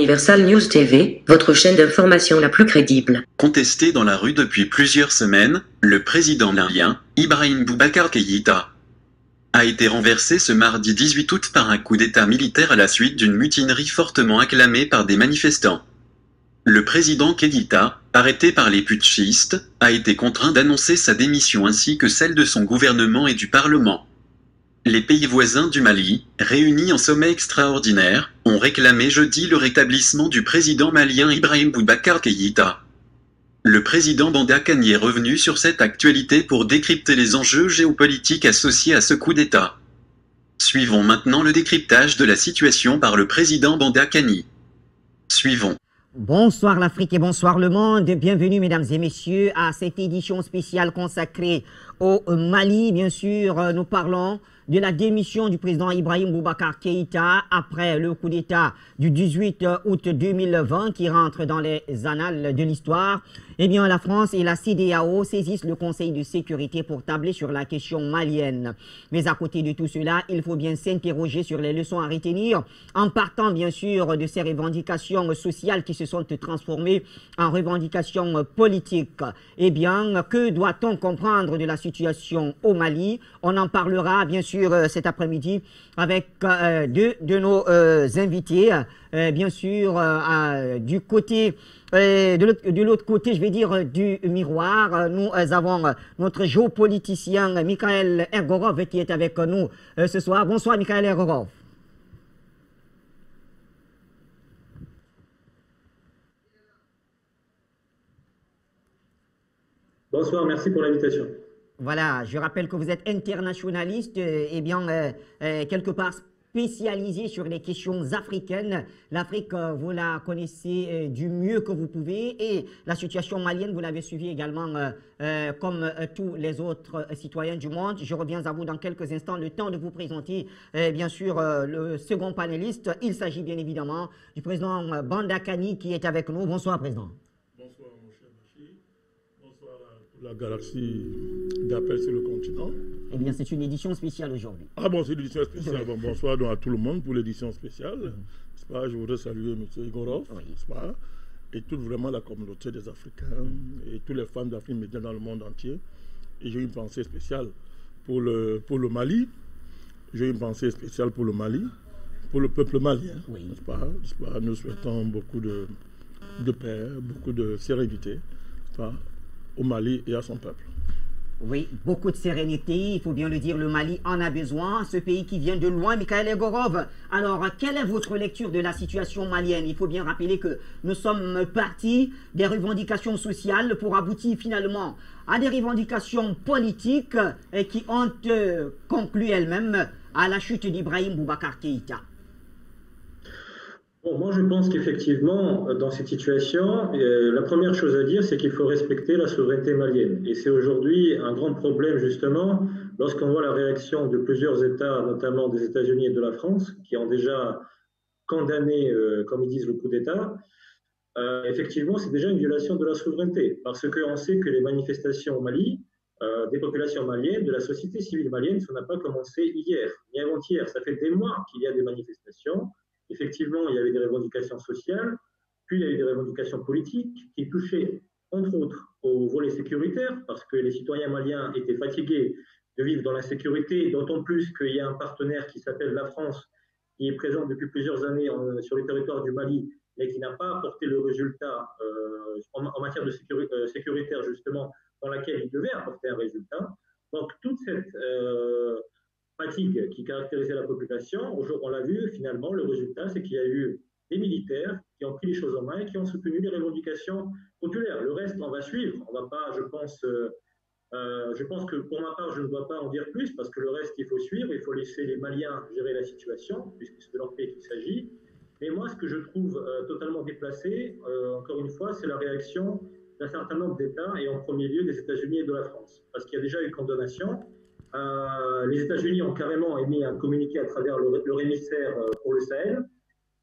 Universal News TV, votre chaîne d'information la plus crédible. Contesté dans la rue depuis plusieurs semaines, le président malien, Ibrahim Boubacar Keïta, a été renversé ce mardi 18 août par un coup d'état militaire à la suite d'une mutinerie fortement acclamée par des manifestants. Le président Keïta, arrêté par les putschistes, a été contraint d'annoncer sa démission ainsi que celle de son gouvernement et du Parlement. Les pays voisins du Mali, réunis en sommet extraordinaire, ont réclamé jeudi le rétablissement du président malien Ibrahim Boubacar Keïta. Le président Bandakani est revenu sur cette actualité pour décrypter les enjeux géopolitiques associés à ce coup d'État. Suivons maintenant le décryptage de la situation par le président Bandakani. Suivons. Bonsoir l'Afrique et bonsoir le monde. Bienvenue mesdames et messieurs à cette édition spéciale consacrée au Mali. Bien sûr, nous parlons de la démission du président Ibrahim Boubacar Keïta après le coup d'État du 18 août 2020 qui rentre dans les annales de l'histoire. Eh bien, la France et la CEDEAO saisissent le Conseil de sécurité pour tabler sur la question malienne. Mais à côté de tout cela, il faut bien s'interroger sur les leçons à retenir en partant bien sûr de ces revendications sociales qui se sont transformées en revendications politiques. Eh bien, que doit-on comprendre de la situation au Mali? On en parlera bien sûr cet après-midi avec deux de nos invités. Bien sûr, du côté, de l'autre côté, je vais dire, du miroir, nous avons notre géopoliticien Mikhaël Ergorov qui est avec nous ce soir. Bonsoir Mikhaël Ergorov. Bonsoir, merci pour l'invitation. Voilà, je rappelle que vous êtes internationaliste, et bien, quelque part spécialisé sur les questions africaines. L'Afrique, vous la connaissez du mieux que vous pouvez et la situation malienne, vous l'avez suivie également comme tous les autres citoyens du monde. Je reviens à vous dans quelques instants, le temps de vous présenter bien sûr le second panéliste. Il s'agit bien évidemment du président Bandakani qui est avec nous. Bonsoir président. Bonsoir mon cher Bachir. Bonsoir à toute la galaxie d'appel sur le continent. Eh bien, c'est une édition spéciale aujourd'hui. Ah bon, c'est une édition spéciale. Bon, bonsoir donc à tout le monde pour l'édition spéciale. N'est-ce pas? Je voudrais saluer M. Igorov, n'est-ce pas? Et toute vraiment la communauté des Africains et tous les fans d'Afrique média dans le monde entier. Et j'ai une pensée spéciale pour le Mali. J'ai une pensée spéciale pour le Mali, pour le peuple malien, n'est-ce pas? Nous souhaitons beaucoup de paix, beaucoup de sérénité, n'est-ce pas? Au Mali et à son peuple. Oui, beaucoup de sérénité, il faut bien le dire, le Mali en a besoin, ce pays qui vient de loin, Mikhaël Ergorov. Alors, quelle est votre lecture de la situation malienne? Il faut bien rappeler que nous sommes partis des revendications sociales pour aboutir finalement à des revendications politiques qui ont conclu elles-mêmes à la chute d'Ibrahim Boubacar Keïta. Bon, moi, je pense qu'effectivement, dans cette situation, la première chose à dire, c'est qu'il faut respecter la souveraineté malienne. Et c'est aujourd'hui un grand problème, justement, lorsqu'on voit la réaction de plusieurs États, notamment des États-Unis et de la France, qui ont déjà condamné, comme ils disent, le coup d'État. Effectivement, c'est déjà une violation de la souveraineté, parce qu'on sait que les manifestations au Mali, des populations maliennes, de la société civile malienne, ça n'a pas commencé hier, ni avant-hier. Ça fait des mois qu'il y a des manifestations. Effectivement, il y avait des revendications sociales, puis il y a eu des revendications politiques qui touchaient, entre autres, au volet sécuritaire, parce que les citoyens maliens étaient fatigués de vivre dans l'insécurité, d'autant plus qu'il y a un partenaire qui s'appelle la France, qui est présent depuis plusieurs années sur le territoire du Mali, mais qui n'a pas apporté le résultat en matière de sécuritaire, justement, dans laquelle il devait apporter un résultat. Donc, toute cette fatigue qui caractérisait la population, on l'a vu, finalement, le résultat, c'est qu'il y a eu des militaires qui ont pris les choses en main et qui ont soutenu les revendications populaires. Le reste, on va suivre. On va pas, je pense que pour ma part, je ne dois pas en dire plus parce que le reste, il faut suivre. Il faut laisser les Maliens gérer la situation, puisque c'est de leur pays qu'il s'agit. Mais moi, ce que je trouve totalement déplacé, encore une fois, c'est la réaction d'un certain nombre d'États, et en premier lieu des États-Unis et de la France. Parce qu'il y a déjà eu condamnation. Les États-Unis ont carrément émis un communiqué à travers leur émissaire pour le Sahel,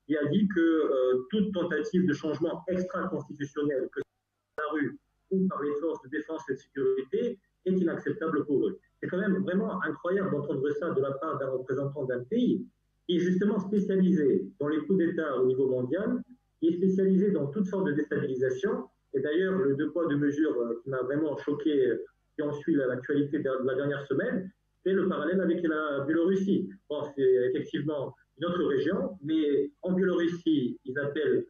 qui a dit que toute tentative de changement extra-constitutionnel, que ce soit par la rue ou par les forces de défense et de sécurité, est inacceptable pour eux. C'est quand même vraiment incroyable d'entendre ça de la part d'un représentant d'un pays qui est justement spécialisé dans les coups d'État au niveau mondial qui est spécialisé dans toutes sortes de déstabilisation. Et d'ailleurs, le 2 poids 2 mesures qui m'a vraiment choqué, qui ont suivi l'actualité de la dernière semaine, c'est le parallèle avec la Biélorussie. Bon, c'est effectivement une autre région, mais en Biélorussie, ils appellent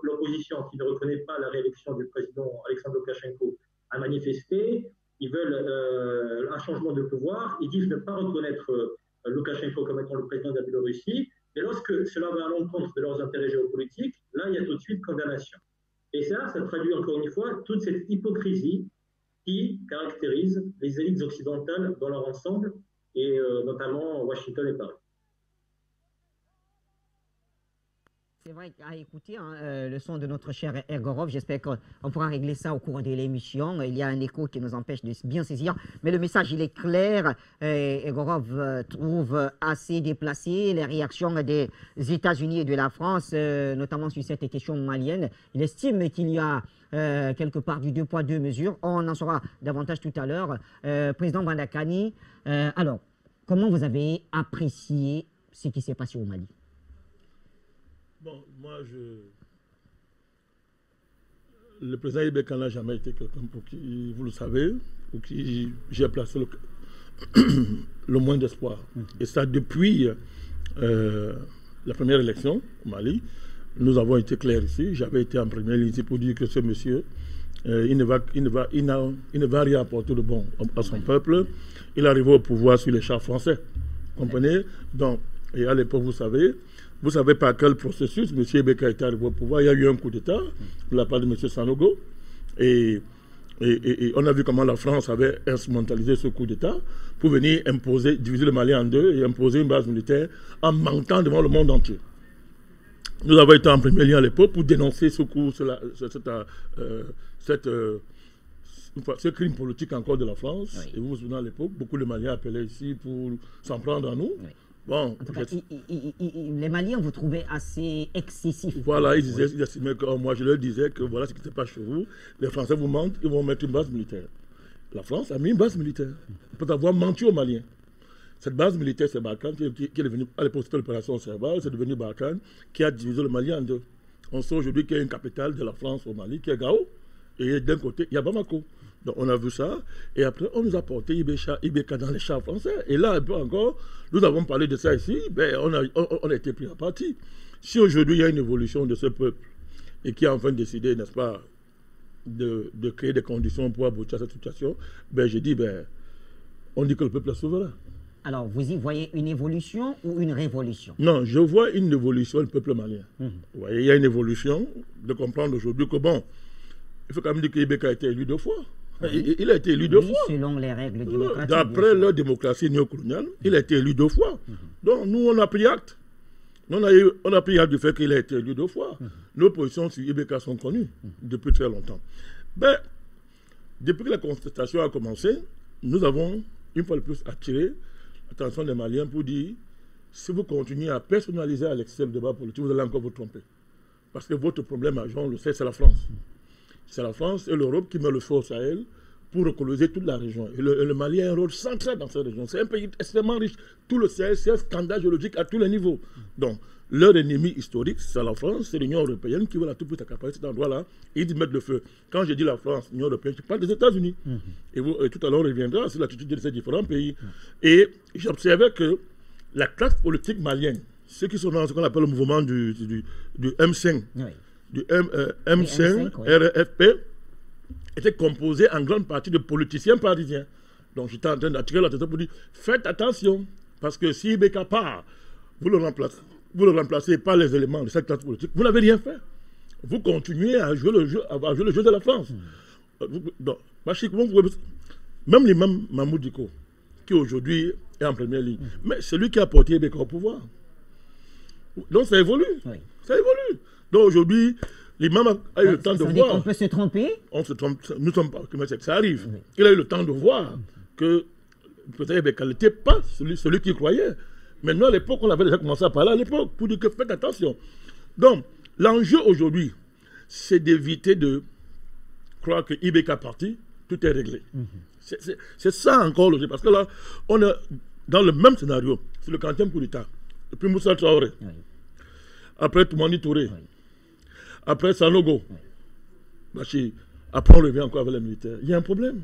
l'opposition qui ne reconnaît pas la réélection du président Alexandre Loukachenko à manifester. Ils veulent un changement de pouvoir. Ils disent ne pas reconnaître Loukachenko comme étant le président de la Biélorussie. Et lorsque cela va à l'encontre de leurs intérêts géopolitiques, là, il y a tout de suite condamnation. Et ça traduit encore une fois toute cette hypocrisie qui caractérise les élites occidentales dans leur ensemble, et notamment Washington et Paris. C'est vrai qu'à écouter le son de notre cher Egorov, j'espère qu'on pourra régler ça au cours de l'émission. Il y a un écho qui nous empêche de bien saisir, mais le message il est clair. Egorov trouve assez déplacé les réactions des États-Unis et de la France, notamment sur cette question malienne. Il estime qu'il y a quelque part du 2 poids 2 mesures. On en saura davantage tout à l'heure. Président Bandakani, alors, comment vous avez apprécié ce qui s'est passé au Mali? Bon, moi, le président Ibeka n'a jamais été quelqu'un pour qui, vous le savez, pour qui j'ai placé le moins d'espoir. Et ça, depuis la première élection au Mali, nous avons été clairs ici. J'avais été en première ligne ici pour dire que ce monsieur, il ne va rien apporter de bon à son peuple. Il arrive au pouvoir sur les chars français. Vous comprenez? Donc, et à l'époque, vous savez par quel processus M. Ibeka est arrivé au pouvoir. Il y a eu un coup d'État de la part de M. Sanogo. Et on a vu comment la France avait instrumentalisé ce coup d'État pour venir diviser le Mali en deux et imposer une base militaire en mentant devant le monde entier. Nous avons été en premier lieu à l'époque pour dénoncer ce coup, ce crime politique encore de la France. Oui. Et vous vous souvenez à l'époque, beaucoup de Maliens appelaient ici pour s'en prendre à nous. Oui. Bon, en tout cas, les Maliens vous trouvez assez excessifs. Voilà, ils estimaient que moi je leur disais que voilà ce qui se passe chez vous. Les Français vous mentent, ils vont mettre une base militaire. La France a mis une base militaire pour avoir menti aux Maliens. Cette base militaire, c'est Barkhane, qui est devenue, à l'époque c'était l'opération Serval, c'est devenu Barkhane, qui a divisé le Mali en deux. On sait aujourd'hui qu'il y a une capitale de la France au Mali, qui est Gao, et d'un côté, il y a Bamako. Donc on a vu ça, et après on nous a porté Ibeka dans les chars français. Et là, un peu encore, nous avons parlé de ça ici, ben, on a été pris à partie. Si aujourd'hui il y a une évolution de ce peuple, et qui a enfin décidé, n'est-ce pas, de créer des conditions pour aboutir à cette situation, ben je dis, ben, on dit que le peuple est souverain. Alors, vous y voyez une évolution ou une révolution? Non, je vois une évolution du peuple malien. Vous voyez, il y a une évolution de comprendre aujourd'hui que, bon, il faut quand même dire que Ibeka a été élu 2 fois. Oui. Il a été élu 2 fois. Selon les règles démocratiques. D'après la démocratie néocoloniale, il a été élu 2 fois. Donc, nous, on a pris acte. On a pris acte du fait qu'il a été élu 2 fois. Nos positions sur Ibeka sont connues depuis très longtemps. Ben, depuis que la contestation a commencé, nous avons, une fois de plus, attiré l'attention des Maliens pour dire, si vous continuez à personnaliser à l'excès le débat politique, vous allez encore vous tromper. Parce que votre problème, on le sait, c'est la France. C'est la France et l'Europe qui met le feu au Sahel pour recoloniser toute la région. Et le Mali a un rôle central dans cette région. C'est un pays extrêmement riche. Tout le Sahel, c'est un scandale géologique à tous les niveaux. Donc, leur ennemi historique, c'est la France, c'est l'Union européenne qui veut à tout prix accaparer cet endroit-là et ils mettent le feu. Quand je dis la France, l'Union européenne, je parle des États-Unis. Et tout à l'heure, on reviendra sur l'attitude de ces différents pays. Et j'observais que la classe politique malienne, ceux qui sont dans ce qu'on appelle le mouvement du M5, du M5, RFP, était composé en grande partie de politiciens parisiens. Donc j'étais en train d'attirer l'attention pour dire, faites attention, parce que si Ibeka part, vous le remplacez par les éléments de cette classe politique, vous n'avez rien fait. Vous continuez à jouer le jeu de la France. Donc, même l'imam Mahmoud Diko, qui aujourd'hui est en première ligne, mais c'est lui qui a porté Ibeka au pouvoir. Donc ça évolue. Ça évolue. Donc aujourd'hui, l'imam a eu le temps de voir. On peut se tromper. On se trompe. Nous ne sommes pas. Ça arrive. Il a eu le temps de voir que peut-être Ibeka n'était pas celui qui croyait. Mais nous, à l'époque, on avait déjà commencé à parler à l'époque pour dire que faites attention. Donc, l'enjeu aujourd'hui, c'est d'éviter de croire que Ibeka parti, tout est réglé. C'est ça encore le jeu. Parce que là, on est dans le même scénario. C'est le 40e coup d'État. Depuis Moussa Traoré. Après Toumani Touré. après Sanogo. Après, on revient encore avec les militaires. Il y a un problème.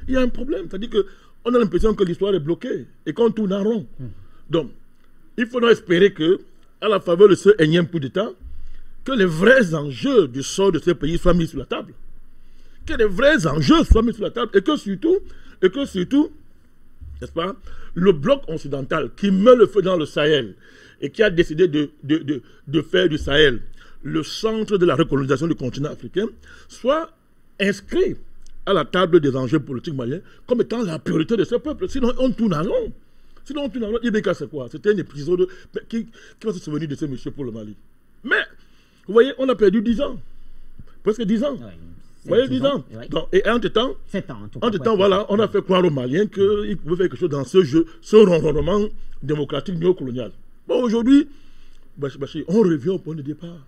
Il y a un problème. C'est-à-dire qu'on a l'impression que l'histoire est bloquée et qu'on tourne en rond. Donc, il faudra espérer que, à la faveur de ce énième coup d'État, que les vrais enjeux du sort de ce pays soient mis sur la table. Que les vrais enjeux soient mis sur la table et que surtout, n'est-ce pas, le bloc occidental qui met le feu dans le Sahel et qui a décidé de faire du Sahel le centre de la recolonisation du continent africain soit inscrit à la table des enjeux politiques maliens comme étant la priorité de ce peuple. Sinon, on tourne en rond. Ibeka, c'est quoi? C'était un épisode. Qui va se souvenir de ce monsieur pour le Mali? Mais, vous voyez, on a perdu 10 ans. Presque 10 ans. Vous voyez, 10 ans. Oui. Donc, et entre-temps, 7 ans, en tout cas, voilà, on a fait croire aux Maliens qu'ils pouvaient faire quelque chose dans ce jeu, ce ronronnement démocratique néocolonial. Bon, aujourd'hui, on revient au point de départ.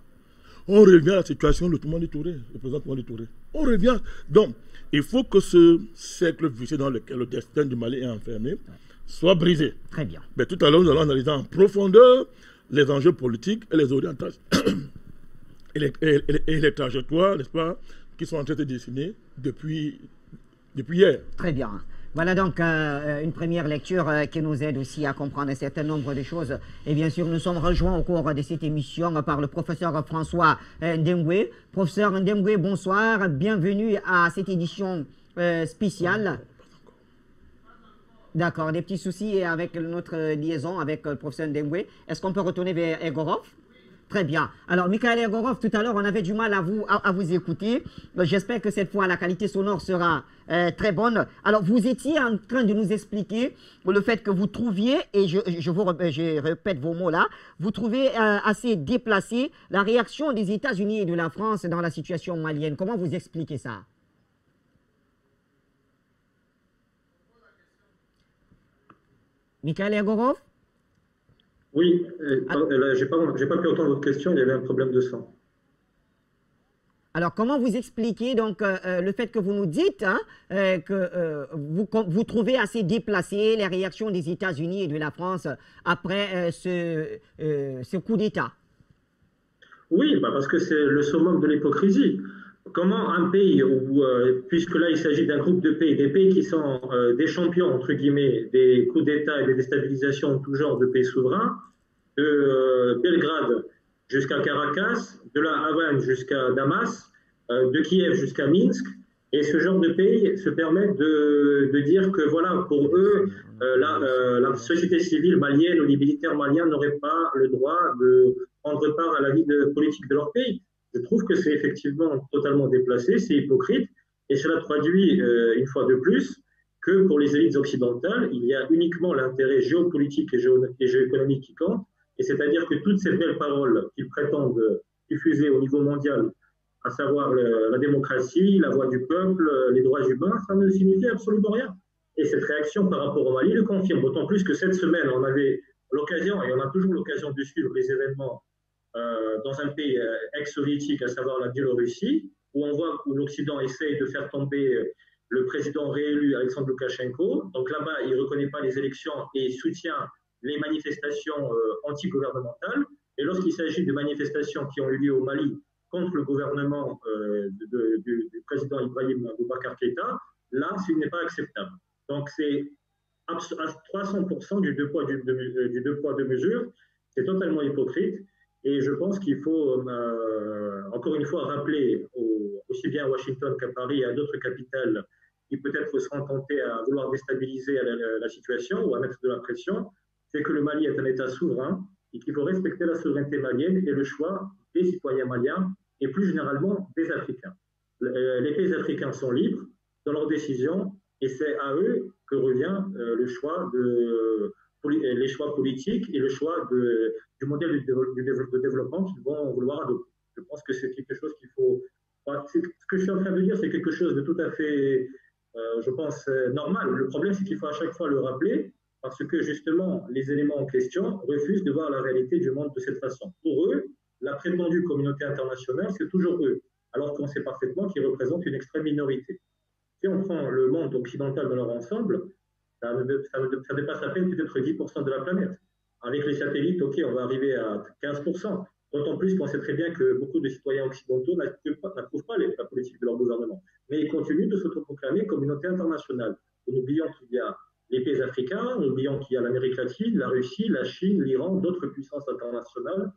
On revient à la situation de Toumani Touré, le président Toumani Touré. On revient. Donc, il faut que ce cercle vicieux dans lequel le destin du Mali est enfermé soit brisé. Très bien. Mais tout à l'heure, nous allons analyser en profondeur les enjeux politiques et les orientations et les trajectoires, n'est-ce pas, qui sont en train de dessiner depuis hier. Très bien. Voilà donc une première lecture qui nous aide aussi à comprendre un certain nombre de choses. Et bien sûr, nous sommes rejoints au cours de cette émission par le professeur François Ndembwe. Professeur Ndembwe, bonsoir. Bienvenue à cette édition spéciale. D'accord, des petits soucis avec notre liaison avec le professeur Ndembwe. Est-ce qu'on peut retourner vers Egorov? Très bien. Alors, Mikhail Egorov, tout à l'heure, on avait du mal à vous écouter. J'espère que cette fois, la qualité sonore sera très bonne. Alors, vous étiez en train de nous expliquer le fait que vous trouviez, et je répète vos mots là, vous trouvez assez déplacé la réaction des États-Unis et de la France dans la situation malienne. Comment vous expliquez ça? Mikhail Egorov? Oui, j'ai pas pu entendre votre question, il y avait un problème de son. Alors, comment vous expliquez donc le fait que vous nous dites que vous trouvez assez déplacé les réactions des États-Unis et de la France après ce coup d'État? Oui, parce que c'est le summum de l'hypocrisie. Comment un pays, puisque là il s'agit d'un groupe de pays, des pays qui sont des champions, entre guillemets, des coups d'État et des déstabilisations en tout genre de pays souverains, de Belgrade jusqu'à Caracas, de la Havane jusqu'à Damas, de Kiev jusqu'à Minsk, et ce genre de pays se permet de dire que voilà, pour eux, la société civile malienne ou les militaires maliens n'auraient pas le droit de prendre part à la vie politique de leur pays. Je trouve que c'est effectivement totalement déplacé, c'est hypocrite, et cela traduit une fois de plus que pour les élites occidentales, il y a uniquement l'intérêt géopolitique et géoéconomique qui compte, et c'est-à-dire que toutes ces belles paroles qu'ils prétendent diffuser au niveau mondial, à savoir la démocratie, la voix du peuple, les droits humains, ça ne signifie absolument rien. Et cette réaction par rapport au Mali le confirme, d'autant plus que cette semaine, on avait l'occasion, et on a toujours l'occasion de suivre les événements dans un pays ex-soviétique, à savoir la Biélorussie, où on voit où l'Occident essaye de faire tomber le président réélu Alexandre Loukachenko. Donc là-bas, il ne reconnaît pas les élections et il soutient les manifestations anti-gouvernementales. Et lorsqu'il s'agit de manifestations qui ont eu lieu au Mali contre le gouvernement du président Ibrahim Boubacar Keïta, là, ce n'est pas acceptable. Donc c'est à 300% du deux poids, deux mesures. C'est totalement hypocrite. Et je pense qu'il faut, encore une fois, rappeler aussi bien à Washington qu'à Paris et à d'autres capitales qui peut-être seront tentés à vouloir déstabiliser la situation ou à mettre de la pression, c'est que le Mali est un État souverain et qu'il faut respecter la souveraineté malienne et le choix des citoyens maliens et plus généralement des Africains. Les pays africains sont libres dans leurs décisions et c'est à eux que revient les choix politiques et le choix du modèle de développement qu'ils vont vouloir adopter. Je pense que c'est quelque chose qu'il faut... Ce que je suis en train de dire, c'est quelque chose de tout à fait, je pense, normal. Le problème, c'est qu'il faut à chaque fois le rappeler parce que, justement, les éléments en question refusent de voir la réalité du monde de cette façon. Pour eux, la prétendue communauté internationale, c'est toujours eux, alors qu'on sait parfaitement qu'ils représentent une extrême minorité. Si on prend le monde occidental dans leur ensemble, ça dépasse à peine peut-être 10% de la planète. Avec les satellites, ok, on va arriver à 15%. D'autant plus qu'on sait très bien que beaucoup de citoyens occidentaux n'approuvent pas la politique de leur gouvernement. Mais ils continuent de s'autoproclamer communauté internationale. En oubliant qu'il y a les pays africains, en oubliant qu'il y a l'Amérique latine, la Russie, la Chine, l'Iran, d'autres puissances internationales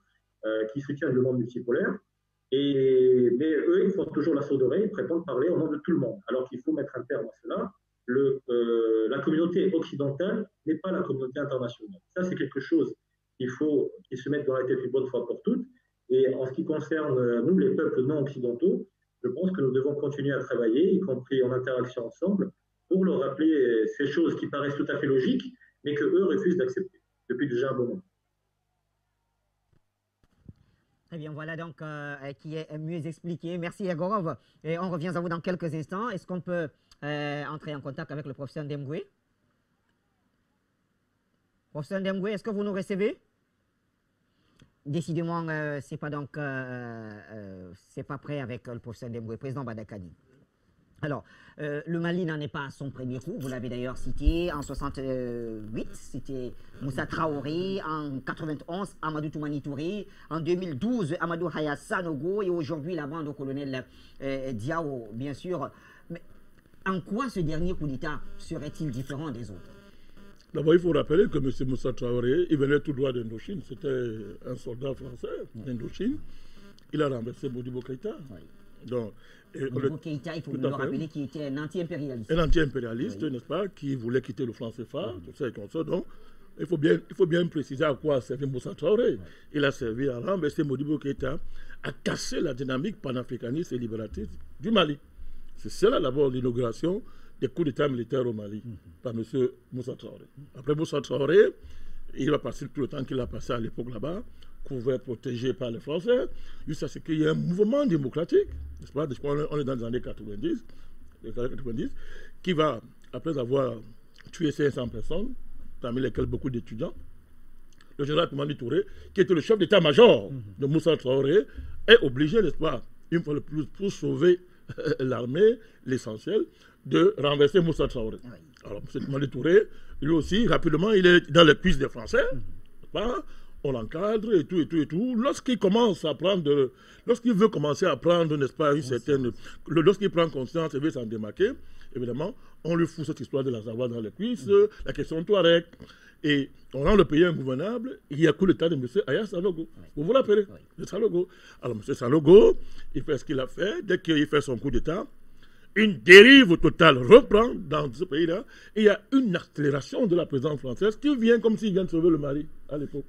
qui soutiennent le monde multipolaire. Mais eux, ils font toujours la sourde oreille, ils prétendent parler au nom de tout le monde, alors qu'il faut mettre un terme à cela. La communauté occidentale n'est pas la communauté internationale. Ça, c'est quelque chose qu'il faut qu'ils se mettent dans la tête une bonne fois pour toutes. Et en ce qui concerne nous, les peuples non occidentaux, je pense que nous devons continuer à travailler, y compris en interaction ensemble, pour leur rappeler ces choses qui paraissent tout à fait logiques, mais qu'eux refusent d'accepter depuis déjà un bon moment. Très bien, voilà donc qui est mieux expliqué. Merci Yegorov. Et on revient à vous dans quelques instants. Est-ce qu'on peut entrer en contact avec le professeur Ndemgwe? Professeur Ndemgwe, est-ce que vous nous recevez? Décidément, c'est pas donc c'est pas prêt avec le professeur Ndemgwe, président Badakani. Alors, le Mali n'en est pas à son premier coup. Vous l'avez d'ailleurs cité en 68, c'était Moussa Traoré. En 91, Amadou Toumani Touré. En 2012, Amadou Haya Sanogo. Et aujourd'hui, la bande au colonel Diao, bien sûr. Mais en quoi ce dernier coup d'État serait-il différent des autres? D'abord, il faut rappeler que M. Moussa Traoré, il venait tout droit d'Indochine. C'était un soldat français d'Indochine. Il a renversé Modibo Keïta. Oui. Donc, Modibo Keïta, il faut le rappeler, qui était un anti-impérialiste. Un anti-impérialiste, oui, n'est-ce pas, qui voulait quitter le franc CFA, tout ça et comme ça. Donc, il faut bien préciser à quoi a servi Moussa Traoré. Oui. Il a servi à renverser Modibo Keïta, à casser la dynamique panafricaniste et libératiste du Mali. C'est cela d'abord l'inauguration des coups d'État militaires au Mali par M. Moussa Traoré. Après Moussa Traoré, il va passer tout le temps qu'il a passé à l'époque là-bas, couvert, protégé par les Français, jusqu'à ce qu'il y ait un mouvement démocratique, n'est-ce pas? On est dans les années 90, qui va, après avoir tué 500 personnes, parmi lesquelles beaucoup d'étudiants, le général Toumani Touré, qui était le chef d'état-major de Moussa Traoré, est obligé, n'est-ce pas, une fois de plus, pour sauver l'armée, l'essentiel, de renverser Moussa Traoré. Oui. Alors, M. Toumani Touré, lui aussi, rapidement, il est dans les cuisses des Français, on l'encadre et tout. Lorsqu'il commence à prendre, lorsqu'il veut commencer à prendre, n'est-ce pas, une certaine, lorsqu'il prend conscience et veut s'en démarquer, évidemment, on lui fout cette histoire de la savoir dans les cuisses, la question Touareg, et on rend le pays ingouvernable. Il y a coup d'État de M. Aya Sanogo. Vous vous rappelez, de Sanogo. Alors, M. Sanogo, il fait ce qu'il a fait. Dès qu'il fait son coup d'État, une dérive totale reprend dans ce pays-là. Et il y a une accélération de la présidence française qui vient comme s'il vient de sauver le Mali à l'époque.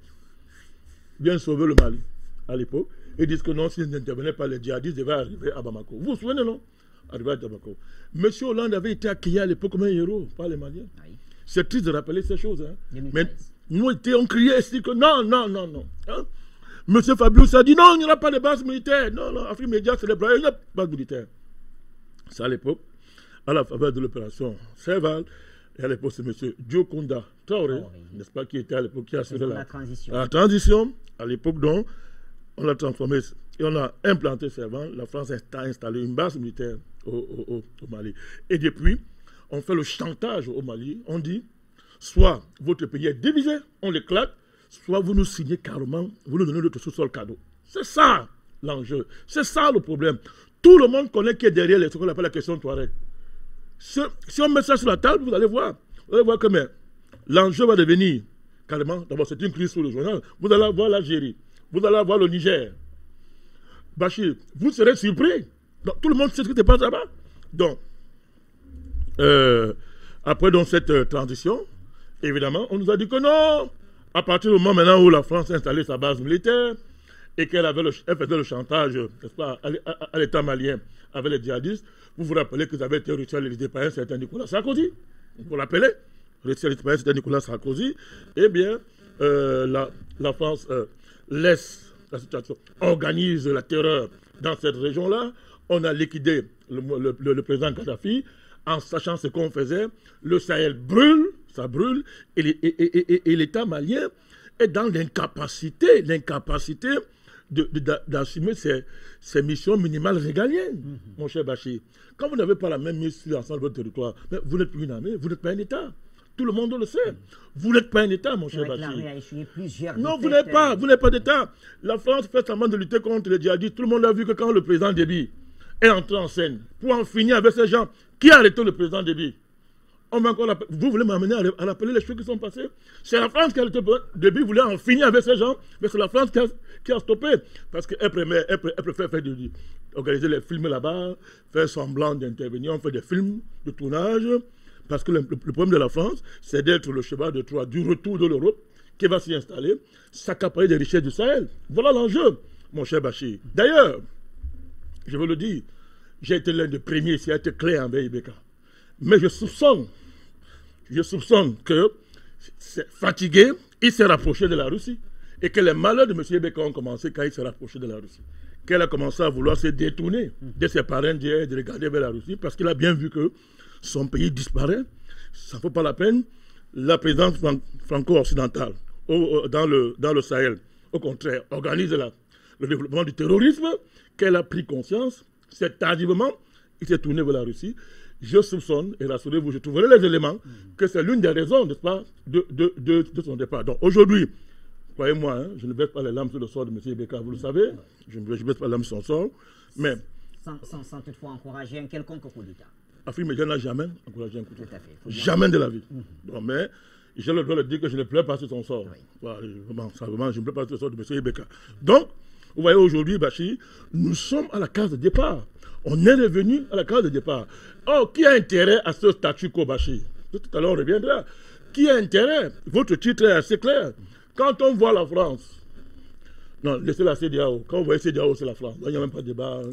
Vient sauver le Mali à l'époque. Et disent que non, s'ils n'intervenaient pas, les djihadistes devaient arriver à Bamako. Vous vous souvenez, non? Arriver à Bamako. M. Hollande avait été accueilli à l'époque comme un héros par les Maliens. Oui. C'est triste de rappeler ces choses. Hein. Mais nous, on criait ici que non. Hein? M. Fabius a dit non, il n'y aura pas de base militaire. Non, Afrique média, c'est les bras, il n'y a pas de base militaire. C'est à l'époque, à la faveur de l'opération Serval, et à l'époque, c'est M. Diokonda Traoré, n'est-ce pas, qui était à l'époque, qui a assuré la transition. À l'époque, donc, on l'a transformé et on a implanté Serval. La France a installé une base militaire au Mali. Et depuis, on fait le chantage au Mali. On dit, soit votre pays est divisé, on l'éclate, soit vous nous signez carrément, vous nous donnez notre sous-sol cadeau. C'est ça l'enjeu. C'est ça le problème. Tout le monde connaît qui est derrière ce qu'on appelle la question Touareg. Si on met ça sur la table, vous allez voir. Vous allez voir que l'enjeu va devenir carrément, d'abord c'est une crise sur le journal, vous allez voir l'Algérie, vous allez voir le Niger. Bachir, vous serez surpris. Donc, tout le monde sait ce qui se passe là-bas. Donc, après donc, cette transition, évidemment, on nous a dit que non, à partir du moment maintenant où la France a installé sa base militaire et qu'elle faisait le chantage, n'est-ce pas, à l'État malien avec les djihadistes, vous vous rappelez que vous avez été reçu à l'Élysée par un certain Nicolas Sarkozy. Vous vous rappelez? Reçu à l'Élysée par un certain Nicolas Sarkozy. Eh bien, la France laisse la situation, organise la terreur dans cette région-là. On a liquidé le président Kadhafi en sachant ce qu'on faisait. Le Sahel brûle, ça brûle, et l'État malien est dans l'incapacité d'assumer ses missions minimales régaliennes, mon cher Bachir. Quand vous n'avez pas la même mise sur l'ensemble de votre territoire, mais vous n'êtes plus une armée, vous n'êtes pas un État. Tout le monde le sait. Vous n'êtes pas un État, mon cher Bachir. Non, vous n'êtes pas d'État. La France fait semblant de lutter contre les djihadistes. Tout le monde a vu que quand le président Déby est entré en scène, pour en finir avec ces gens, qui a arrêté le président Déby? Vous voulez m'amener à rappeler les choses qui sont passées? C'est la France qui a arrêté le président Déby, voulait en finir avec ces gens, mais c'est la France qui a stoppé. Parce qu'elle préfère organiser les films là-bas, faire semblant d'intervenir, on fait des films de tournage. Parce que le problème de la France, c'est d'être le cheval de Troie du retour de l'Europe qui va s'y installer, s'accaparer des richesses du Sahel. Voilà l'enjeu, mon cher Bachir. D'ailleurs, je veux le dire, j'ai été l'un des premiers ici à être clair envers Ibeka. Mais je soupçonne que, fatigué, il s'est rapproché de la Russie et que les malheurs de M. Ibeka ont commencé quand il s'est rapproché de la Russie. Qu'elle a commencé à vouloir se détourner de ses parrains d'hier et de regarder vers la Russie parce qu'il a bien vu que son pays disparaît, ça ne vaut pas la peine. La présidence franco-occidentale dans le Sahel, au contraire, organise le développement du terrorisme, qu'elle a pris conscience, c'est tardivement, il s'est tourné vers la Russie. Je soupçonne, et rassurez-vous, je trouverai les éléments, que c'est l'une des raisons, n'est-ce pas, de son départ. Donc aujourd'hui, croyez-moi, hein, je ne baisse pas les lames sur le sort de M. Ibeka, vous le savez, je ne baisse pas les lames sur son sort, mais... Sans toutefois encourager un quelconque coup d'État. Afrique médiane n'a jamais encouragé un coup d'État. Jamais de la vie. Donc, mais je dois le dire que je ne pleure pas sur son sort. Oui. Voilà, vraiment, je ne pleure pas sur le sort de M. Ibeka. Donc, vous voyez aujourd'hui, Bachir, nous sommes à la case de départ. On est revenu à la case de départ. Oh, qui a intérêt à ce statu quo, Bachir? Tout à l'heure, on reviendra. Qui a intérêt? Votre titre est assez clair. Quand on voit la France, non, laissez la CEDEAO. Quand vous voyez CEDEAO, c'est la France. Là, il n'y a même pas de débat. Hein.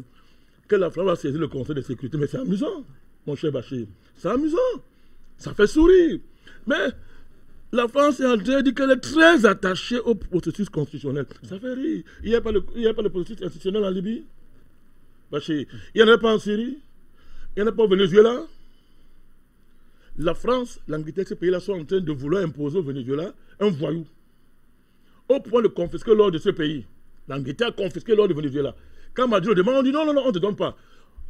Que la France va saisir le Conseil de sécurité, mais c'est amusant. Mon cher Bachir, c'est amusant, ça fait sourire. Mais la France est en train de dire qu'elle est très attachée au processus constitutionnel. Ça fait rire. Il n'y a pas le processus institutionnel en Libye, Bachir. Il n'y en a pas en Syrie, il n'y en a pas au Venezuela. La France, l'Angleterre, ces pays-là sont en train de vouloir imposer au Venezuela un voyou. Au point de confisquer l'or de ce pays. L'Angleterre a confisqué l'or du Venezuela. Quand Maduro demande, on dit non, on ne te donne pas.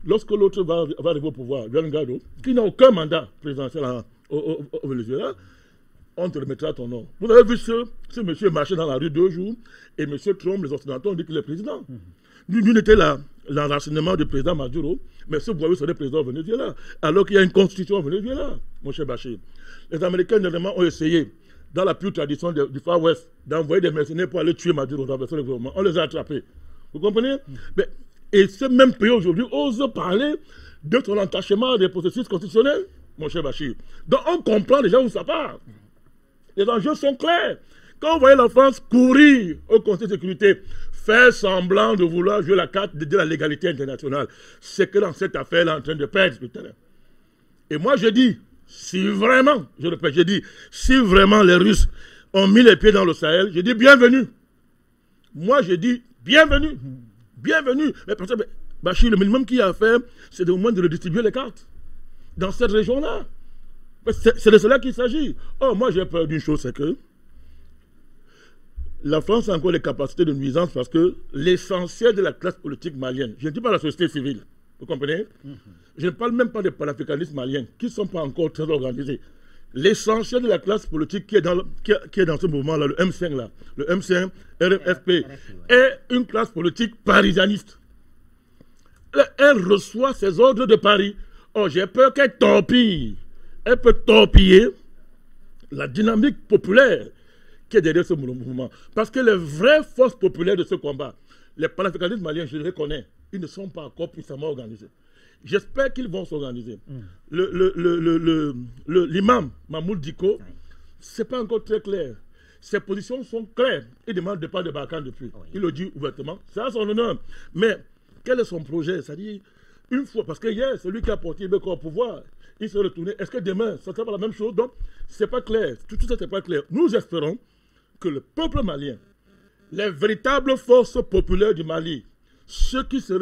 Lorsque l'autre va arriver au pouvoir, Juan Guaido, qui n'a aucun mandat présidentiel au Venezuela, on te remettra ton nom. Vous avez vu ce monsieur marcher dans la rue 2 jours, et monsieur Trump, les Occidentaux ont dit qu'il est président. Nous n'était l'enracinement du président Maduro, mais ce voyou serait président au Venezuela, alors qu'il y a une constitution au Venezuela, mon cher Bachir. Les Américains, dernièrement, ont essayé, dans la pure tradition du Far West, d'envoyer des mercenaires pour aller tuer Maduro, renverser le gouvernement. On les a attrapés. Vous comprenez? Et ce même pays aujourd'hui ose parler de son attachement des processus constitutionnels, mon cher Bachir. Donc on comprend déjà où ça part. Les enjeux sont clairs. Quand vous voyez la France courir au Conseil de sécurité, faire semblant de vouloir jouer la carte de la légalité internationale, c'est que dans cette affaire, elle est en train de perdre le terrain. Et moi je dis, si vraiment, je répète, je dis, si vraiment les Russes ont mis les pieds dans le Sahel, je dis bienvenue. Moi je dis bienvenue. Bienvenue. Mais parce que Bachir, le minimum qu'il y a à faire, c'est au moins de redistribuer les cartes dans cette région-là. C'est de cela qu'il s'agit. Oh, moi j'ai peur d'une chose, c'est que la France a encore les capacités de nuisance parce que l'essentiel de la classe politique malienne, je ne dis pas la société civile, vous comprenez? Je ne parle même pas des panafricanistes maliens qui ne sont pas encore très organisés. L'essentiel de la classe politique qui est dans ce mouvement-là, le M5, là, le M5, RFP, est une classe politique parisianiste. Elle reçoit ses ordres de Paris. Oh, j'ai peur qu'elle torpille. Elle peut torpiller la dynamique populaire qui est derrière ce mouvement. Parce que les vraies forces populaires de ce combat, les panafricanistes maliens, je les reconnais, ils ne sont pas encore puissamment organisés. J'espère qu'ils vont s'organiser. L'imam Mahmoud Diko, ce n'est pas encore très clair. Ses positions sont claires. Il demande le départ de Barkhane depuis. Il le dit ouvertement. C'est à son honneur. Mais quel est son projet? C'est-à-dire, une fois, parce que hier, celui qui a porté Ibeka au pouvoir, il s'est retourné. Est-ce que demain, ça ne sera pas la même chose? Donc, ce n'est pas clair. Tout ça, ce n'est pas clair. Nous espérons que le peuple malien, les véritables forces populaires du Mali, ceux qui se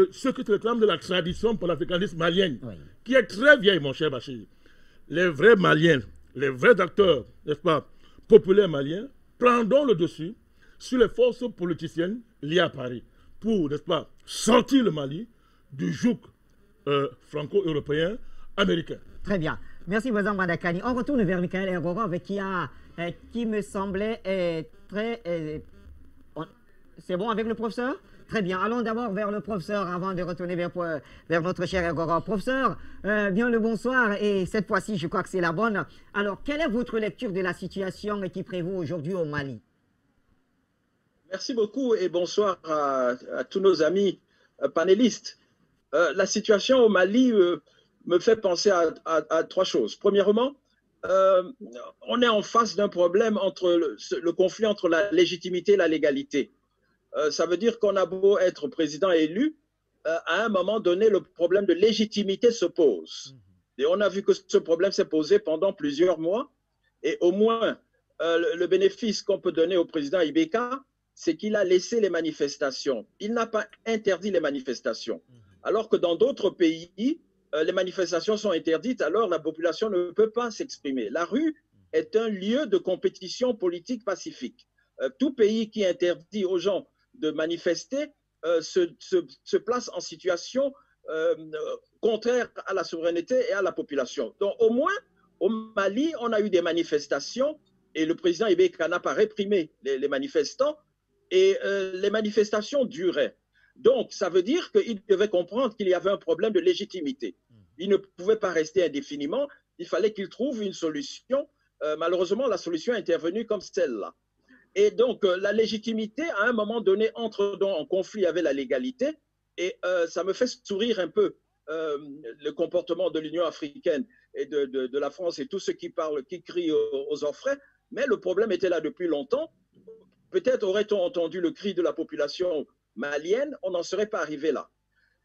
réclament de la tradition panafricaniste malienne, qui est très vieille, mon cher Bachir, les vrais Maliens, les vrais acteurs, n'est-ce pas, populaires maliens, prendront le dessus sur les forces politiciennes liées à Paris pour, n'est-ce pas, sortir le Mali du joug franco-européen américain. Très bien. Merci, président Madakani. On retourne vers Michael Hergorov qui me semblait très... C'est bon avec le professeur? Très bien. Allons d'abord vers le professeur avant de retourner vers notre cher Hergorov. Professeur, bien le bonsoir. Et cette fois-ci, je crois que c'est la bonne. Alors, quelle est votre lecture de la situation qui prévaut aujourd'hui au Mali? Merci beaucoup et bonsoir à tous nos amis panélistes. La situation au Mali me fait penser à trois choses. Premièrement, on est en face d'un problème entre le conflit entre la légitimité et la légalité. Ça veut dire qu'on a beau être président élu, à un moment donné, le problème de légitimité se pose. Et on a vu que ce problème s'est posé pendant plusieurs mois. Et au moins, le bénéfice qu'on peut donner au président Ibeka, c'est qu'il a laissé les manifestations. Il n'a pas interdit les manifestations. Alors que dans d'autres pays, les manifestations sont interdites, alors la population ne peut pas s'exprimer. La rue est un lieu de compétition politique pacifique. Tout pays qui interdit aux gens de manifester se place en situation contraire à la souveraineté et à la population. Donc au moins, au Mali, on a eu des manifestations et le président Ibeka n'a pas réprimé les manifestants et les manifestations duraient. Donc ça veut dire qu'il devait comprendre qu'il y avait un problème de légitimité. Il ne pouvait pas rester indéfiniment, il fallait qu'il trouve une solution. Malheureusement, la solution est intervenue comme celle-là. Et donc, la légitimité, à un moment donné, entre en conflit avec la légalité. Et ça me fait sourire un peu le comportement de l'Union africaine et de la France et tous ceux qui parlent, qui crient aux orfraies. Mais le problème était là depuis longtemps. Peut-être aurait-on entendu le cri de la population malienne, on n'en serait pas arrivé là.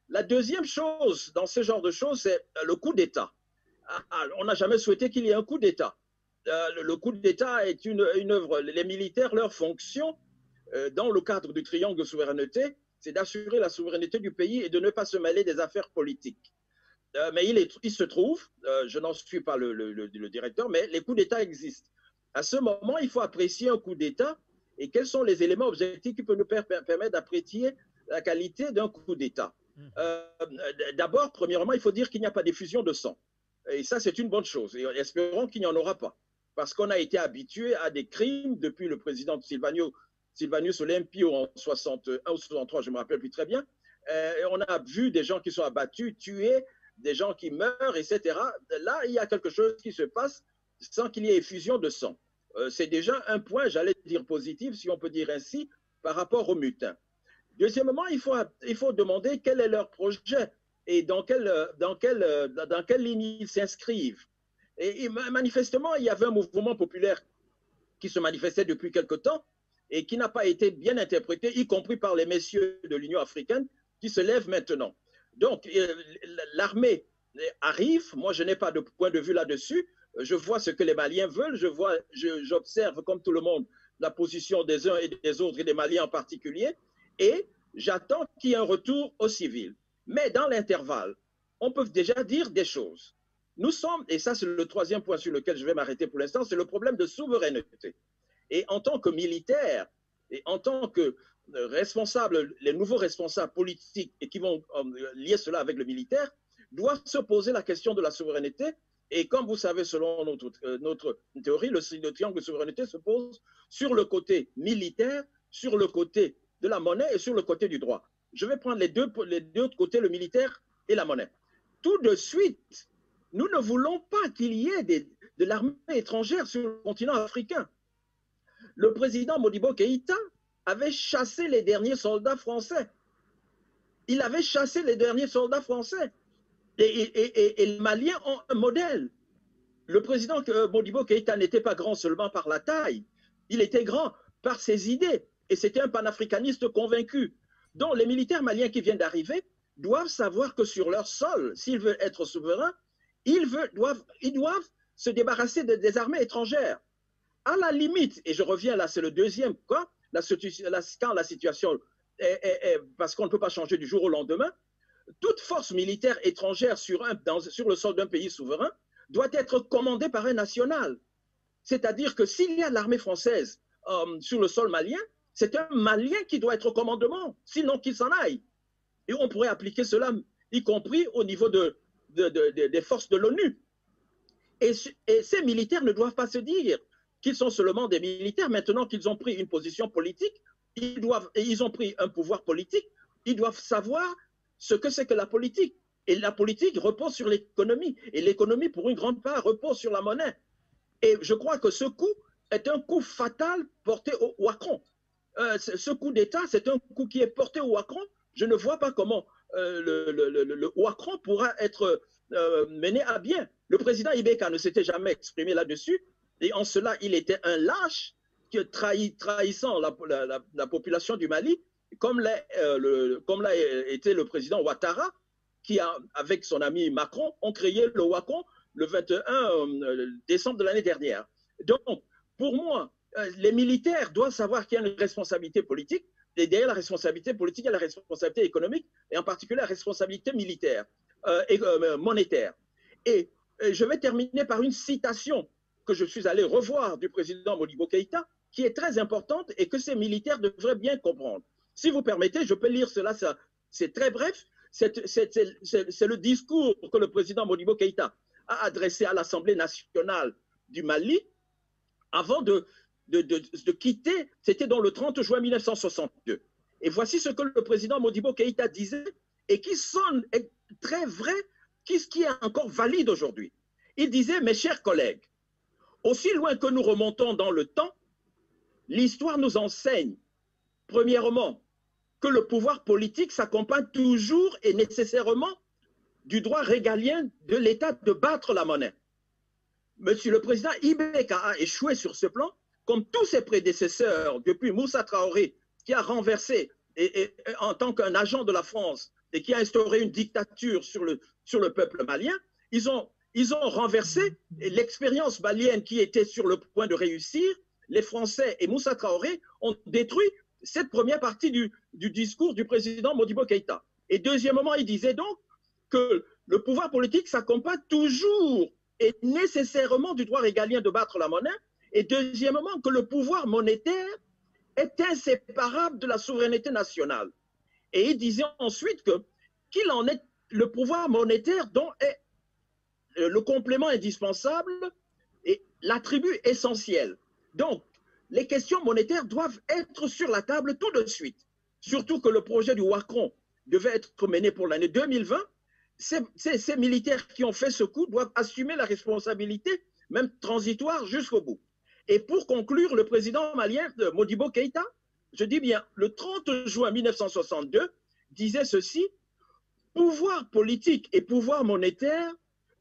La deuxième chose dans ce genre de choses, c'est le coup d'État. On n'a jamais souhaité qu'il y ait un coup d'État. Le coup d'État est une œuvre. Les militaires, leur fonction, dans le cadre du triangle de souveraineté, c'est d'assurer la souveraineté du pays et de ne pas se mêler des affaires politiques. Mais il se trouve, je n'en suis pas le directeur, mais les coups d'État existent. À ce moment, il faut apprécier un coup d'État et quels sont les éléments objectifs qui peuvent nous permettre d'apprécier la qualité d'un coup d'État. D'abord, premièrement, il faut dire qu'il n'y a pas d'effusion de sang. Et ça, c'est une bonne chose. Et espérons qu'il n'y en aura pas. Parce qu'on a été habitué à des crimes depuis le président Sylvanus Olympio en 61 ou 63, je ne me rappelle plus très bien. Et on a vu des gens qui sont abattus, tués, des gens qui meurent, etc. Là, il y a quelque chose qui se passe sans qu'il y ait effusion de sang. C'est déjà un point, j'allais dire positif, si on peut dire ainsi, par rapport aux mutins. Deuxièmement, il faut demander quel est leur projet et dans quelle ligne ils s'inscrivent. Et manifestement, il y avait un mouvement populaire qui se manifestait depuis quelque temps et qui n'a pas été bien interprété, y compris par les messieurs de l'Union africaine qui se lèvent maintenant. Donc, l'armée arrive, moi je n'ai pas de point de vue là-dessus, je vois ce que les Maliens veulent, j'observe comme tout le monde la position des uns et des autres et des Maliens en particulier, et j'attends qu'il y ait un retour au civil. Mais dans l'intervalle, on peut déjà dire des choses. Nous sommes, et ça c'est le troisième point sur lequel je vais m'arrêter pour l'instant, c'est le problème de souveraineté. Et en tant que militaire, et en tant que responsable, les nouveaux responsables politiques et qui vont lier cela avec le militaire, doivent se poser la question de la souveraineté. Et comme vous savez, selon notre théorie, le triangle de souveraineté se pose sur le côté militaire, sur le côté de la monnaie et sur le côté du droit. Je vais prendre les deux côtés, le militaire et la monnaie. Tout de suite, nous ne voulons pas qu'il y ait de l'armée étrangère sur le continent africain. Le président Modibo Keïta avait chassé les derniers soldats français. Il avait chassé les derniers soldats français. Et les Maliens ont un modèle. Le président Modibo Keïta n'était pas grand seulement par la taille, il était grand par ses idées. Et c'était un panafricaniste convaincu. Donc les militaires maliens qui viennent d'arriver doivent savoir que sur leur sol, s'ils veulent être souverains, ils doivent se débarrasser des armées étrangères. À la limite, et je reviens là, c'est le deuxième cas, quand la situation parce qu'on ne peut pas changer du jour au lendemain, toute force militaire étrangère sur le sol d'un pays souverain doit être commandée par un national. C'est-à-dire que s'il y a l'armée française sur le sol malien, c'est un Malien qui doit être au commandement, sinon qu'il s'en aille. Et on pourrait appliquer cela, y compris au niveau des forces de l'ONU. Et ces militaires ne doivent pas se dire qu'ils sont seulement des militaires. Maintenant qu'ils ont pris une position politique, ils ont pris un pouvoir politique, ils doivent savoir ce que c'est que la politique. Et la politique repose sur l'économie. Et l'économie, pour une grande part, repose sur la monnaie. Et je crois que ce coup est un coup fatal porté au Ouakron. Ce coup d'État, c'est un coup qui est porté au Ouakron. Je ne vois pas comment le Ouakron pourra être mené à bien. Le président Ibeka ne s'était jamais exprimé là-dessus. Et en cela, il était un lâche trahissant la population du Mali, comme l'a été le président Ouattara, qui, avec son ami Macron, ont créé le Ouakron le 21 décembre de l'année dernière. Donc, pour moi, les militaires doivent savoir qu'il y a une responsabilité politique, et derrière la responsabilité politique, il y a la responsabilité économique, et en particulier la responsabilité militaire et monétaire. Et je vais terminer par une citation que je suis allé revoir du président Modibo Keïta, qui est très importante et que ces militaires devraient bien comprendre. Si vous permettez, je peux lire cela, c'est très bref. C'est le discours que le président Modibo Keïta a adressé à l'Assemblée nationale du Mali avant de quitter, c'était dans le 30 juin 1962. Et voici ce que le président Modibo Keïta disait et qui sonne très vrai, qui est encore valide aujourd'hui. Il disait, mes chers collègues, aussi loin que nous remontons dans le temps, l'histoire nous enseigne, premièrement, que le pouvoir politique s'accompagne toujours et nécessairement du droit régalien de l'État de battre la monnaie. Monsieur le Président Ibeka a échoué sur ce plan, comme tous ses prédécesseurs, depuis Moussa Traoré, qui a renversé en tant qu'un agent de la France et qui a instauré une dictature sur le peuple malien. Ils ont renversé l'expérience malienne qui était sur le point de réussir. Les Français et Moussa Traoré ont détruit cette première partie du discours du président Modibo Keïta. Et deuxièmement, il disait donc que le pouvoir politique s'accompagne toujours et nécessairement du droit régalien de battre la monnaie. Et deuxièmement, que le pouvoir monétaire est inséparable de la souveraineté nationale. Et il disait ensuite qu'il en est le pouvoir monétaire dont est le complément indispensable et l'attribut essentiel. Donc, les questions monétaires doivent être sur la table tout de suite. Surtout que le projet du Ouakron devait être mené pour l'année 2020. Ces militaires qui ont fait ce coup doivent assumer la responsabilité, même transitoire, jusqu'au bout. Et pour conclure, le président malien Modibo Keïta, je dis bien, le 30 juin 1962, disait ceci: pouvoir politique et pouvoir monétaire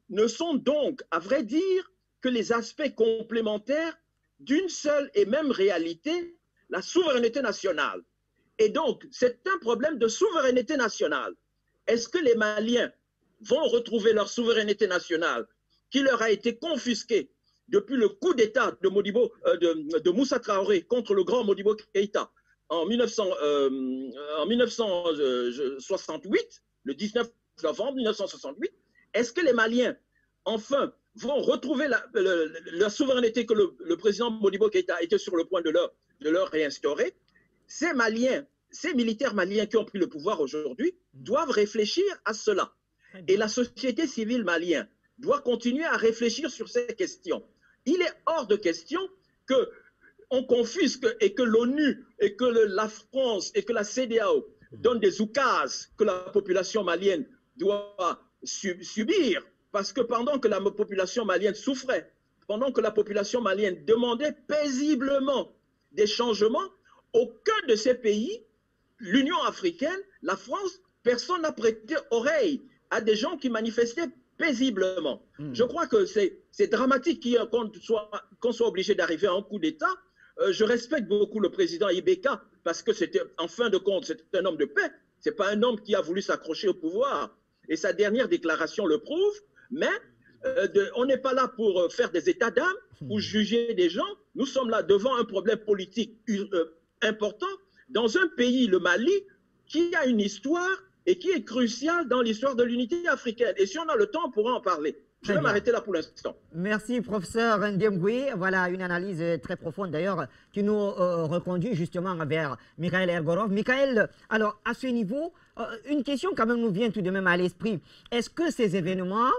ne sont donc, à vrai dire, que les aspects complémentaires d'une seule et même réalité, la souveraineté nationale. Et donc, c'est un problème de souveraineté nationale. Est-ce que les Maliens vont retrouver leur souveraineté nationale qui leur a été confisquée depuis le coup d'État de Moussa Traoré contre le grand Modibo Keïta en 1968, le 19 novembre 1968? Est-ce que les Maliens, enfin, vont retrouver la souveraineté que le président Modibo Keïta était sur le point de leur réinstaurer? Ces Maliens, ces militaires maliens qui ont pris le pouvoir aujourd'hui doivent réfléchir à cela. Et la société civile malienne doit continuer à réfléchir sur ces questions. Il est hors de question qu'on confisque et que l'ONU et que la France et que la CEDEAO donnent des oukases que la population malienne doit subir, parce que pendant que la population malienne souffrait, pendant que la population malienne demandait paisiblement des changements, aucun de ces pays, l'Union africaine, la France, personne n'a prêté oreille à des gens qui manifestaient paisiblement. Je crois que c'est dramatique qu'on soit obligé d'arriver à un coup d'État. Je respecte beaucoup le président Ibeka parce que c'était, en fin de compte, c'était un homme de paix. Ce n'est pas un homme qui a voulu s'accrocher au pouvoir. Et sa dernière déclaration le prouve. Mais on n'est pas là pour faire des états d'âme, pour juger des gens. Nous sommes là devant un problème politique important dans un pays, le Mali, qui a une histoire et qui est crucial dans l'histoire de l'unité africaine. Et si on a le temps, on pourra en parler. Je vais m'arrêter là pour l'instant. Merci, professeur Ndemgui. Voilà une analyse très profonde d'ailleurs qui nous reconduit justement vers Mikhail Ergorov. Mikhail, alors à ce niveau, une question quand même nous vient tout de même à l'esprit. Est-ce que ces événements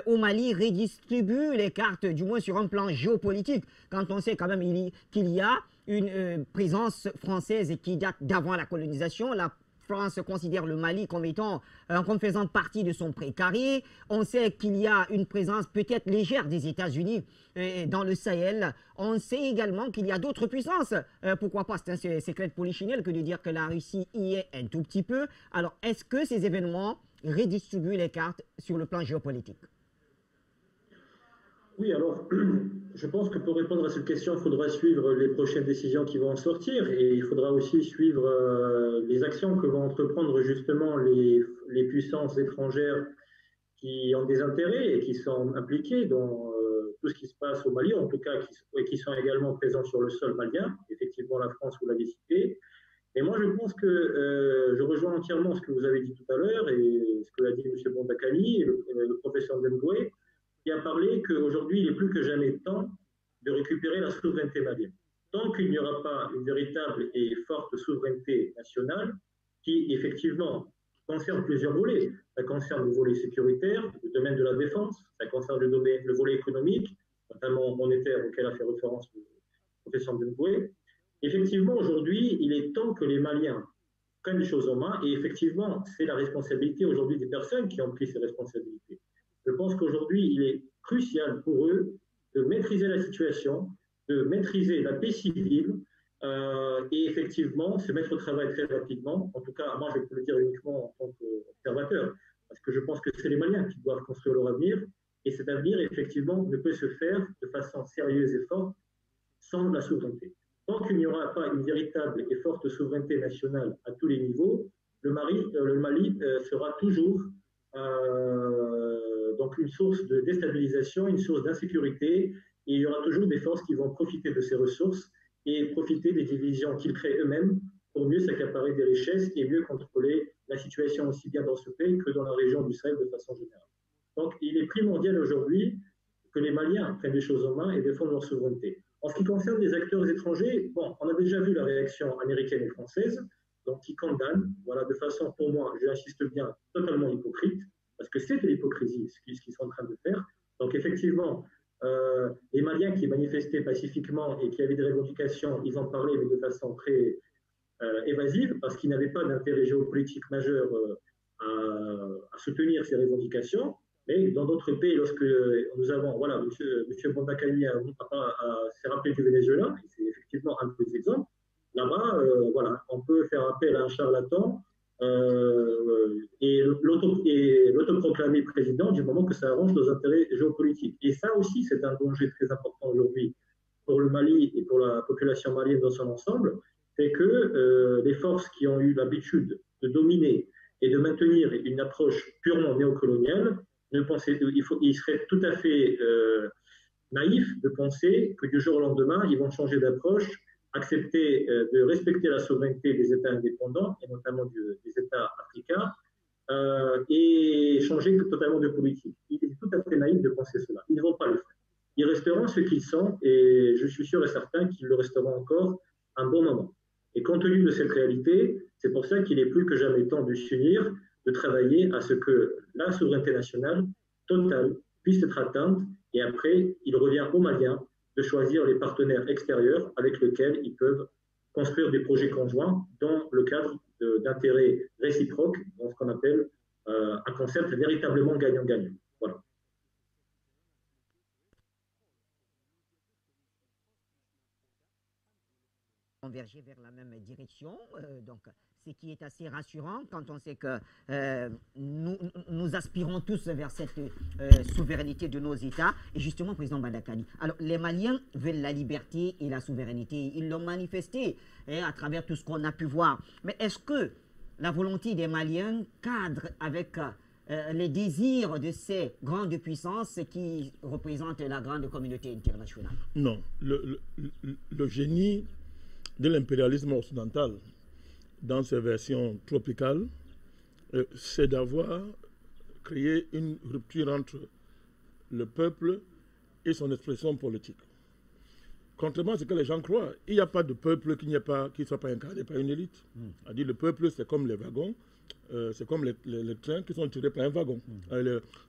au Mali redistribuent les cartes, du moins sur un plan géopolitique, quand on sait quand même qu'il y a une présence française qui date d'avant la colonisation? La France considère le Mali comme faisant partie de son précaré. On sait qu'il y a une présence peut-être légère des États-Unis dans le Sahel. On sait également qu'il y a d'autres puissances. Pourquoi pas, c'est un secret de polichinelle que de dire que la Russie y est un tout petit peu. Alors, est-ce que ces événements redistribuent les cartes sur le plan géopolitique? Oui, alors, je pense que pour répondre à cette question, il faudra suivre les prochaines décisions qui vont en sortir et il faudra aussi suivre les actions que vont entreprendre justement les puissances étrangères qui ont des intérêts et qui sont impliquées dans tout ce qui se passe au Mali, en tout cas qui sont également présents sur le sol malien. Effectivement, la France, vous l'avez cité. Et moi, je pense que je rejoins entièrement ce que vous avez dit tout à l'heure et ce que l'a dit M. Bondakani et le professeur Ndemgui, qui a parlé qu'aujourd'hui, il est plus que jamais temps de récupérer la souveraineté malienne. Tant qu'il n'y aura pas une véritable et forte souveraineté nationale, qui effectivement concerne plusieurs volets. Ça concerne le volet sécuritaire, le domaine de la défense, ça concerne le volet économique, notamment monétaire auquel a fait référence le professeur Ndemgui. Effectivement, aujourd'hui, il est temps que les Maliens prennent les choses en main et effectivement, c'est la responsabilité aujourd'hui des personnes qui ont pris ces responsabilités. Je pense qu'aujourd'hui, il est crucial pour eux de maîtriser la situation, de maîtriser la paix civile et effectivement se mettre au travail très rapidement. En tout cas, moi, je peux le dire uniquement en tant qu'observateur, parce que je pense que c'est les Maliens qui doivent construire leur avenir et cet avenir, effectivement, ne peut se faire de façon sérieuse et forte sans la souveraineté. Tant qu'il n'y aura pas une véritable et forte souveraineté nationale à tous les niveaux, le Mali sera toujours donc une source de déstabilisation, une source d'insécurité, et il y aura toujours des forces qui vont profiter de ces ressources et profiter des divisions qu'ils créent eux-mêmes pour mieux s'accaparer des richesses et mieux contrôler la situation aussi bien dans ce pays que dans la région du Sahel de façon générale. Donc il est primordial aujourd'hui que les Maliens prennent les choses en main et défendent leur souveraineté. En ce qui concerne les acteurs étrangers, bon, on a déjà vu la réaction américaine et française, donc qui condamnent, voilà, de façon, pour moi, j'insiste bien, totalement hypocrite, parce que c'est de l'hypocrisie ce qu'ils sont en train de faire. Donc effectivement, les Maliens qui manifestaient pacifiquement et qui avaient des revendications, ils en parlaient, mais de façon très évasive, parce qu'ils n'avaient pas d'intérêt géopolitique majeur à soutenir ces revendications. Mais dans d'autres pays, lorsque nous avons, voilà, M. Bondakani s'est rappelé du Venezuela, et c'est effectivement un des exemples, là-bas, voilà, on peut faire appel à un charlatan et l'autoproclamer président du moment que ça arrange nos intérêts géopolitiques. Et ça aussi, c'est un danger très important aujourd'hui pour le Mali et pour la population malienne dans son ensemble, c'est que les forces qui ont eu l'habitude de dominer et de maintenir une approche purement néocoloniale, il serait tout à fait naïf de penser que du jour au lendemain, ils vont changer d'approche, accepter de respecter la souveraineté des États indépendants, et notamment des États africains, et changer totalement de politique. Il est tout à fait naïf de penser cela. Ils ne vont pas le faire. Ils resteront ce qu'ils sont, et je suis sûr et certain qu'ils le resteront encore un bon moment. Et compte tenu de cette réalité, c'est pour ça qu'il est plus que jamais temps de s'unir, de travailler à ce que la souveraineté nationale totale puisse être atteinte, et après, il revient aux Maliens de choisir les partenaires extérieurs avec lesquels ils peuvent construire des projets conjoints dans le cadre d'intérêts réciproques, dans ce qu'on appelle un concept véritablement gagnant-gagnant. Voilà. Converger vers la même direction, donc ce qui est assez rassurant quand on sait que nous aspirons tous vers cette souveraineté de nos États. Et justement, président Bondakani, alors les Maliens veulent la liberté et la souveraineté, ils l'ont manifesté à travers tout ce qu'on a pu voir. Mais est-ce que la volonté des Maliens cadre avec les désirs de ces grandes puissances qui représentent la grande communauté internationale? Non, le génie de l'impérialisme occidental dans ses versions tropicales, c'est d'avoir créé une rupture entre le peuple et son expression politique. Contrairement à ce que les gens croient, il n'y a pas de peuple qui ne soit pas incarné par une élite. C'est-à-dire le peuple, c'est comme les wagons, c'est comme les trains qui sont tirés par un wagon.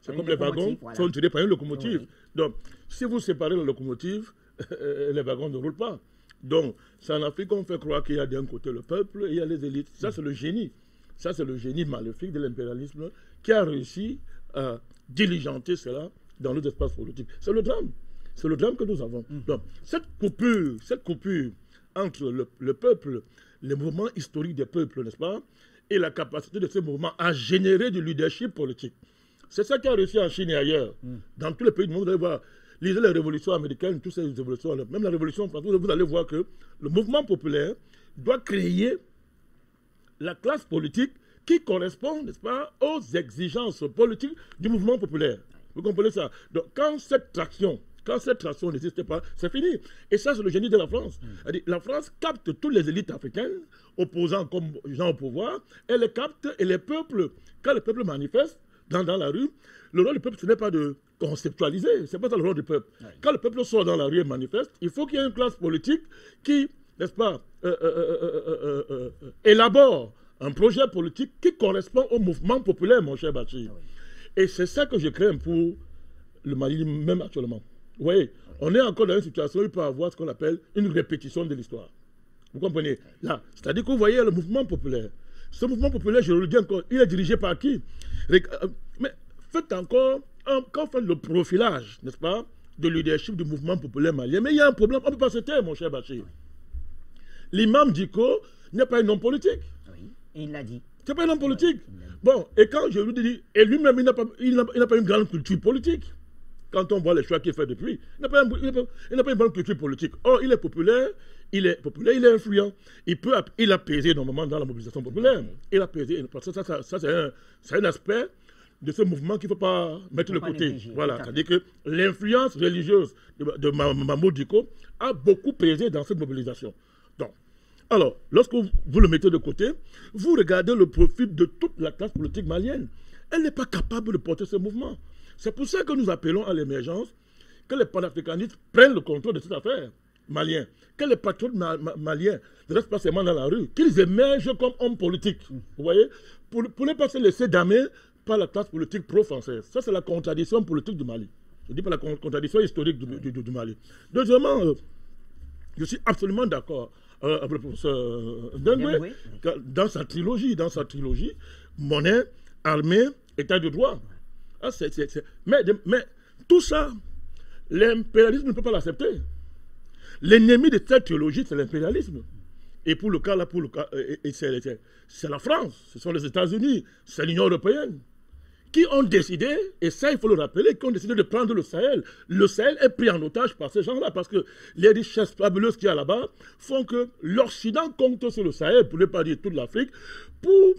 C'est comme les wagons qui sont tirés par une locomotive. Donc, si vous séparez la locomotive, les wagons ne roulent pas. Donc, c'est en Afrique qu'on fait croire qu'il y a d'un côté le peuple et il y a les élites. Ça, c'est le génie. Ça, c'est le génie maléfique de l'impérialisme qui a réussi à diligenter cela dans nos espaces politiques. C'est le drame. C'est le drame que nous avons. Donc, cette coupure entre le peuple, les mouvements historiques des peuples, n'est-ce pas, et la capacité de ces mouvements à générer du leadership politique. C'est ça qui a réussi en Chine et ailleurs. Dans tous les pays du monde, vous allez voir, lisez les révolutions américaines, toutes ces révolutions, même la révolution française, vous allez voir que le mouvement populaire doit créer la classe politique qui correspond, n'est-ce pas, aux exigences politiques du mouvement populaire. Vous comprenez ça? Donc, quand cette traction n'existe pas, c'est fini. Et ça, c'est le génie de la France. La France capte toutes les élites africaines, opposant comme gens au pouvoir, elle les capte et les peuples, quand le peuple manifeste dans la rue, le rôle du peuple, ce n'est pas de conceptualiser, ce n'est pas ça le rôle du peuple. Quand le peuple sort dans la rue et manifeste, il faut qu'il y ait une classe politique qui, n'est-ce pas, élabore un projet politique qui correspond au mouvement populaire, mon cher Bachir. Et c'est ça que je crains pour le Mali, même actuellement. Vous voyez, on est encore dans une situation où il peut y avoir ce qu'on appelle une répétition de l'histoire. Vous comprenez? Là, c'est-à-dire que vous voyez le mouvement populaire. Ce mouvement populaire, je le dis encore, il est dirigé par qui? Mais faites encore, quand vous faites le profilage, n'est-ce pas, de leadership du mouvement populaire malien, mais il y a un problème, on ne peut pas se taire, mon cher Bachir. L'imam Diko n'est pas un homme politique. Oui, et il l'a dit. C'est pas un homme politique. Bon, et quand je lui dis, et lui-même, il n'a pas une grande culture politique. Quand on voit les choix qu'il fait depuis, il n'a pas une bonne culture politique. Or, il est populaire, il est influent. Il a pesé normalement dans la mobilisation populaire. Il a pesé. Ça c'est un aspect de ce mouvement qu'il ne faut pas mettre de côté. Voilà, c'est-à-dire que l'influence religieuse de Mamadou Diko a beaucoup pesé dans cette mobilisation. Donc, alors, lorsque vous le mettez de côté, vous regardez le profil de toute la classe politique malienne. Elle n'est pas capable de porter ce mouvement. C'est pour ça que nous appelons à l'émergence que les panafricanistes prennent le contrôle de cette affaire malien, que les patriotes maliens ne restent pas seulement dans la rue, qu'ils émergent comme hommes politiques, vous voyez, pour ne pas se laisser damer par la classe politique pro-française. Ça, c'est la contradiction politique du Mali. Je ne dis pas la contradiction historique du Mali. Deuxièmement, je suis absolument d'accord avec le professeur Dengue dans sa trilogie, monnaie, armée, état de droit. Ah, mais tout ça, l'impérialisme ne peut pas l'accepter. L'ennemi de cette théologie, c'est l'impérialisme. Et pour le cas là, c'est la France, ce sont les États-Unis, c'est l'Union européenne, qui ont décidé, et ça il faut le rappeler, qui ont décidé de prendre le Sahel. Le Sahel est pris en otage par ces gens-là, parce que les richesses fabuleuses qu'il y a là-bas font que l'Occident compte sur le Sahel, pour ne pas dire toute l'Afrique, pour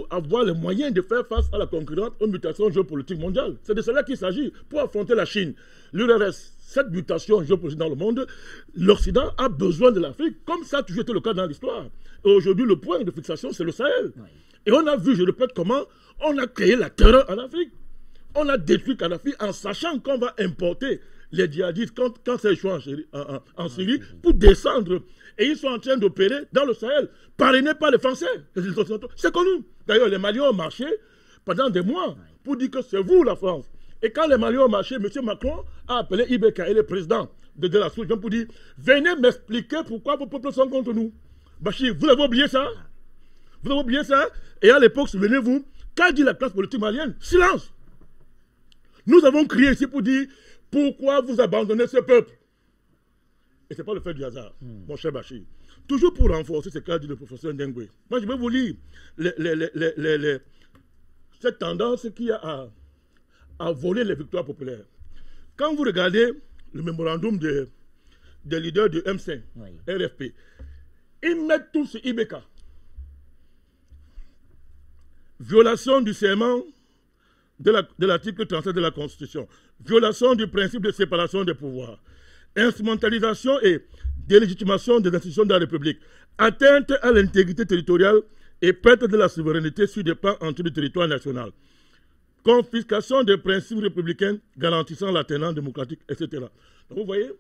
avoir les moyens de faire face à la concurrence aux mutations géopolitiques mondiales. C'est de cela qu'il s'agit. Pour affronter la Chine, l'URSS, cette mutation géopolitique dans le monde, l'Occident a besoin de l'Afrique, comme ça a toujours été le cas dans l'histoire. Et aujourd'hui, le point de fixation, c'est le Sahel. Oui. Et on a vu, je répète, comment on a créé la terreur en Afrique. On a détruit Kadhafi en sachant qu'on va importer les djihadistes quand c'est échoué en Syrie pour descendre. Et ils sont en train d'opérer dans le Sahel, parrainés par les Français. C'est connu. D'ailleurs, les Maliens ont marché pendant des mois pour dire que c'est vous la France. Et quand les Maliens ont marché, M. Macron a appelé Ibeka et le président de la Sous-Région pour dire « Venez m'expliquer pourquoi vos peuples sont contre nous. » Bachir, vous avez oublié ça? Vous avez oublié ça? Et à l'époque, souvenez-vous, qu'a dit la classe politique malienne? Silence! Nous avons crié ici pour dire « Pourquoi vous abandonnez ce peuple ?» Et ce n'est pas le fait du hasard, mon cher Bachir. Toujours pour renforcer ce qu'a dit le professeur Ndengwe. Moi, je vais vous lire cette tendance qu'il y a à voler les victoires populaires. Quand vous regardez le mémorandum des leaders de M5, RFP, ils mettent tout sur Ibeka. Violation du serment de l'article 37 de la Constitution. Violation du principe de séparation des pouvoirs. Instrumentalisation et délégitimation des institutions de la République. Atteinte à l'intégrité territoriale et perte de la souveraineté sur des plans entiers du territoire national. confiscation des principes républicains garantissant l'alternance démocratique, etc. Donc vous voyez,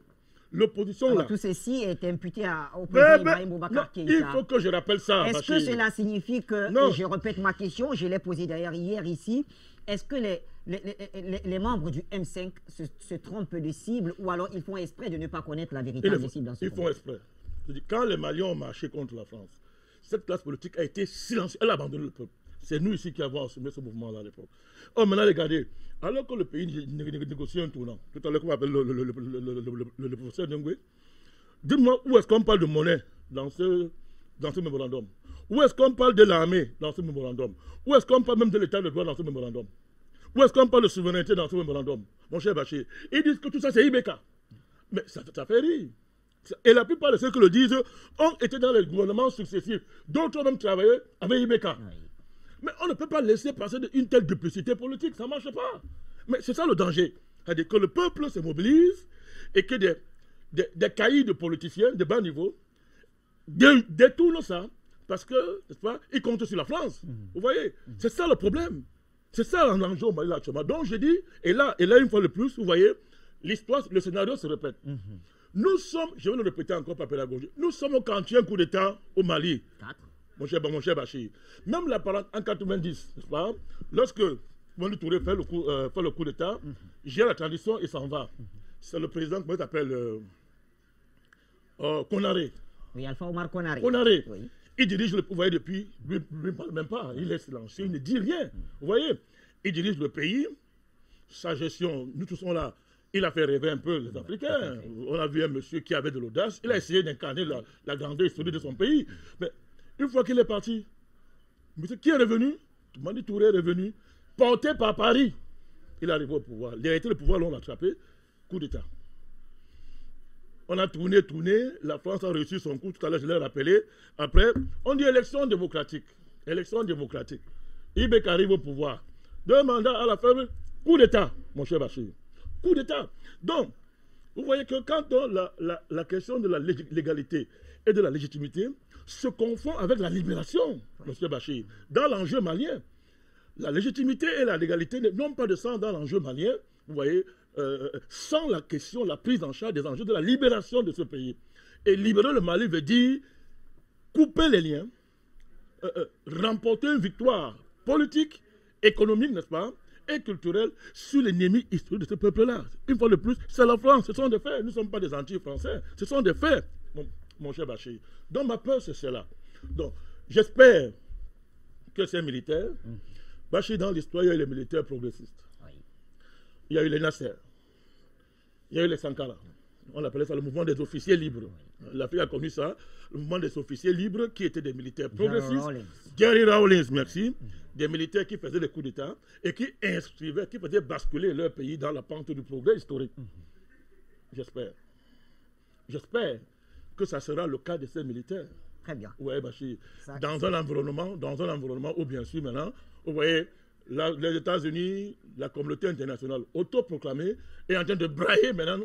l'opposition là... Tout ceci est imputé au président Ibrahim Boubacar Keïta. Il faut que je rappelle ça. Est-ce que cela signifie que, et je répète ma question, je l'ai posée d'ailleurs hier ici, est-ce que les membres du M5 se trompent de cible ou alors ils font exprès de ne pas connaître la véritable cible dans ce Ils font exprès. Quand les Maliens ont marché contre la France, cette classe politique a été silencieuse, elle a abandonné le peuple. C'est nous ici qui avons assumé ce mouvement-là à l'époque. Oh, maintenant, regardez, alors que le pays négocie un tournant, tout à l'heure, qu'on appelle le professeur Dengwe, dis-moi où est-ce qu'on parle de monnaie dans ce mémorandum? Où est-ce qu'on parle de l'armée dans ce mémorandum? Où est-ce qu'on parle même de l'état de droit dans ce mémorandum? Où est-ce qu'on parle de souveraineté dans ce mémorandum? Mon cher Bachir, ils disent que tout ça c'est IBK. Mais ça fait rire. Et la plupart de ceux qui le disent ont été dans les gouvernements successifs. D'autres ont même travaillé avec IBK. Mais on ne peut pas laisser passer une telle duplicité politique, ça ne marche pas. Mais c'est ça le danger. C'est-à-dire que le peuple se mobilise et que des caïds de politiciens de bas niveau détournent ça parce que, n'est-ce pas, ils comptent sur la France. Vous voyez, c'est ça le problème. C'est ça l'enjeu au Mali actuellement. Donc je dis, et là une fois de plus, vous voyez, l'histoire, le scénario se répète. Nous sommes, je vais le répéter encore par pédagogie, nous sommes au 40e coup d'État au Mali. Mon cher Bachir. Même en 90, n'est-ce pas, lorsque Moni Touré fait le coup d'État, j'ai la transition et s'en va. C'est le président, comment il s'appelle Konaré. Oui, Alpha Omar Konaré. Konaré. Oui. Il dirige le pouvoir depuis, lui ne parle même pas, il est silencieux, il ne dit rien. Vous voyez, il dirige le pays, sa gestion, nous tous sommes là. Il a fait rêver un peu les Africains. On a vu un monsieur qui avait de l'audace. Il a essayé d'incarner la grandeur historique de son pays. Mais une fois qu'il est parti, monsieur qui est revenu, Mani Touré est revenu, porté par Paris. Il est arrivé au pouvoir. Il a été le pouvoir, l'on l'a attrapé. Coup d'État. On a tourné. La France a reçu son coup. Tout à l'heure, je l'ai rappelé. Après, on dit élection démocratique. Élection démocratique. Ibek arrive au pouvoir. 2 mandats à la fin. Coup d'État, mon cher Bachir. Coup d'État. Donc, vous voyez que quand la question de la légalité et de la légitimité se confond avec la libération, M. Bachir, dans l'enjeu malien, la légitimité et la légalité n'ont pas de sens dans l'enjeu malien, vous voyez, sans la question, la prise en charge des enjeux de la libération de ce pays. Et libérer le Mali veut dire couper les liens, remporter une victoire politique, économique, n'est-ce pas, et culturelle sur l'ennemi historique de ce peuple-là. Une fois de plus, c'est la France, ce sont des faits. Nous ne sommes pas des anti-français, ce sont des faits, mon cher Bachir. Donc ma peur, c'est cela. Donc, j'espère que ces militaires, Bachir, dans l'histoire, il y a eu les militaires progressistes. Il y a eu les Nasser, il y a eu les Sankara. On appelait ça le mouvement des officiers libres. L'Afrique a connu ça, le mouvement des officiers libres qui étaient des militaires progressistes. Jerry Rawlings, merci. Des militaires qui faisaient des coups d'État et qui inscrivaient, qui faisaient basculer leur pays dans la pente du progrès historique. J'espère. J'espère que ça sera le cas de ces militaires. Très bien. Oui, Bachir. Dans un environnement où, bien sûr, maintenant, vous voyez, les États-Unis, la communauté internationale autoproclamée, est en train de brailler maintenant,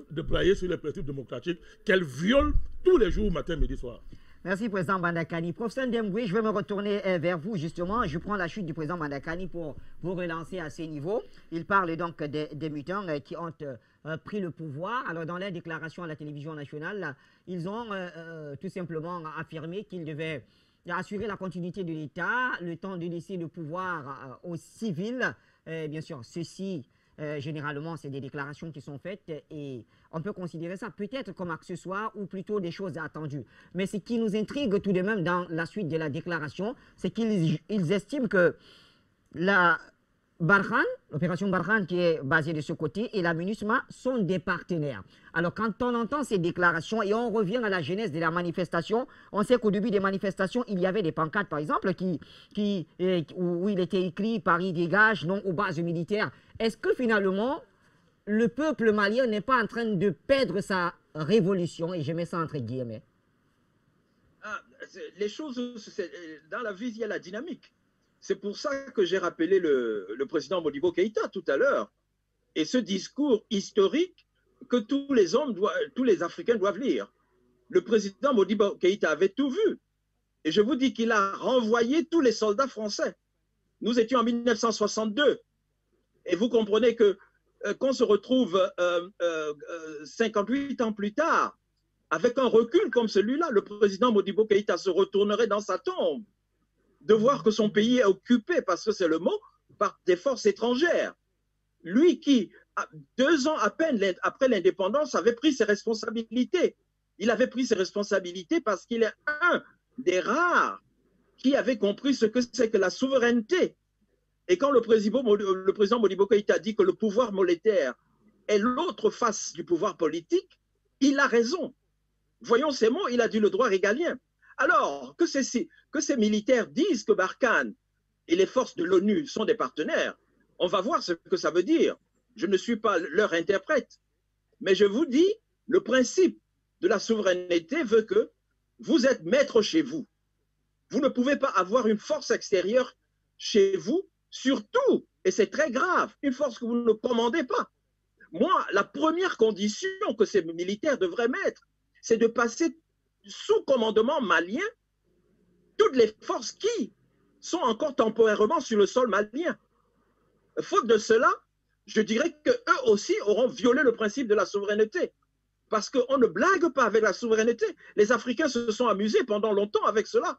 sur les principes démocratiques qu'elle viole tous les jours, matin, midi, soir. Merci, Président Bandakani. Professeur Ndemgui, je vais me retourner vers vous, justement. Je prends la chute du Président Bandakani pour vous relancer à ce niveau. Il parle donc des mutants qui ont pris le pouvoir. Alors, dans leur déclaration à la télévision nationale, ils ont tout simplement affirmé qu'ils devaient assurer la continuité de l'État, le temps de laisser le pouvoir aux civils. Bien sûr, ceci, généralement, c'est des déclarations qui sont faites et on peut considérer ça peut-être comme accessoire ou plutôt des choses attendues. Mais ce qui nous intrigue tout de même dans la suite de la déclaration, c'est qu'ils estiment que la Barkhane, l'opération Barkhane qui est basée de ce côté, et la MINUSMA sont des partenaires. Alors quand on entend ces déclarations et on revient à la genèse de la manifestation, on sait qu'au début des manifestations, il y avait des pancartes par exemple où il était écrit « Paris dégage, non aux bases militaires ». Est-ce que finalement, le peuple malien n'est pas en train de perdre sa révolution, et je mets ça entre guillemets? Les choses, dans la vie, il y a la dynamique. C'est pour ça que j'ai rappelé le président Modibo Keïta tout à l'heure. Et ce discours historique que tous les Africains doivent lire. Le président Modibo Keïta avait tout vu. Et je vous dis qu'il a renvoyé tous les soldats français. Nous étions en 1962. Et vous comprenez que qu'on se retrouve 58 ans plus tard, avec un recul comme celui-là, le président Modibo Keïta se retournerait dans sa tombe de voir que son pays est occupé, parce que c'est le mot, par des forces étrangères. Lui qui, 2 ans à peine après l'indépendance, avait pris ses responsabilités. Il avait pris ses responsabilités parce qu'il est un des rares qui avait compris ce que c'est que la souveraineté. Et quand le président Modibo Keïta dit que le pouvoir monétaire est l'autre face du pouvoir politique, il a raison. Voyons ces mots, il a dit le droit régalien. Alors, que ces militaires disent que Barkhane et les forces de l'ONU sont des partenaires, on va voir ce que ça veut dire. Je ne suis pas leur interprète. Mais je vous dis, le principe de la souveraineté veut que vous êtes maître chez vous. Vous ne pouvez pas avoir une force extérieure chez vous, surtout, et c'est très grave, une force que vous ne commandez pas. Moi, la première condition que ces militaires devraient mettre, c'est de passer sous commandement malien toutes les forces qui sont encore temporairement sur le sol malien. Faute de cela, je dirais qu'eux aussi auront violé le principe de la souveraineté. Parce qu'on ne blague pas avec la souveraineté. Les Africains se sont amusés pendant longtemps avec cela.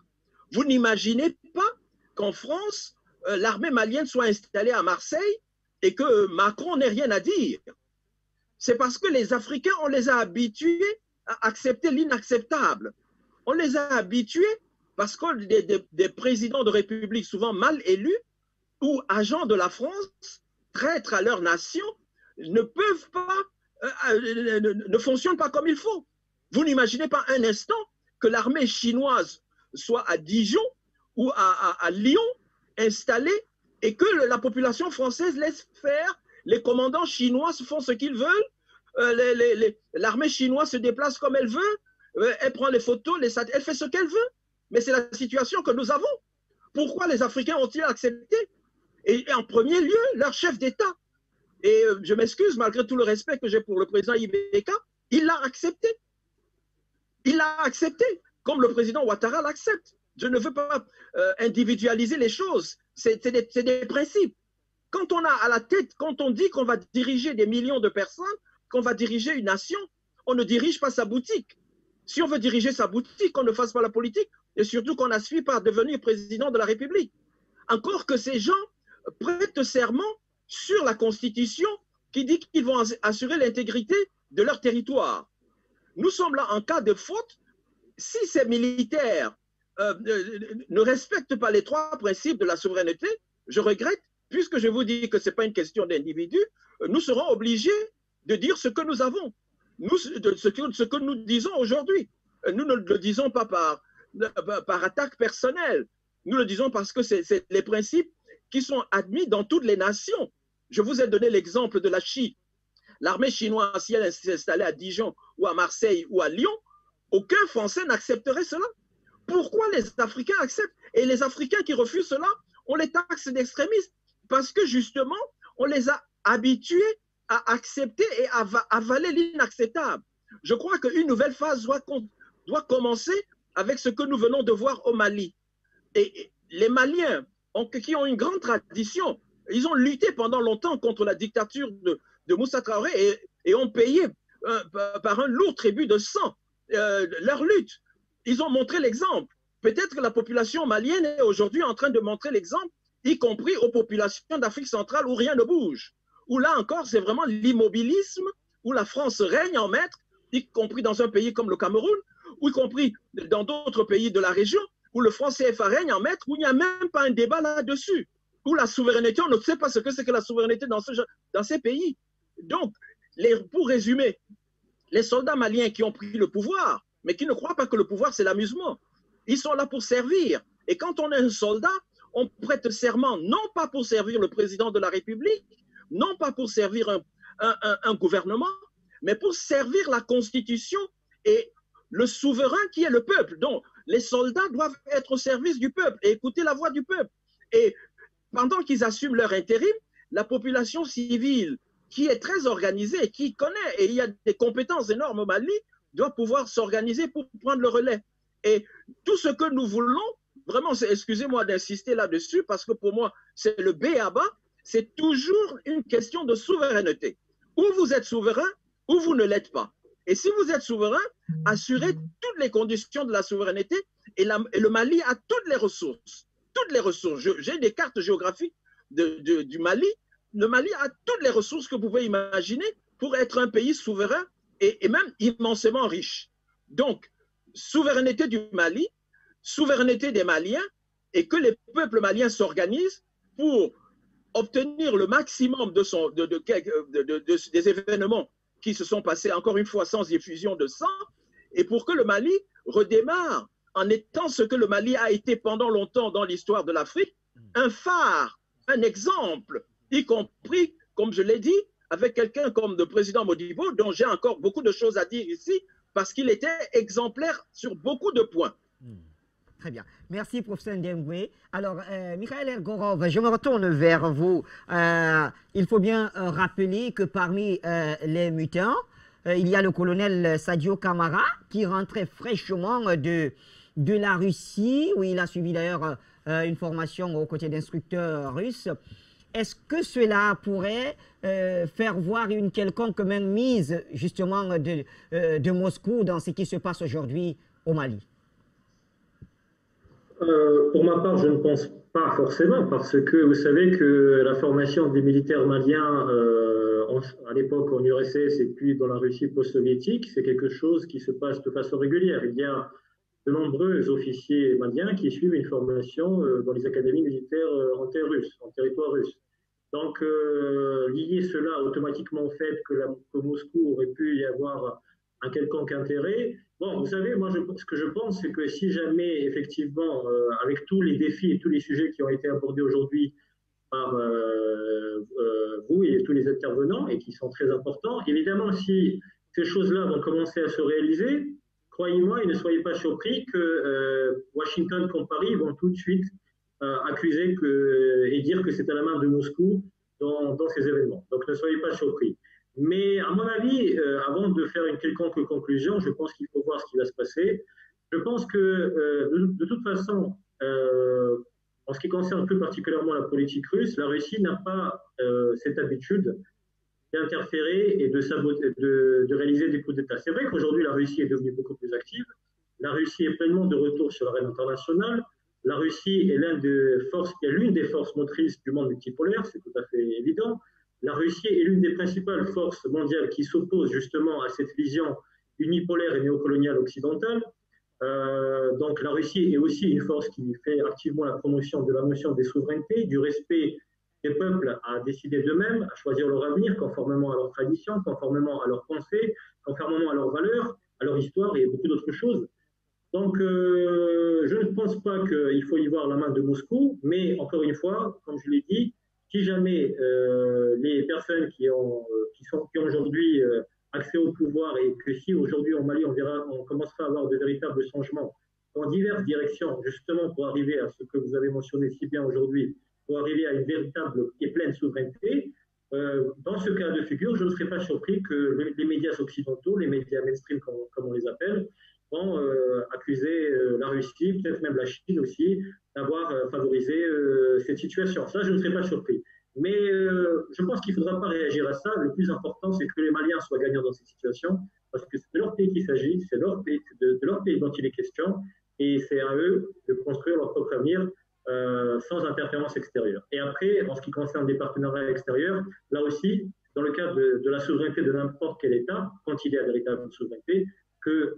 Vous n'imaginez pas qu'en France, l'armée malienne soit installée à Marseille et que Macron n'ait rien à dire. C'est parce que les Africains, on les a habitués à accepter l'inacceptable. On les a habitués parce que des présidents de république souvent mal élus ou agents de la France, traîtres à leur nation, ne peuvent pas, ne fonctionnent pas comme il faut. Vous n'imaginez pas un instant que l'armée chinoise soit à Dijon ou à Lyon installée et que la population française laisse faire, les commandants chinois font ce qu'ils veulent, l'armée chinoise se déplace comme elle veut, elle prend les photos, elle fait ce qu'elle veut. Mais c'est la situation que nous avons. Pourquoi les Africains ont-ils accepté? Et en premier lieu, leur chef d'État. Et je m'excuse, malgré tout le respect que j'ai pour le président Ibeka, il l'a accepté. Il l'a accepté, comme le président Ouattara l'accepte. Je ne veux pas individualiser les choses. C'est des principes. Quand on a à la tête, quand on dit qu'on va diriger des millions de personnes, qu'on va diriger une nation, on ne dirige pas sa boutique. Si on veut diriger sa boutique, qu'on ne fasse pas la politique, et surtout qu'on n'aspire pas à devenir président de la République. Encore que ces gens prêtent serment sur la Constitution qui dit qu'ils vont assurer l'intégrité de leur territoire. Nous sommes là en cas de faute. Si ces militaires ne respectent pas les 3 principes de la souveraineté, je regrette, puisque je vous dis que ce n'est pas une question d'individu, nous serons obligés de dire ce que nous avons, ce que nous disons aujourd'hui. Nous ne le disons pas par attaque personnelle, nous le disons parce que c'est les principes qui sont admis dans toutes les nations. Je vous ai donné l'exemple de la Chine. L'armée chinoise, si elle s'installait à Dijon ou à Marseille ou à Lyon, aucun Français n'accepterait cela. Pourquoi les Africains acceptent? Et les Africains qui refusent cela, on les taxe d'extrémistes parce que justement, on les a habitués à accepter et à avaler l'inacceptable. Je crois qu'une nouvelle phase doit commencer avec ce que nous venons de voir au Mali. Et les Maliens, qui ont une grande tradition, ils ont lutté pendant longtemps contre la dictature de Moussa Traoré et ont payé par un lourd tribut de sang leur lutte. Ils ont montré l'exemple. Peut-être que la population malienne est aujourd'hui en train de montrer l'exemple, y compris aux populations d'Afrique centrale où rien ne bouge. Où là encore, c'est vraiment l'immobilisme, où la France règne en maître, y compris dans un pays comme le Cameroun, ou y compris dans d'autres pays de la région, où le franc CFA règne en maître, où il n'y a même pas un débat là-dessus, où la souveraineté, on ne sait pas ce que c'est que la souveraineté dans ces pays. Donc, pour résumer, les soldats maliens qui ont pris le pouvoir, mais qui ne croient pas que le pouvoir c'est l'amusement, ils sont là pour servir. Et quand on est un soldat, on prête serment non pas pour servir le président de la République, non pas pour servir un gouvernement, mais pour servir la Constitution et le souverain qui est le peuple. Donc, les soldats doivent être au service du peuple et écouter la voix du peuple. Et pendant qu'ils assument leur intérim, la population civile, qui est très organisée, qui connaît, et il y a des compétences énormes au Mali, doit pouvoir s'organiser pour prendre le relais. Et tout ce que nous voulons, vraiment, excusez-moi d'insister là-dessus, parce que pour moi, c'est le B à bas, c'est toujours une question de souveraineté. Ou vous êtes souverain, ou vous ne l'êtes pas. Et si vous êtes souverain, assurez toutes les conditions de la souveraineté et le Mali a toutes les ressources. Toutes les ressources. J'ai des cartes géographiques du Mali. Le Mali a toutes les ressources que vous pouvez imaginer pour être un pays souverain et même immensément riche. Donc, souveraineté du Mali, souveraineté des Maliens et que les peuples maliens s'organisent pour obtenir le maximum des événements qui se sont passés, encore une fois, sans effusion de sang, et pour que le Mali redémarre en étant ce que le Mali a été pendant longtemps dans l'histoire de l'Afrique, un phare, un exemple, y compris, comme je l'ai dit, avec quelqu'un comme le président Modibo, dont j'ai encore beaucoup de choses à dire ici, parce qu'il était exemplaire sur beaucoup de points. Très bien. Merci, professeur Ndembwe. Alors, Mikhaël Ergorov, je me retourne vers vous. Il faut bien rappeler que parmi les mutins, il y a le colonel Sadio Kamara qui rentrait fraîchement de la Russie, où il a suivi d'ailleurs une formation aux côtés d'instructeurs russes. Est-ce que cela pourrait faire voir une quelconque mainmise justement de Moscou dans ce qui se passe aujourd'hui au Mali? Pour ma part, je ne pense pas forcément, parce que vous savez que la formation des militaires maliens à l'époque en URSS et puis dans la Russie post-soviétique, c'est quelque chose qui se passe de façon régulière. Il y a de nombreux officiers maliens qui suivent une formation dans les académies militaires en terre russe, en territoire russe. Donc, lier cela automatiquement au fait que Moscou aurait pu y avoir un quelconque intérêt. Bon, vous savez, moi, ce que je pense, c'est que si jamais, effectivement, avec tous les défis et tous les sujets qui ont été abordés aujourd'hui par vous et tous les intervenants, et qui sont très importants, évidemment, si ces choses-là vont commencer à se réaliser, croyez-moi, et ne soyez pas surpris que Washington comme Paris vont tout de suite accuser et dire que c'est à la main de Moscou dans ces événements. Donc, ne soyez pas surpris. Mais à mon avis, avant de faire une quelconque conclusion, je pense qu'il faut voir ce qui va se passer. Je pense que de toute façon, en ce qui concerne plus particulièrement la politique russe, la Russie n'a pas cette habitude d'interférer et de réaliser des coups d'État. C'est vrai qu'aujourd'hui, la Russie est devenue beaucoup plus active. La Russie est pleinement de retour sur l'arène internationale. La Russie est l'une des forces motrices du monde multipolaire, c'est tout à fait évident. La Russie est l'une des principales forces mondiales qui s'opposent justement à cette vision unipolaire et néocoloniale occidentale. Donc la Russie est aussi une force qui fait activement la promotion de la notion des souverainetés, du respect des peuples à décider d'eux-mêmes, à choisir leur avenir conformément à leurs traditions, conformément à leurs pensées, conformément à leurs valeurs, à leur histoire et beaucoup d'autres choses. Donc je ne pense pas qu'il faut y voir la main de Moscou, mais encore une fois, comme je l'ai dit, si jamais les personnes qui ont aujourd'hui accès au pouvoir et que si aujourd'hui au Mali on commencera à avoir de véritables changements dans diverses directions, justement pour arriver à ce que vous avez mentionné si bien aujourd'hui, pour arriver à une véritable et pleine souveraineté, dans ce cas de figure, je ne serais pas surpris que les médias occidentaux, les médias mainstream comme on les appelle, vont accuser la Russie, peut-être même la Chine aussi, d'avoir favorisé cette situation. Ça, je ne serais pas surpris. Mais je pense qu'il ne faudra pas réagir à ça. Le plus important, c'est que les Maliens soient gagnants dans cette situation, parce que c'est de leur pays qu'il s'agit, c'est de leur pays dont il est question, et c'est à eux de construire leur propre avenir sans interférence extérieure. Et après, en ce qui concerne des partenariats extérieurs, là aussi, dans le cadre de la souveraineté de n'importe quel État, quand il y a véritable souveraineté, que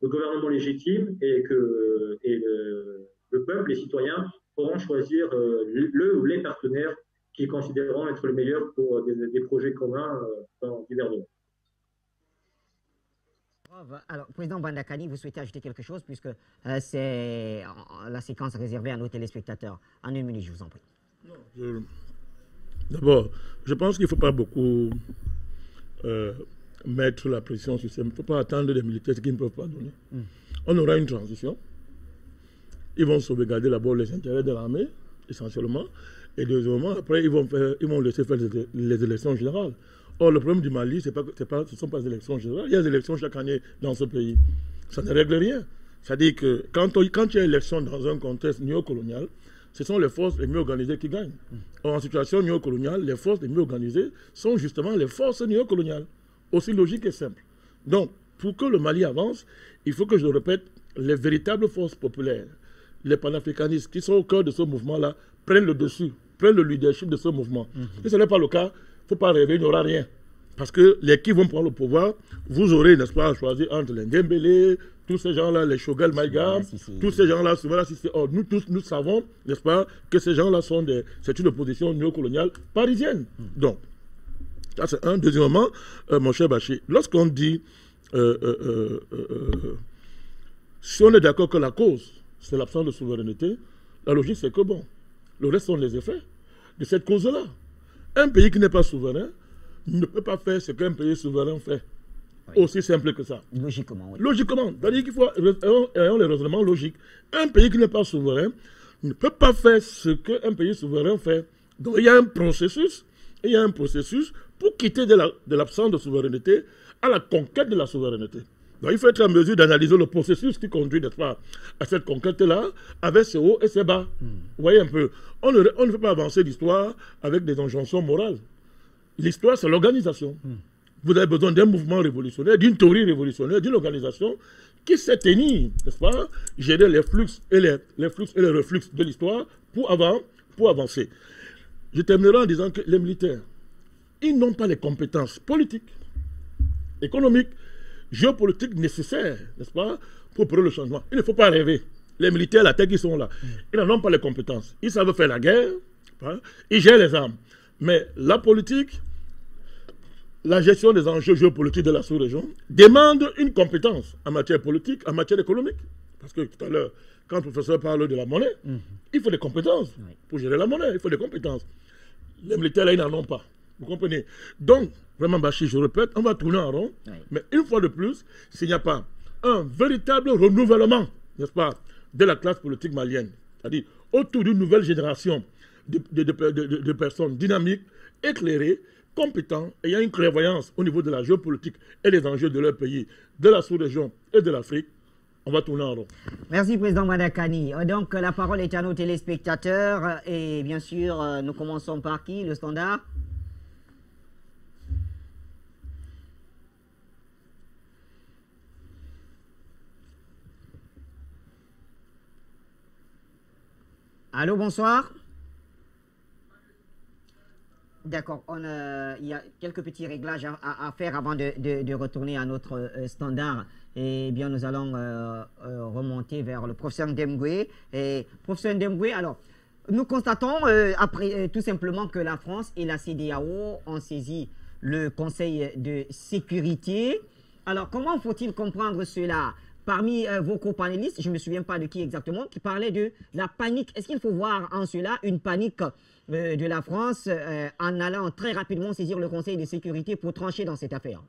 le gouvernement légitime et le peuple, les citoyens, pourront choisir le ou les partenaires qui considéreront être le meilleur pour des projets communs dans divers domaines. Alors, Président Bandakani, vous souhaitez ajouter quelque chose puisque c'est la séquence réservée à nos téléspectateurs. En une minute, je vous en prie. D'abord, je pense qu'il ne faut pas beaucoup mettre la pression sur ça. Il ne faut pas attendre des militaires qui ne peuvent pas donner. On aura une transition. Ils vont sauvegarder d'abord les intérêts de l'armée, essentiellement. Et deuxièmement, après, ils vont laisser faire les élections générales. Or, le problème du Mali, ce ne sont pas des élections générales. Il y a des élections chaque année dans ce pays. Ça ne règle rien. C'est-à-dire que quand il y a élection dans un contexte néocolonial, ce sont les forces les mieux organisées qui gagnent. Or, en situation néocoloniale, les forces les mieux organisées sont justement les forces néocoloniales. Aussi logique et simple. Donc, pour que le Mali avance, il faut que je le répète, les véritables forces populaires, les panafricanistes qui sont au cœur de ce mouvement-là, prennent le dessus, prennent le leadership de ce mouvement. Si ce n'est pas le cas, il ne faut pas rêver, il n'y aura rien. Parce que les qui vont prendre le pouvoir, vous aurez, n'est-ce pas, à choisir entre les Ndembélé, tous ces gens-là, les Choguel Maïga, tous ces gens-là, nous tous, nous savons, n'est-ce pas, que ces gens-là c'est une opposition néocoloniale parisienne. Donc, ça c'est un. Deuxièmement, mon cher Bachir, lorsqu'on dit, si on est d'accord que la cause, c'est l'absence de souveraineté, la logique c'est que bon, le reste sont les effets de cette cause-là. Un pays qui n'est pas souverain ne peut pas faire ce qu'un pays souverain fait. Oui. Aussi simple que ça. Logiquement, oui. Logiquement. C'est-à-dire qu'il faut ayons les raisonnements logiques. Un pays qui n'est pas souverain ne peut pas faire ce qu'un pays souverain fait. Donc il y a un processus, pour quitter de l'absence de souveraineté à la conquête de la souveraineté. Donc il faut être en mesure d'analyser le processus qui conduit, n'est-ce pas, à cette conquête-là, avec ses hauts et ses bas. Vous voyez un peu. On ne peut pas avancer l'histoire avec des injonctions morales. L'histoire, c'est l'organisation. Vous avez besoin d'un mouvement révolutionnaire, d'une théorie révolutionnaire, d'une organisation qui sait tenir, n'est-ce pas, gérer les flux et les reflux de l'histoire pour avancer. Je terminerai en disant que les militaires, ils n'ont pas les compétences politiques, économiques, géopolitiques nécessaires, n'est-ce pas, pour opérer le changement. Il ne faut pas rêver. Les militaires, la tête, ils sont là. Ils n'en ont pas les compétences. Ils savent faire la guerre, hein, ils gèrent les armes. Mais la politique, la gestion des enjeux géopolitiques de la sous-région demande une compétence en matière politique, en matière économique. Parce que tout à l'heure, quand le professeur parle de la monnaie, il faut des compétences pour gérer la monnaie. Il faut des compétences. Les militaires, là, ils n'en ont pas. Vous comprenez? Donc, vraiment, Bachir, je répète, on va tourner en rond. Mais une fois de plus, s'il n'y a pas un véritable renouvellement, n'est-ce pas, de la classe politique malienne, c'est-à-dire autour d'une nouvelle génération de personnes dynamiques, éclairées, compétents, ayant une clairvoyance au niveau de la géopolitique et des enjeux de leur pays, de la sous-région et de l'Afrique, on va tourner en rond. Merci, Président Madakani. Donc, la parole est à nos téléspectateurs. Et bien sûr, nous commençons par qui? Le standard? Allô, bonsoir. D'accord, il y a quelques petits réglages à faire avant de retourner à notre standard. Et bien, nous allons remonter vers le professeur Ndemboué. Et professeur Ndemboué, alors, nous constatons après tout simplement que la France et la CEDEAO ont saisi le Conseil de sécurité. Alors, comment faut-il comprendre cela? Parmi vos co-panélistes, je ne me souviens pas de qui exactement, qui parlait de la panique. Est-ce qu'il faut voir en cela une panique de la France en allant très rapidement saisir le Conseil de sécurité pour trancher dans cette affaire?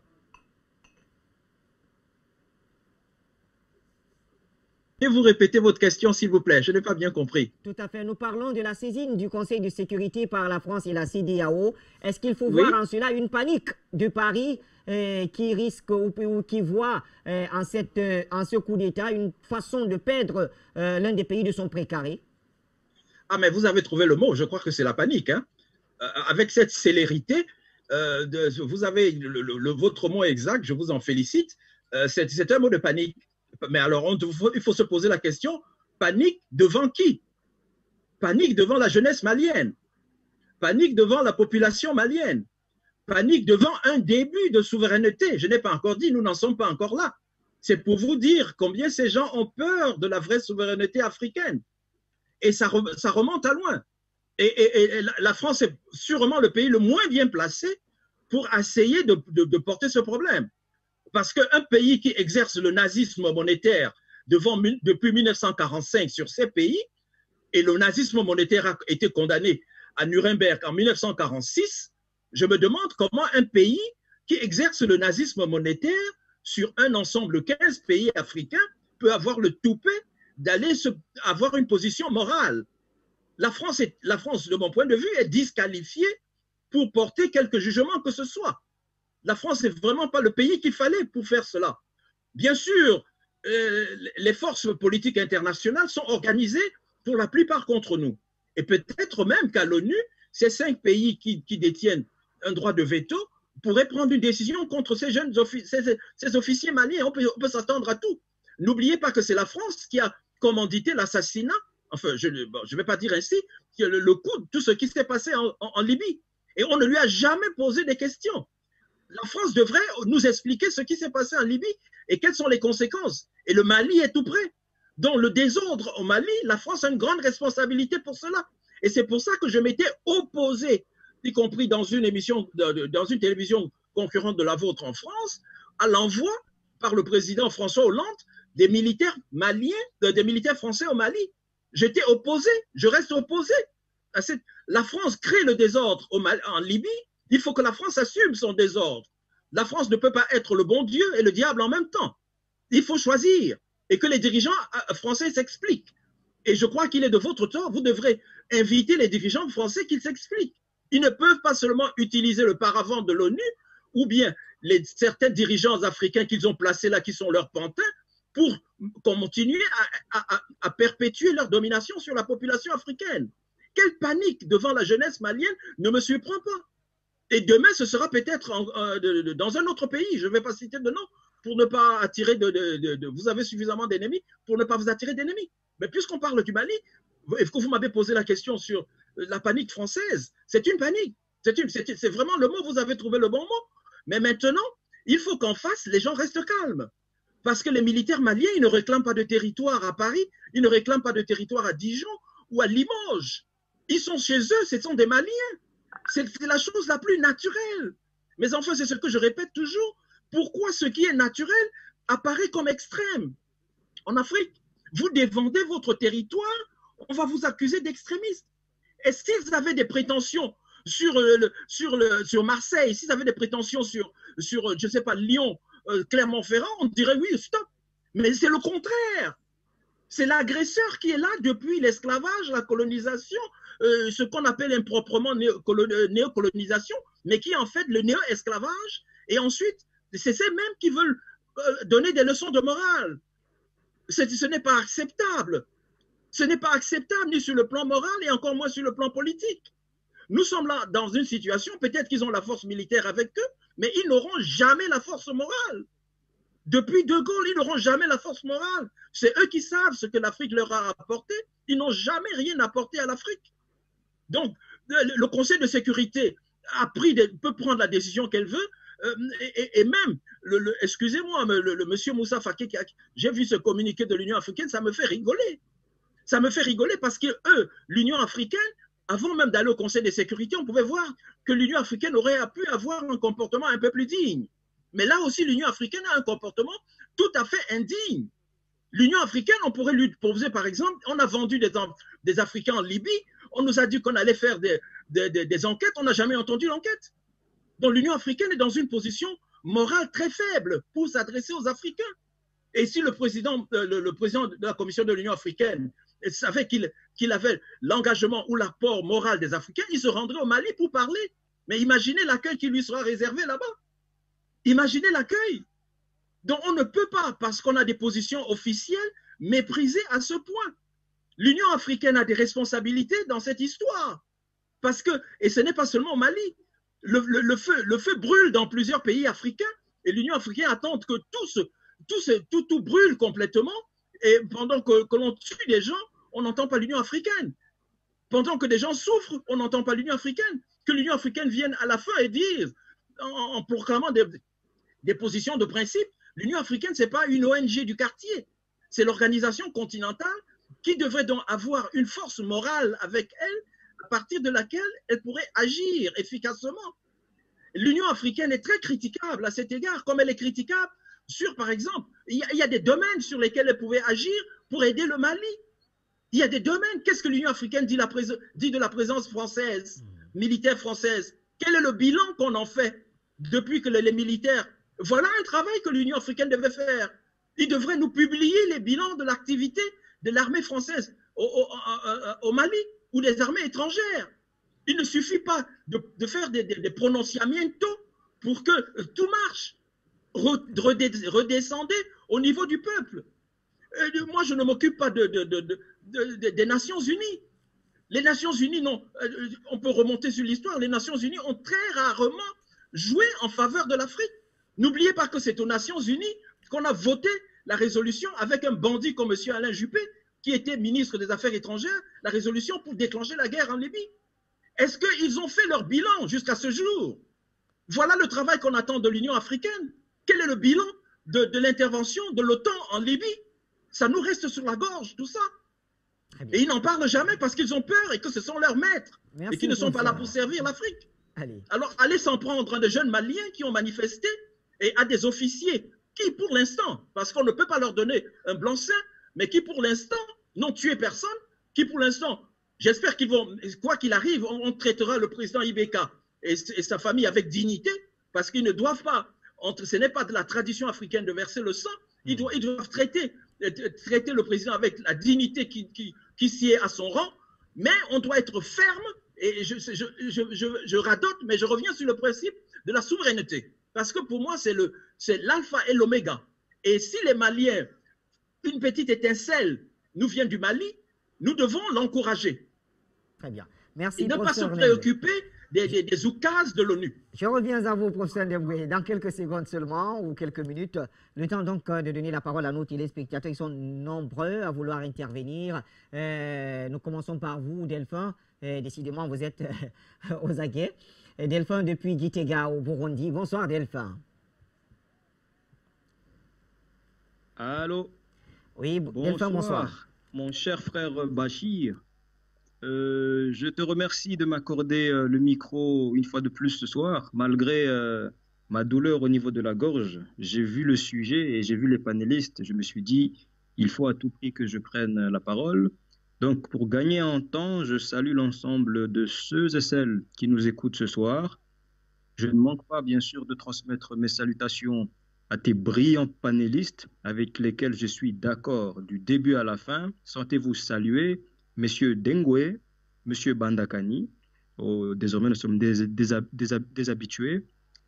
Et vous répétez votre question, s'il vous plaît, je n'ai pas bien compris. Tout à fait. Nous parlons de la saisine du Conseil de sécurité par la France et la CEDEAO. Est-ce qu'il faut voir en cela une panique de Paris qui risque ou qui voit en ce coup d'État une façon de perdre l'un des pays de son précaré? Ah, mais vous avez trouvé le mot, je crois que c'est la panique. Hein. Avec cette célérité, vous avez votre mot exact, je vous en félicite, c'est un mot de panique. Mais alors, il faut se poser la question, panique devant qui? Panique devant la jeunesse malienne, panique devant la population malienne, panique devant un début de souveraineté. Je n'ai pas encore dit, nous n'en sommes pas encore là. C'est pour vous dire combien ces gens ont peur de la vraie souveraineté africaine. Et ça remonte à loin. Et la France est sûrement le pays le moins bien placé pour essayer de porter ce problème. Parce qu'un pays qui exerce le nazisme monétaire depuis 1945 sur ces pays, et le nazisme monétaire a été condamné à Nuremberg en 1946, je me demande comment un pays qui exerce le nazisme monétaire sur un ensemble de 15 pays africains peut avoir le toupet d'aller avoir une position morale. La France, de mon point de vue, est disqualifiée pour porter quelque jugement que ce soit. La France n'est vraiment pas le pays qu'il fallait pour faire cela. Bien sûr, les forces politiques internationales sont organisées pour la plupart contre nous. Et peut-être même qu'à l'ONU, ces 5 pays qui détiennent un droit de veto pourraient prendre une décision contre ces jeunes ces officiers maliens. On peut s'attendre à tout. N'oubliez pas que c'est la France qui a commandité l'assassinat, enfin, je ne vais pas dire ainsi, le coup de tout ce qui s'est passé en Libye. Et on ne lui a jamais posé des questions. La France devrait nous expliquer ce qui s'est passé en Libye et quelles sont les conséquences. Et le Mali est tout près. Donc le désordre au Mali, la France a une grande responsabilité pour cela. Et c'est pour ça que je m'étais opposé, y compris dans une émission, dans une télévision concurrente de la vôtre en France, à l'envoi par le président François Hollande des militaires maliens, des militaires français au Mali. J'étais opposé, je reste opposé. La France crée le désordre en Libye, il faut que la France assume son désordre. La France ne peut pas être le bon Dieu et le diable en même temps. Il faut choisir et que les dirigeants français s'expliquent. Et je crois qu'il est de votre tort, vous devrez inviter les dirigeants français qu'ils s'expliquent. Ils ne peuvent pas seulement utiliser le paravent de l'ONU ou bien certains dirigeants africains qu'ils ont placés là, qui sont leurs pantins, pour continuer à perpétuer leur domination sur la population africaine. Quelle panique devant la jeunesse malienne ne me surprend pas. Et demain, ce sera peut-être dans un autre pays, je ne vais pas citer de nom, pour ne pas attirer vous avez suffisamment d'ennemis pour ne pas vous attirer d'ennemis. Mais puisqu'on parle du Mali, et que vous m'avez posé la question sur la panique française, c'est une panique. C'est vraiment le mot, vous avez trouvé le bon mot. Mais maintenant, il faut qu'en face, les gens restent calmes. Parce que les militaires maliens, ils ne réclament pas de territoire à Paris, ils ne réclament pas de territoire à Dijon ou à Limoges. Ils sont chez eux, ce sont des Maliens. C'est la chose la plus naturelle. Mais enfin, c'est ce que je répète toujours. Pourquoi ce qui est naturel apparaît comme extrême? En Afrique, vous défendez votre territoire, on va vous accuser d'extrémiste. Et s'ils avaient des prétentions sur Marseille, s'ils avaient des prétentions sur je ne sais pas, Lyon, Clermont-Ferrand, on dirait oui, stop. Mais c'est le contraire. C'est l'agresseur qui est là depuis l'esclavage, la colonisation, ce qu'on appelle improprement néocolonisation, mais qui est en fait le néo-esclavage. Et ensuite, c'est ces-mêmes qui veulent donner des leçons de morale. Ce n'est pas acceptable. Ce n'est pas acceptable ni sur le plan moral et encore moins sur le plan politique. Nous sommes là dans une situation, peut-être qu'ils ont la force militaire avec eux, mais ils n'auront jamais la force morale. Depuis De Gaulle, ils n'auront jamais la force morale. C'est eux qui savent ce que l'Afrique leur a apporté. Ils n'ont jamais rien apporté à l'Afrique. Donc, le Conseil de sécurité peut prendre la décision qu'elle veut, et même, excusez-moi, le monsieur Moussa Faki, j'ai vu ce communiqué de l'Union africaine, ça me fait rigoler. Ça me fait rigoler parce que eux, l'Union africaine, avant même d'aller au Conseil de sécurité, on pouvait voir que l'Union africaine aurait pu avoir un comportement un peu plus digne. Mais là aussi, l'Union africaine a un comportement tout à fait indigne. L'Union africaine, on pourrait lui poser, par exemple, on a vendu des Africains en Libye, on nous a dit qu'on allait faire des enquêtes, on n'a jamais entendu l'enquête. Donc l'Union africaine est dans une position morale très faible pour s'adresser aux Africains. Et si le président de la Commission de l'Union africaine savait qu'il avait l'engagement ou l'apport moral des Africains, il se rendrait au Mali pour parler. Mais imaginez l'accueil qui lui sera réservé là-bas. Imaginez l'accueil. Donc on ne peut pas, parce qu'on a des positions officielles, mépriser à ce point. L'Union africaine a des responsabilités dans cette histoire. Parce que, et ce n'est pas seulement au Mali, le feu brûle dans plusieurs pays africains et l'Union africaine attend que tout brûle complètement et pendant que l'on tue des gens, on n'entend pas l'Union africaine. Pendant que des gens souffrent, on n'entend pas l'Union africaine. Que l'Union africaine vienne à la fin et dise, en proclamant des positions de principe, l'Union africaine, ce n'est pas une ONG du quartier. C'est l'organisation continentale qui devrait donc avoir une force morale avec elle, à partir de laquelle elle pourrait agir efficacement. L'Union africaine est très critiquable à cet égard, comme elle est critiquable sur, par exemple, il y a des domaines sur lesquels elle pouvait agir pour aider le Mali. Il y a des domaines. Qu'est-ce que l'Union africaine dit de la présence française, militaire française? Quel est le bilan qu'on en fait depuis que les militaires... Voilà un travail que l'Union africaine devait faire. Il devrait nous publier les bilans de l'activité de l'armée française au Mali ou des armées étrangères. Il ne suffit pas de faire des prononciamientos pour que tout marche. Redescendez au niveau du peuple. Moi, je ne m'occupe pas des Nations Unies. Les Nations Unies, on peut remonter sur l'histoire, les Nations Unies ont très rarement joué en faveur de l'Afrique. N'oubliez pas que c'est aux Nations Unies qu'on a voté la résolution avec un bandit comme M. Alain Juppé, qui était ministre des Affaires étrangères, la résolution pour déclencher la guerre en Libye. Est-ce qu'ils ont fait leur bilan jusqu'à ce jour? Voilà le travail qu'on attend de l'Union africaine. Quel est le bilan de l'intervention de l'OTAN en Libye? Ça nous reste sur la gorge, tout ça. Et ils n'en parlent jamais parce qu'ils ont peur et que ce sont leurs maîtres. Et qu'ils ne sont pas là pour servir l'Afrique. Alors, allez s'en prendre à des jeunes Maliens qui ont manifesté et à des officiers qui, pour l'instant, parce qu'on ne peut pas leur donner un blanc-seing, mais qui, pour l'instant, n'ont tué personne, qui, pour l'instant, j'espère qu'ils vont, quoi qu'il arrive, on traitera le président Ibeka et sa famille avec dignité, parce qu'ils ne doivent pas, ce n'est pas de la tradition africaine de verser le sang, ils doivent traiter le président avec la dignité qui sied à son rang, mais on doit être ferme, et je radote, mais je reviens sur le principe de la souveraineté, parce que pour moi, c'est l'alpha et l'oméga. Et si les Maliens, une petite étincelle nous vient du Mali, nous devons l'encourager. Très bien. Merci. Et ne pas se préoccuper des oukases de l'ONU. Je reviens à vous, professeur Ndemboué, dans quelques secondes seulement, ou quelques minutes. Le temps donc de donner la parole à nos téléspectateurs. Ils sont nombreux à vouloir intervenir. Nous commençons par vous, Delphin. Décidément, vous êtes aux aguets. Delphin depuis Gitega, au Burundi. Bonsoir, Delphin. Allô? Oui, Delphin, bonsoir. Mon cher frère Bachir, je te remercie de m'accorder le micro une fois de plus ce soir, malgré ma douleur au niveau de la gorge. J'ai vu le sujet et j'ai vu les panélistes. Je me suis dit, il faut à tout prix que je prenne la parole. Donc, pour gagner en temps, je salue l'ensemble de ceux et celles qui nous écoutent ce soir. Je ne manque pas, bien sûr, de transmettre mes salutations à tes brillants panélistes avec lesquels je suis d'accord du début à la fin. Sentez-vous saluer, Messieurs Dengwe, Monsieur Bandakani. Désormais, nous sommes des habitués.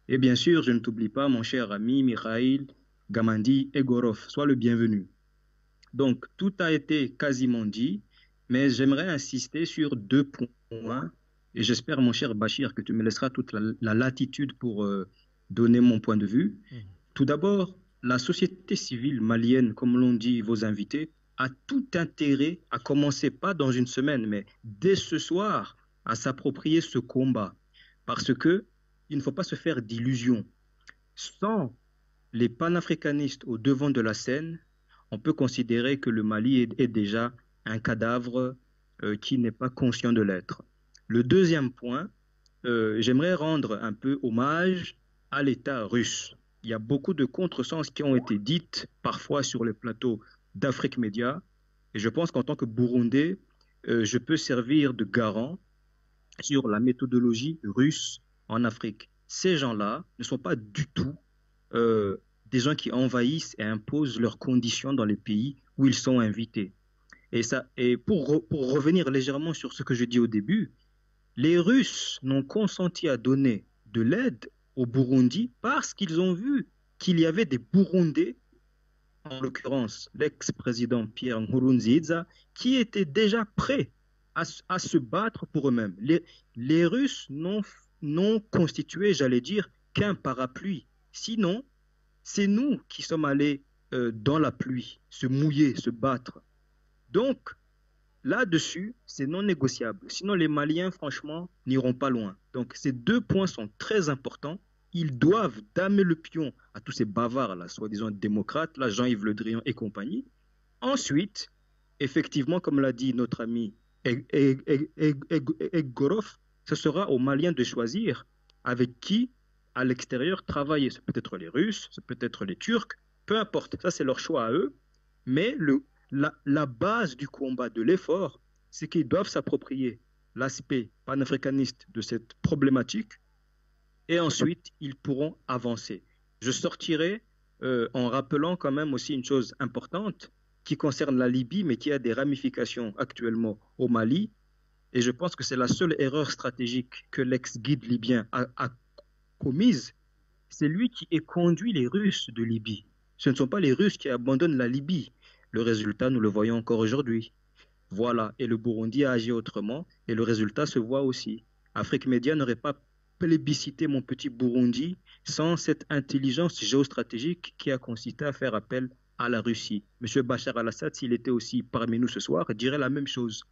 Et bien sûr, je ne t'oublie pas, mon cher ami Mikhail Gamandi Egorov. Sois le bienvenu. Donc, tout a été quasiment dit, mais j'aimerais insister sur 2 points. Et j'espère, mon cher Bachir, que tu me laisseras toute la latitude pour donner mon point de vue. Tout d'abord, la société civile malienne, comme l'ont dit vos invités, a tout intérêt à commencer, pas dans une semaine, mais dès ce soir, à s'approprier ce combat. Parce que il ne faut pas se faire d'illusions. Sans les panafricanistes au devant de la scène, on peut considérer que le Mali est déjà un cadavre qui n'est pas conscient de l'être. Le deuxième point, j'aimerais rendre un peu hommage à l'État russe. Il y a beaucoup de contresens qui ont été dites parfois sur les plateaux d'Afrique Média. Et je pense qu'en tant que Burundais, je peux servir de garant sur la méthodologie russe en Afrique. Ces gens-là ne sont pas du tout des gens qui envahissent et imposent leurs conditions dans les pays où ils sont invités. Et pour revenir légèrement sur ce que je dis au début, les Russes n'ont consenti à donner de l'aide au Burundi parce qu'ils ont vu qu'il y avait des Burundais, en l'occurrence l'ex-président Pierre Nkurunziza, qui étaient déjà prêts à se battre pour eux-mêmes. Les Russes n'ont constitué, j'allais dire, qu'un parapluie. Sinon, c'est nous qui sommes allés dans la pluie, se mouiller, se battre. Donc, là-dessus, c'est non négociable. Sinon, les Maliens, franchement, n'iront pas loin. Donc, ces 2 points sont très importants. Ils doivent damer le pion à tous ces bavards, soi-disant démocrates, là, Jean-Yves Le Drian et compagnie. Ensuite, effectivement, comme l'a dit notre ami Egorov, ce sera aux Maliens de choisir avec qui, à l'extérieur, travailler. C'est peut-être les Russes, c'est peut-être les Turcs, peu importe. Ça, c'est leur choix à eux. Mais la base du combat, de l'effort, c'est qu'ils doivent s'approprier l'aspect panafricaniste de cette problématique et ensuite, ils pourront avancer. Je sortirai en rappelant quand même aussi une chose importante qui concerne la Libye, mais qui a des ramifications actuellement au Mali. Et je pense que c'est la seule erreur stratégique que l'ex-guide libyen a commise. C'est lui qui a conduit les Russes de Libye. Ce ne sont pas les Russes qui abandonnent la Libye. Le résultat, nous le voyons encore aujourd'hui. Voilà, et le Burundi a agi autrement, et le résultat se voit aussi. Afrique Média n'aurait pas plébiscité mon petit Burundi sans cette intelligence géostratégique qui a consisté à faire appel à la Russie. Monsieur Bachar al-Assad, s'il était aussi parmi nous ce soir, dirait la même chose.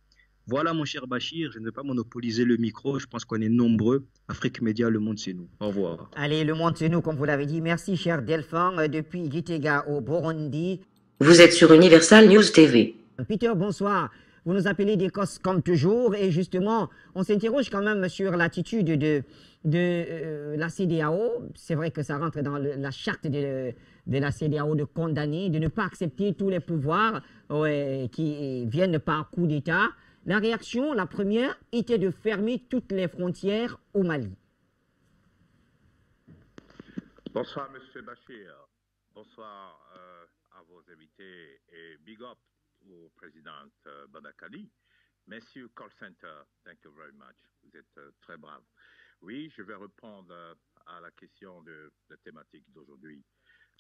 Voilà, mon cher Bachir, je ne vais pas monopoliser le micro, je pense qu'on est nombreux. Afrique Média, le monde c'est nous. Au revoir. Allez, le monde c'est nous, comme vous l'avez dit. Merci, cher Delphin, depuis Gitega au Burundi. Vous êtes sur Universal News TV. Peter, bonsoir. Vous nous appelez d'Écosse comme toujours et justement, on s'interroge quand même sur l'attitude de la CEDEAO. C'est vrai que ça rentre dans la charte de la CEDEAO de condamner, de ne pas accepter tous les pouvoirs qui viennent par coup d'État. La réaction, la première, était de fermer toutes les frontières au Mali. Bonsoir, Monsieur Bachir. Bonsoir à vos invités et big up au président Badakali. Monsieur Call Center, thank you very much. Vous êtes très brave. Oui, je vais répondre à la question de la thématique d'aujourd'hui.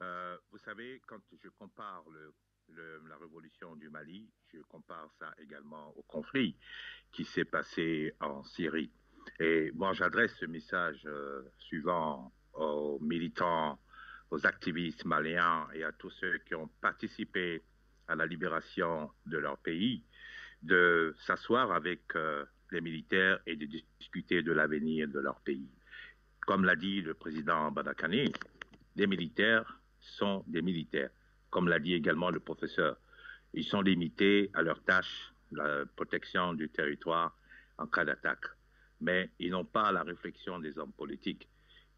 Vous savez, quand je compare la révolution du Mali, je compare ça également au conflit qui s'est passé en Syrie. Et moi, j'adresse ce message suivant aux militants, aux activistes maliens et à tous ceux qui ont participé à la libération de leur pays, de s'asseoir avec les militaires et de discuter de l'avenir de leur pays. Comme l'a dit le président Badakani, les militaires sont des militaires. Comme l'a dit également le professeur, ils sont limités à leur tâche, la protection du territoire en cas d'attaque. Mais ils n'ont pas la réflexion des hommes politiques.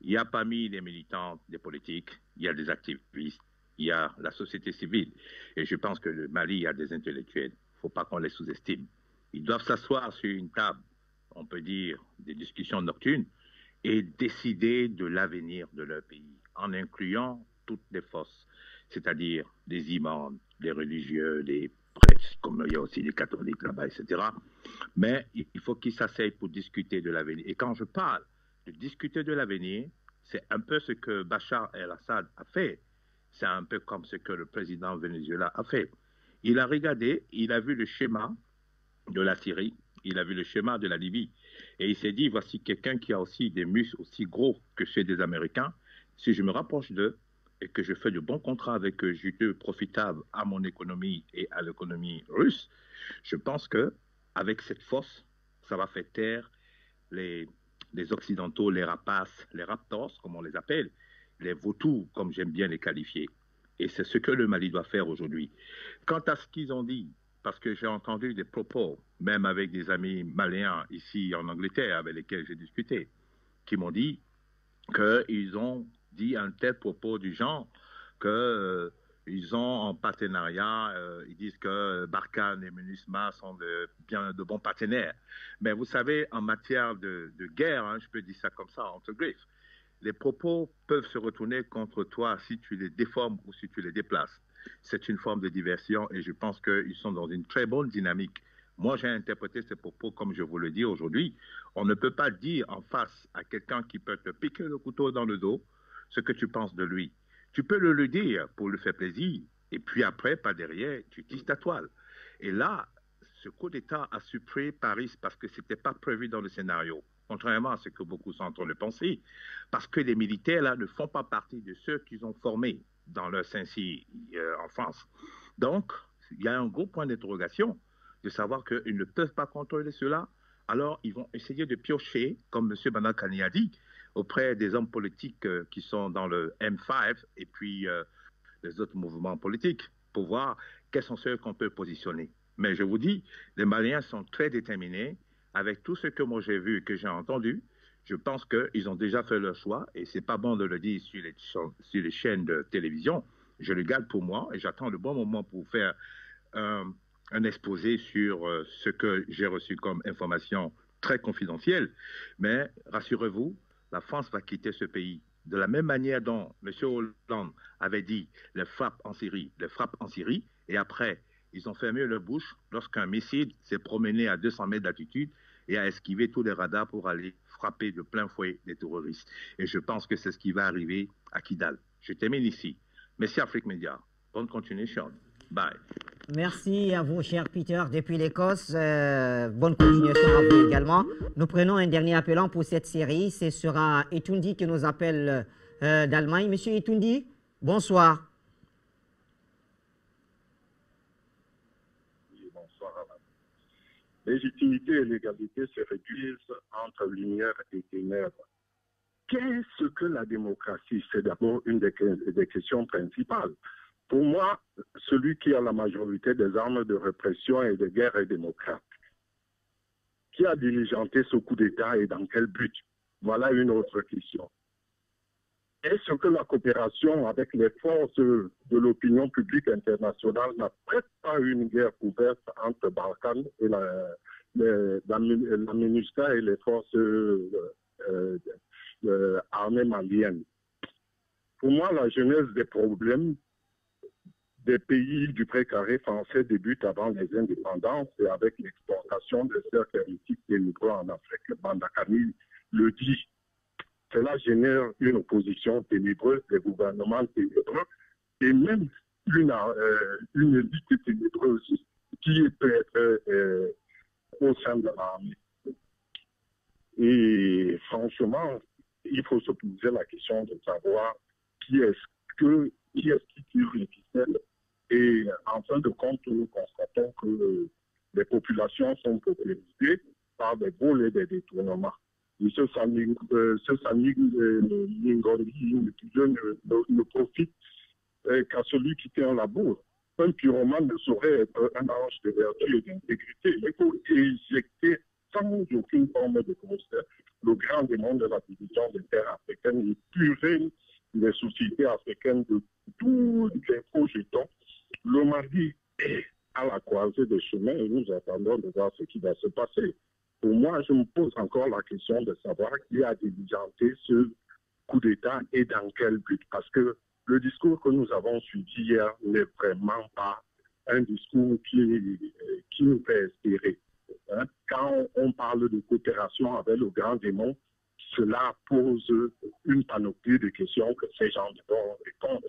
Il y a parmi les militants des politiques, il y a des activistes, il y a la société civile. Et je pense que le Mali, il y a des intellectuels. Il ne faut pas qu'on les sous-estime. Ils doivent s'asseoir sur une table, on peut dire des discussions nocturnes, et décider de l'avenir de leur pays, en incluant toutes les forces, c'est-à-dire les imams, les religieux, les prêtres, comme il y a aussi les catholiques là-bas, etc. Mais il faut qu'ils s'asseyent pour discuter de l'avenir. Et quand je parle de discuter de l'avenir, c'est un peu ce que Bachar el-Assad a fait. C'est un peu comme ce que le président Venezuela a fait. Il a regardé, il a vu le schéma de la Syrie, il a vu le schéma de la Libye, et il s'est dit, voici quelqu'un qui a aussi des muscles aussi gros que ceux des Américains. Si je me rapproche d'eux et que je fais de bons contrats avec eux, juteux, profitables à mon économie et à l'économie russe, je pense que avec cette force, ça va faire taire les Occidentaux, les rapaces, les raptors, comme on les appelle, les vautours, comme j'aime bien les qualifier. Et c'est ce que le Mali doit faire aujourd'hui. Quant à ce qu'ils ont dit, parce que j'ai entendu des propos, même avec des amis maliens ici en Angleterre avec lesquels j'ai discuté, qui m'ont dit qu'ils ont dit un tel propos du genre qu'ils ont en partenariat, ils disent que Barkhane et MINUSMA sont de bons partenaires. Mais vous savez, en matière de guerre, hein, je peux dire ça comme ça, entre griffes, les propos peuvent se retourner contre toi si tu les déformes ou si tu les déplaces. C'est une forme de diversion et je pense qu'ils sont dans une très bonne dynamique. Moi, j'ai interprété ces propos comme je vous le dis aujourd'hui. On ne peut pas dire en face à quelqu'un qui peut te piquer le couteau dans le dos ce que tu penses de lui. Tu peux le dire pour lui faire plaisir et puis après, par derrière, tu tisses ta toile. Et là, ce coup d'État a surpris Paris parce que ce n'était pas prévu dans le scénario, contrairement à ce que beaucoup sont en train de penser, parce que les militaires là ne font pas partie de ceux qu'ils ont formés dans leur Saint-Cyr en France. Donc, il y a un gros point d'interrogation de savoir qu'ils ne peuvent pas contrôler cela. Alors, ils vont essayer de piocher, comme M. Badakani a dit, auprès des hommes politiques qui sont dans le M5 et puis les autres mouvements politiques pour voir quels sont ceux qu'on peut positionner. Mais je vous dis, les Maliens sont très déterminés. Avec tout ce que moi j'ai vu et que j'ai entendu, je pense qu'ils ont déjà fait leur choix et c'est pas bon de le dire sur les chaînes de télévision. Je le garde pour moi et j'attends le bon moment pour faire un exposé sur ce que j'ai reçu comme information très confidentielle. Mais rassurez-vous, la France va quitter ce pays. De la même manière dont M. Hollande avait dit les frappes en Syrie, et après, ils ont fermé leur bouche lorsqu'un missile s'est promené à 200 mètres d'altitude et a esquivé tous les radars pour aller frapper de plein fouet des terroristes. Et je pense que c'est ce qui va arriver à Kidal. Je termine ici. Merci Afrique Média. Bonne continuation. Bye. Merci à vous, cher Peter, depuis l'Écosse. Bonne continuation à vous également. Nous prenons un dernier appelant pour cette série. Ce sera Etundi qui nous appelle d'Allemagne. Monsieur Etundi, bonsoir. Oui, bonsoir. Légitimité et légalité se réduisent entre lumière et ténèbres. Qu'est-ce que la démocratie? C'est d'abord une des questions principales. Pour moi, celui qui a la majorité des armes de répression et de guerre est démocrate. Qui a diligenté ce coup d'État et dans quel but? Voilà une autre question. Est-ce que la coopération avec les forces de l'opinion publique internationale n'apprête pas une guerre ouverte entre Barkhane et la MINUSCA et les forces armées maliennes? Pour moi, la genèse des problèmes des pays du précaré français débute avant les indépendances et avec l'exportation des cercles héritiques des migrants en Afrique. Bandakani le dit. Cela génère une opposition ténébreuse des gouvernements ténébreux et même une élite ténébreuse qui peut être au sein de l'armée. Et franchement, il faut se poser la question de savoir qui est-ce qui tire les ficelles. Et en fin de compte, nous constatons que les populations sont popularisées par des vols et des détournements. Et ce Sami Ngondi ne profite qu'à celui qui tient la bourre. Un pyromane ne saurait être un ange de vertu et d'intégrité. Il faut éjecter sans aucune forme de concert le grand démon de la division des terres africaines et purer les sociétés africaines de tous les faux jetons. Le Mali est à la croisée des chemins et nous attendons de voir ce qui va se passer. Pour moi, je me pose encore la question de savoir qui a diligenté ce coup d'État et dans quel but. Parce que le discours que nous avons suivi hier n'est vraiment pas un discours qui nous fait espérer. Quand on parle de coopération avec le grand démon, cela pose une panoplie de questions que ces gens devront répondre.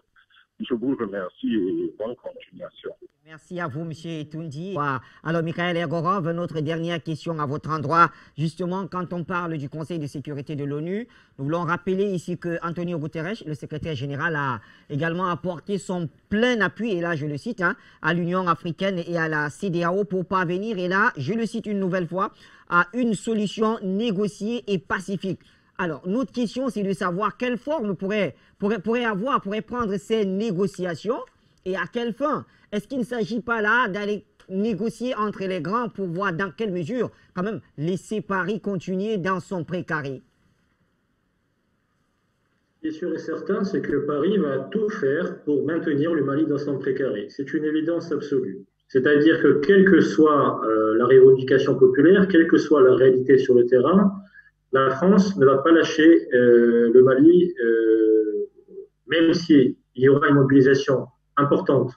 Je vous remercie et bonne continuation. Merci à vous, M. Etundi. Alors, Mikhail Egorov, notre dernière question à votre endroit. Justement, quand on parle du Conseil de sécurité de l'ONU, nous voulons rappeler ici que Antonio Guterres, le secrétaire général, a également apporté son plein appui, et là je le cite, à l'Union africaine et à la CEDEAO pour parvenir, et là je le cite une nouvelle fois, à une solution négociée et pacifique. Alors, notre question, c'est de savoir quelle forme pourrait prendre ces négociations et à quelle fin. Est-ce qu'il ne s'agit pas là d'aller négocier entre les grands pour voir dans quelle mesure, quand même, laisser Paris continuer dans son précaré? Ce qui est sûr et certain, c'est que Paris va tout faire pour maintenir le Mali dans son précaré. C'est une évidence absolue. C'est-à-dire que quelle que soit la revendication populaire, quelle que soit la réalité sur le terrain, la France ne va pas lâcher le Mali, même s'il y aura une mobilisation importante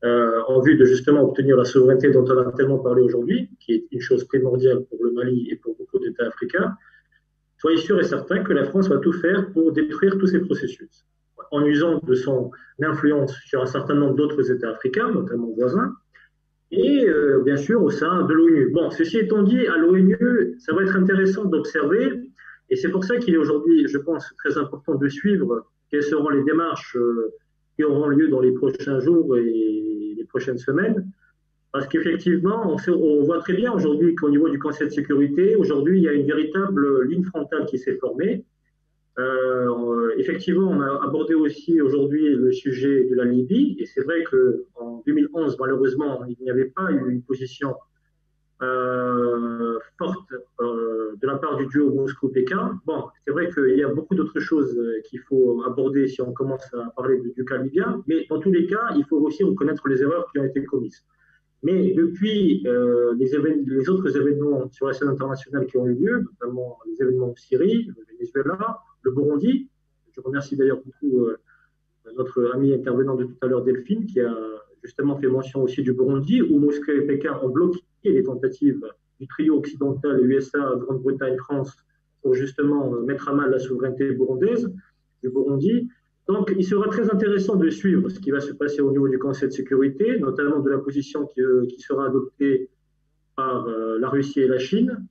en vue de justement obtenir la souveraineté dont on a tellement parlé aujourd'hui, qui est une chose primordiale pour le Mali et pour beaucoup d'États africains. Soyez sûr et certain que la France va tout faire pour détruire tous ces processus, en usant de son influence sur un certain nombre d'autres États africains, notamment voisins, et bien sûr au sein de l'ONU. Bon, ceci étant dit, à l'ONU, ça va être intéressant d'observer, et c'est pour ça qu'il est aujourd'hui, je pense, très important de suivre quelles seront les démarches qui auront lieu dans les prochains jours et les prochaines semaines, parce qu'effectivement, on voit très bien aujourd'hui qu'au niveau du Conseil de sécurité, aujourd'hui, il y a une véritable ligne frontale qui s'est formée. Effectivement, on a abordé aussi aujourd'hui le sujet de la Libye, et c'est vrai qu'en 2011, malheureusement, il n'y avait pas eu une position forte de la part du duo Moscou-Pékin. Bon, c'est vrai qu'il y a beaucoup d'autres choses qu'il faut aborder si on commence à parler du cas libyen, mais dans tous les cas, il faut aussi reconnaître les erreurs qui ont été commises. Mais depuis les autres événements sur la scène internationale qui ont eu lieu, notamment les événements en Syrie, le Venezuela, le Burundi, je remercie d'ailleurs beaucoup notre ami intervenant de tout à l'heure, Delphine, qui a justement fait mention aussi du Burundi, où Moscou et Pékin ont bloqué les tentatives du trio occidental, USA, Grande-Bretagne, France, pour justement mettre à mal la souveraineté burundaise du Burundi. Donc, il sera très intéressant de suivre ce qui va se passer au niveau du Conseil de sécurité, notamment de la position qui sera adoptée par la Russie et la Chine.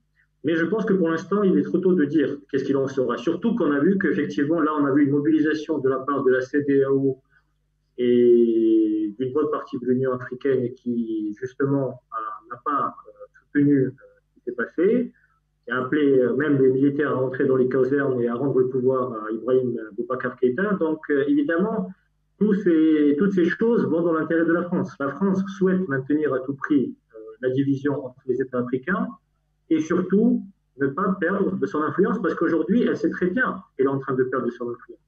Mais je pense que pour l'instant, il est trop tôt de dire qu'est-ce qu'il en sera. Surtout qu'on a vu qu'effectivement, là, on a vu une mobilisation de la part de la CEDEAO et d'une bonne partie de l'Union africaine qui, justement, n'a pas soutenu ce qui s'est passé, qui a appelé même les militaires à entrer dans les casernes et à rendre le pouvoir à Ibrahim Boubacar Keïta. Donc, évidemment, toutes ces choses vont dans l'intérêt de la France. La France souhaite maintenir à tout prix la division entre les États africains et surtout ne pas perdre de son influence parce qu'aujourd'hui, elle sait très bien qu'elle est en train de perdre de son influence.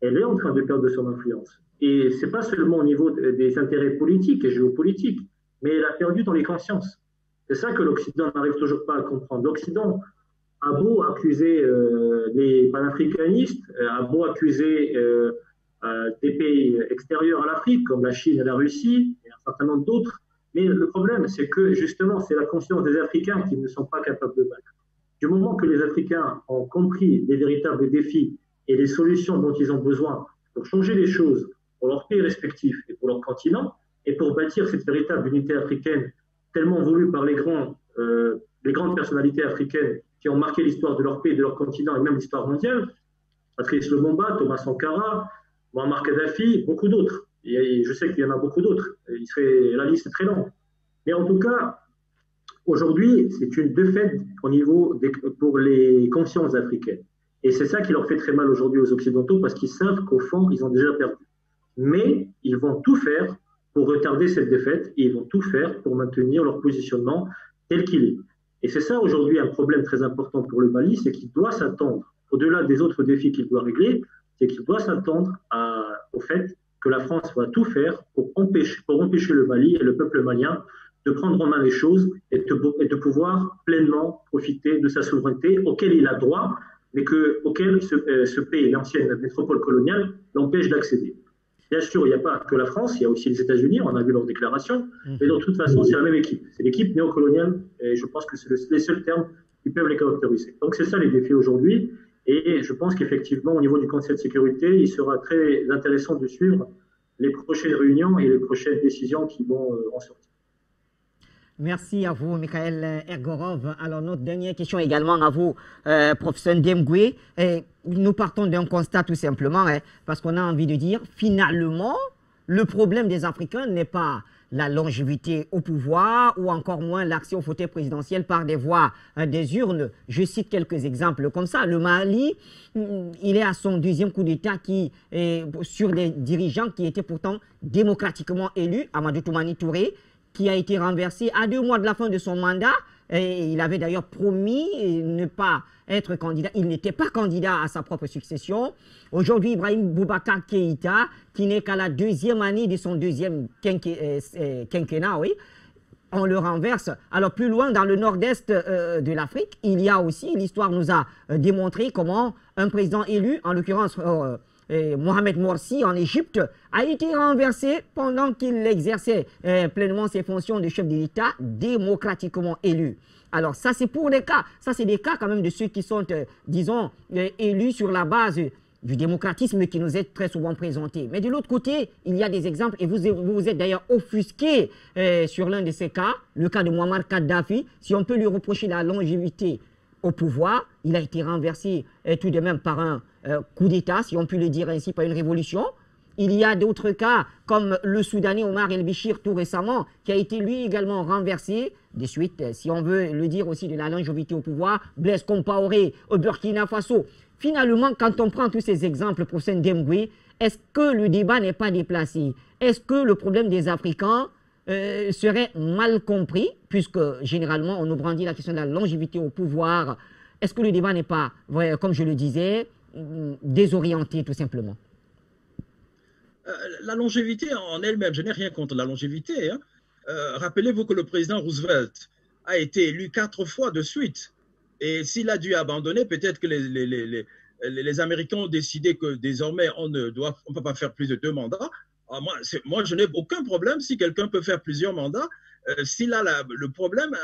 Elle est en train de perdre de son influence. Et ce n'est pas seulement au niveau des intérêts politiques et géopolitiques, mais elle a perdu dans les consciences. C'est ça que l'Occident n'arrive toujours pas à comprendre. L'Occident a beau accuser les panafricanistes, a beau accuser des pays extérieurs à l'Afrique, comme la Chine et la Russie, et un certain nombre d'autres, mais le problème, c'est que justement, c'est la conscience des Africains qui ne sont pas capables de vaincre. Du moment que les Africains ont compris les véritables défis et les solutions dont ils ont besoin pour changer les choses pour leurs pays respectifs et pour leur continent, et pour bâtir cette véritable unité africaine tellement voulue par les grandes personnalités africaines qui ont marqué l'histoire de leur pays, de leur continent et même l'histoire mondiale, Patrice Lumumba, Thomas Sankara, Muammar Kadhafi, beaucoup d'autres. Et je sais qu'il y en a beaucoup d'autres. La liste est très longue. Mais en tout cas, aujourd'hui, c'est une défaite pour les consciences africaines. Et c'est ça qui leur fait très mal aujourd'hui aux Occidentaux parce qu'ils savent qu'au fond, ils ont déjà perdu. Mais ils vont tout faire pour retarder cette défaite et ils vont tout faire pour maintenir leur positionnement tel qu'il est. Et c'est ça aujourd'hui un problème très important pour le Mali, c'est qu'il doit s'attendre, au-delà des autres défis qu'il doit régler, c'est qu'il doit s'attendre au fait que la France va tout faire pour empêcher le Mali et le peuple malien de prendre en main les choses et de pouvoir pleinement profiter de sa souveraineté auquel il a droit, mais auquel ce pays, l'ancienne métropole coloniale, l'empêche d'accéder. Bien sûr, il n'y a pas que la France, il y a aussi les États-Unis, on a vu leurs déclarations, mais de toute façon, c'est la même équipe. C'est l'équipe néocoloniale, et je pense que c'est les seuls termes qui peuvent les caractériser. Donc, c'est ça les défis aujourd'hui, et je pense qu'effectivement, au niveau du Conseil de sécurité, il sera très intéressant de suivre les prochaines réunions et les prochaines décisions qui vont en sortir. Merci à vous, Mikhaël Ergorov. Alors, notre dernière question également à vous, professeur Ndemgwe. Nous partons d'un constat tout simplement, parce qu'on a envie de dire, finalement, le problème des Africains n'est pas la longévité au pouvoir ou encore moins l'accès au fauteuil présidentiel par des voies des urnes. Je cite quelques exemples comme ça. Le Mali, il est à son deuxième coup d'État sur des dirigeants qui étaient pourtant démocratiquement élus, Amadou Toumani Touré, qui a été renversé à 2 mois de la fin de son mandat. Et il avait d'ailleurs promis ne pas être candidat. Il n'était pas candidat à sa propre succession. Aujourd'hui, Ibrahim Boubacar Keïta, qui n'est qu'à la 2e année de son 2e quinquennat, oui, on le renverse. Alors plus loin, dans le nord-est de l'Afrique, il y a aussi, l'histoire nous a démontré comment un président élu, en l'occurrence Mohamed Morsi en Égypte, a été renversé pendant qu'il exerçait pleinement ses fonctions de chef de l'État démocratiquement élu. Alors ça c'est pour les cas, ça c'est des cas quand même de ceux qui sont, disons, élus sur la base du démocratisme qui nous est très souvent présenté. Mais de l'autre côté, il y a des exemples, et vous vous êtes d'ailleurs offusqué sur l'un de ces cas, le cas de Muammar Kadhafi. Si on peut lui reprocher la longévité au pouvoir, il a été renversé tout de même par un coup d'État, si on peut le dire ainsi, par une révolution. Il y a d'autres cas, comme le Soudanais Omar El-Béchir tout récemment, qui a été lui également renversé, de suite, si on veut le dire aussi, de la longévité au pouvoir, Blaise Compaoré au Burkina Faso. Finalement, quand on prend tous ces exemples, professeur Ndemgwe, est-ce que le débat n'est pas déplacé? Est-ce que le problème des Africains serait mal compris, puisque généralement on nous brandit la question de la longévité au pouvoir? Est-ce que le débat n'est pas, comme je le disais, désorienté tout simplement? La longévité en elle-même, je n'ai rien contre la longévité. Hein. Rappelez-vous que le président Roosevelt a été élu 4 fois de suite. Et s'il a dû abandonner, peut-être que les Américains ont décidé que désormais on ne peut pas faire plus de 2 mandats. Alors moi, je n'ai aucun problème si quelqu'un peut faire plusieurs mandats. Le problème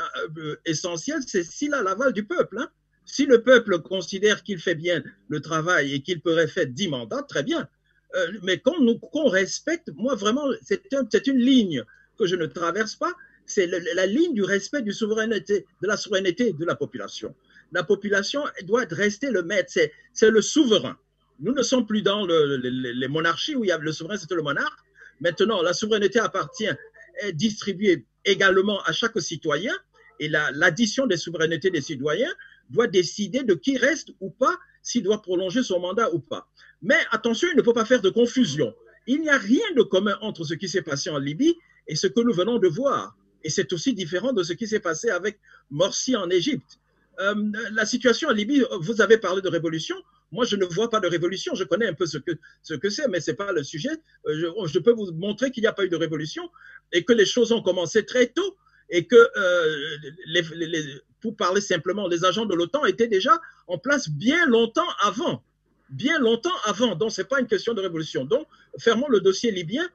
essentiel, c'est s'il a l'aval du peuple. Hein. Si le peuple considère qu'il fait bien le travail et qu'il pourrait faire 10 mandats, très bien. mais qu'on respecte, moi vraiment, c'est une ligne que je ne traverse pas, c'est la ligne du respect de la souveraineté de la population. La population doit rester le maître, c'est le souverain. Nous ne sommes plus dans les monarchies où il y a le souverain, c'était le monarque. Maintenant, la souveraineté est distribuée également à chaque citoyen et l'addition des souverainetés des citoyens doit décider de qui reste ou pas, s'il doit prolonger son mandat ou pas. Mais attention, il ne faut pas faire de confusion. Il n'y a rien de commun entre ce qui s'est passé en Libye et ce que nous venons de voir. Et c'est aussi différent de ce qui s'est passé avec Morsi en Égypte. La situation en Libye, vous avez parlé de révolution. Moi, je ne vois pas de révolution. Je connais un peu ce que c'est, mais ce n'est pas le sujet. Je peux vous montrer qu'il n'y a pas eu de révolution et que les choses ont commencé très tôt et que, pour parler simplement, les agents de l'OTAN étaient déjà en place bien longtemps avant. Bien longtemps avant. Donc, ce n'est pas une question de révolution. Donc, fermons le dossier libyen.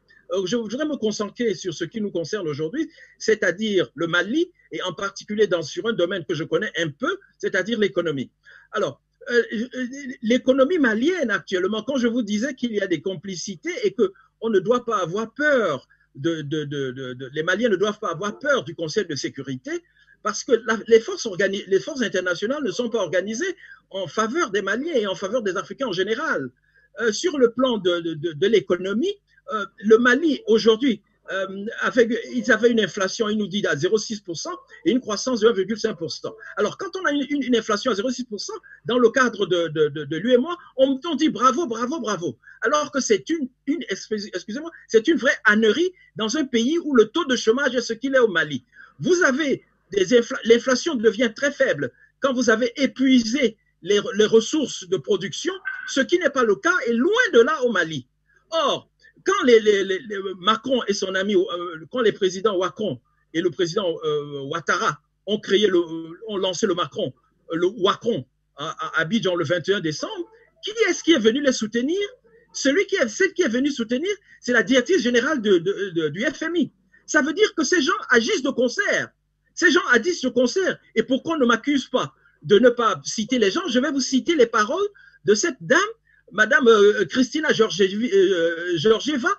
Je voudrais me concentrer sur ce qui nous concerne aujourd'hui, c'est-à-dire le Mali, et en particulier sur un domaine que je connais un peu, c'est-à-dire l'économie. Alors, l'économie malienne actuellement, quand je vous disais qu'il y a des complicités et qu'on ne doit pas avoir peur, les Maliens ne doivent pas avoir peur du Conseil de sécurité, parce que les forces internationales ne sont pas organisées en faveur des Maliens et en faveur des Africains en général. Sur le plan de l'économie, le Mali, aujourd'hui, ils avaient une inflation, il nous dit, à 0,6% et une croissance de 1,5%. Alors, quand on a une inflation à 0,6%, dans le cadre de l'UEMOA, on dit bravo, bravo, bravo. Alors que c'est excusez-moi, c'est une vraie ânerie dans un pays où le taux de chômage est ce qu'il est au Mali. Vous avez l'inflation devient très faible quand vous avez épuisé les ressources de production, ce qui n'est pas le cas et loin de là au Mali. Or, quand Macron et son ami, quand les présidents Ouattara et le président Ouattara ont lancé le Ouacron à Abidjan le 21 décembre, qui est-ce qui est venu les soutenir? Celle qui est venu soutenir, c'est la directrice générale du FMI. Ça veut dire que ces gens agissent de concert. Ces gens agissent de concert. Et pourquoi on ne m'accuse pas de ne pas citer les gens? Je vais vous citer les paroles de cette dame, Madame Christina Georgieva,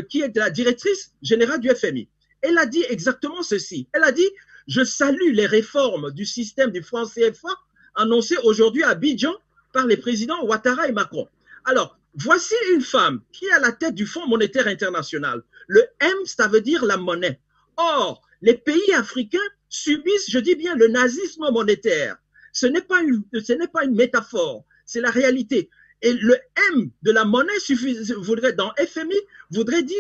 qui est la directrice générale du FMI. Elle a dit exactement ceci. Elle a dit « Je salue les réformes du système du franc CFA annoncées aujourd'hui à Abidjan par les présidents Ouattara et Macron. » Alors, voici une femme qui est à la tête du Fonds monétaire international. Le M, ça veut dire la monnaie. Or, les pays africains subissent, je dis bien, le nazisme monétaire. Ce n'est pas une métaphore, c'est la réalité. Et le M de la monnaie dans FMI voudrait dire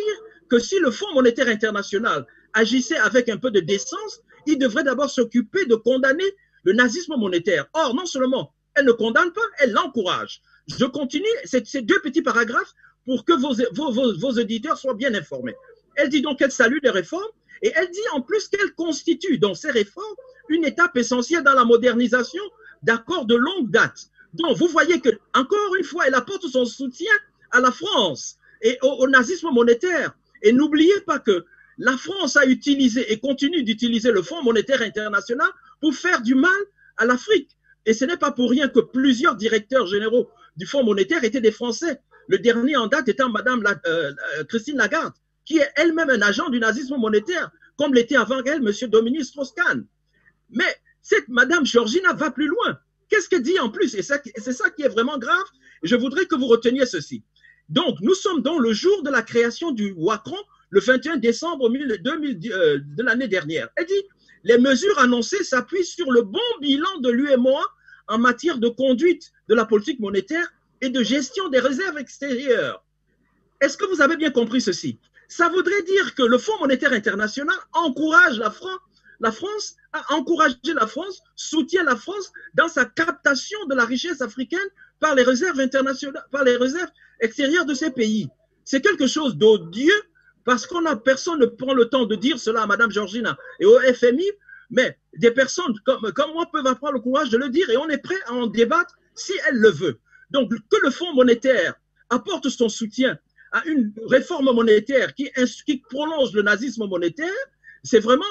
que si le Fonds monétaire international agissait avec un peu de décence, il devrait d'abord s'occuper de condamner le nazisme monétaire. Or, non seulement elle ne condamne pas, elle l'encourage. Je continue, ces deux petits paragraphes pour que vos auditeurs soient bien informés. Elle dit donc qu'elle salue les réformes et elle dit en plus qu'elle constitue dans ces réformes une étape essentielle dans la modernisation d'accords de longue date. Donc, vous voyez que, encore une fois, elle apporte son soutien à la France et au nazisme monétaire. Et n'oubliez pas que la France a utilisé et continue d'utiliser le Fonds monétaire international pour faire du mal à l'Afrique. Et ce n'est pas pour rien que plusieurs directeurs généraux du Fonds monétaire étaient des Français. Le dernier en date étant Madame Christine Lagarde, qui est elle-même un agent du nazisme monétaire, comme l'était avant elle Monsieur Dominique Strauss-Kahn. Mais cette Madame Georgina va plus loin. Qu'est-ce qu'elle dit en plus? Et c'est ça qui est vraiment grave. Et je voudrais que vous reteniez ceci. Donc, nous sommes dans le jour de la création du Ouacron, le 21 décembre de l'année dernière. Elle dit, les mesures annoncées s'appuient sur le bon bilan de l'UEMOA en matière de conduite de la politique monétaire et de gestion des réserves extérieures. Est-ce que vous avez bien compris ceci? Ça voudrait dire que le Fonds monétaire international encourage la France a encouragé la France, soutient la France dans sa captation de la richesse africaine par les réserves internationales, par les réserves extérieures de ces pays. C'est quelque chose d'odieux parce personne ne prend le temps de dire cela à Madame Georgina et au FMI, mais des personnes comme moi peuvent avoir le courage de le dire et on est prêt à en débattre si elle le veut. Donc, que le Fonds monétaire apporte son soutien à une réforme monétaire qui prolonge le nazisme monétaire, c'est vraiment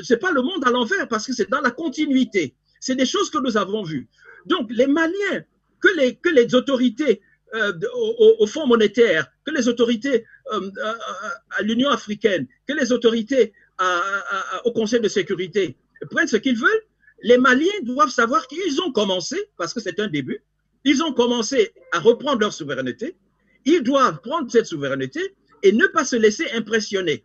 c'est pas le monde à l'envers parce que c'est dans la continuité. C'est des choses que nous avons vues. Donc, les Maliens, que les autorités au Fonds monétaire, que les autorités à l'Union africaine, que les autorités au Conseil de sécurité prennent ce qu'ils veulent, les Maliens doivent savoir qu'ils ont commencé, parce que c'est un début, ils ont commencé à reprendre leur souveraineté. Ils doivent prendre cette souveraineté et ne pas se laisser impressionner.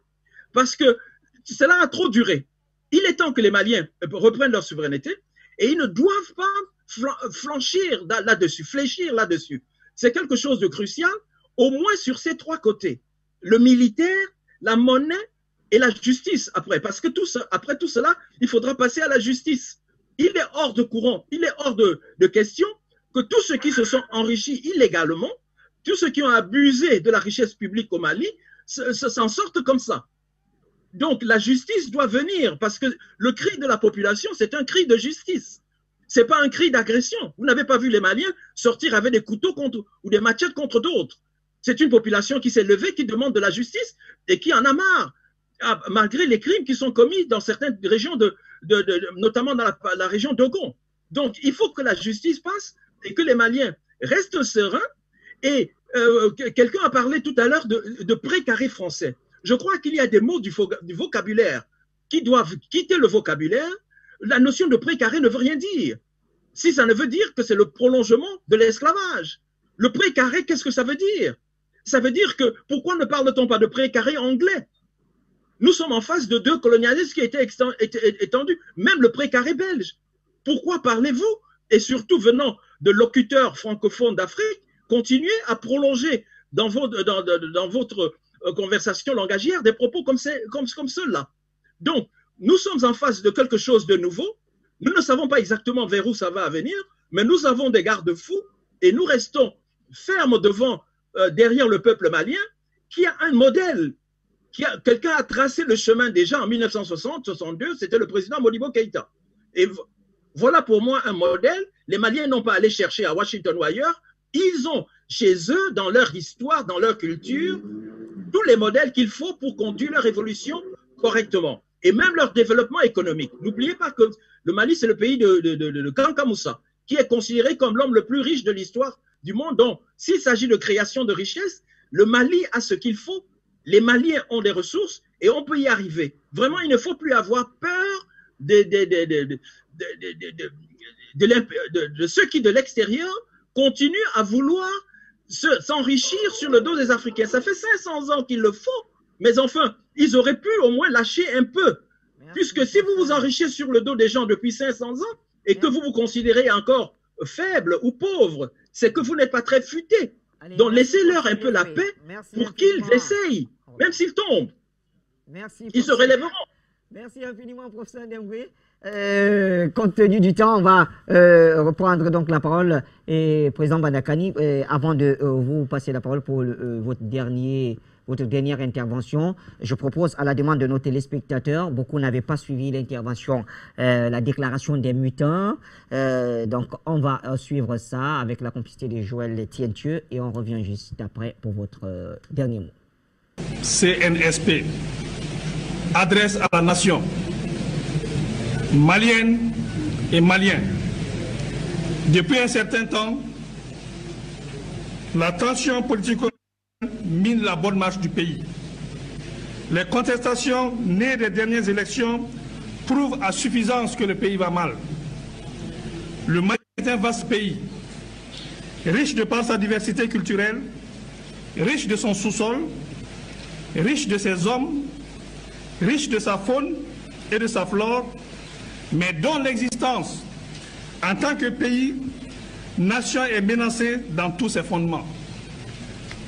Parce que cela a trop duré. Il est temps que les Maliens reprennent leur souveraineté et ils ne doivent pas fléchir là-dessus. C'est quelque chose de crucial, au moins sur ces trois côtés. Le militaire, la monnaie et la justice après. Parce que après tout cela, il faudra passer à la justice. Il est hors de courant, il est hors de question que tous ceux qui se sont enrichis illégalement, tous ceux qui ont abusé de la richesse publique au Mali, s'en sortent comme ça. Donc la justice doit venir parce que le cri de la population, c'est un cri de justice. C'est pas un cri d'agression. Vous n'avez pas vu les Maliens sortir avec des couteaux ou des machettes contre d'autres. C'est une population qui s'est levée, qui demande de la justice et qui en a marre, malgré les crimes qui sont commis dans certaines régions, notamment dans la région d'Ogon. Donc il faut que la justice passe et que les Maliens restent sereins. Et quelqu'un a parlé tout à l'heure de précaré français. Je crois qu'il y a des mots du vocabulaire qui doivent quitter le vocabulaire. La notion de précaré ne veut rien dire. Si ça ne veut dire que c'est le prolongement de l'esclavage. Le précaré, qu'est-ce que ça veut dire? Ça veut dire que pourquoi ne parle-t-on pas de précaré anglais? Nous sommes en face de deux colonialismes qui étaient étendus, même le précaré belge. Pourquoi parlez-vous, et surtout venant de locuteurs francophones d'Afrique, continuez à prolonger dans votre conversation langagière des propos comme ceux-là? Donc, nous sommes en face de quelque chose de nouveau. Nous ne savons pas exactement vers où ça va venir, mais nous avons des garde-fous et nous restons fermes derrière le peuple malien qui a un modèle. Quelqu'un a tracé le chemin déjà en 1960-62, c'était le président Modibo Keïta. Et voilà pour moi un modèle. Les Maliens n'ont pas allé chercher à Washington ou ailleurs. Ils ont chez eux, dans leur histoire, dans leur culture, tous les modèles qu'il faut pour conduire leur évolution correctement. Et même leur développement économique. N'oubliez pas que le Mali, c'est le pays de Kanka Moussa, qui est considéré comme l'homme le plus riche de l'histoire du monde. Donc, s'il s'agit de création de richesse, le Mali a ce qu'il faut. Les Maliens ont des ressources et on peut y arriver. Vraiment, il ne faut plus avoir peur de ceux qui, de l'extérieur, continuent à vouloir s'enrichir sur le dos des Africains. Ça fait 500 ans qu'il le faut. Mais enfin, ils auraient pu au moins lâcher un peu. Merci. Puisque si vous vous enrichissez sur le dos des gens depuis 500 ans et que vous vous considérez encore faible ou pauvre, c'est que vous n'êtes pas très futé. Donc laissez-leur un peu la paix pour qu'ils essayent, même s'ils tombent. Ils se relèveront. Merci infiniment, professeur Demboué. Compte tenu du temps, on va reprendre donc la parole. Et président Bandakani, avant de vous passer la parole pour votre dernière intervention, je propose à la demande de nos téléspectateurs, beaucoup n'avaient pas suivi l'intervention, la déclaration des mutins. Donc on va suivre ça avec la complicité de Joël Tientieux et on revient juste après pour votre dernier mot. CNSP adresse à la nation malienne et maliens. Depuis un certain temps, la tension politique mine la bonne marche du pays. Les contestations nées des dernières élections prouvent à suffisance que le pays va mal. Le Mali est un vaste pays, riche de par sa diversité culturelle, riche de son sous-sol, riche de ses hommes, riche de sa faune et de sa flore, mais dont l'existence en tant que pays, nation est menacée dans tous ses fondements.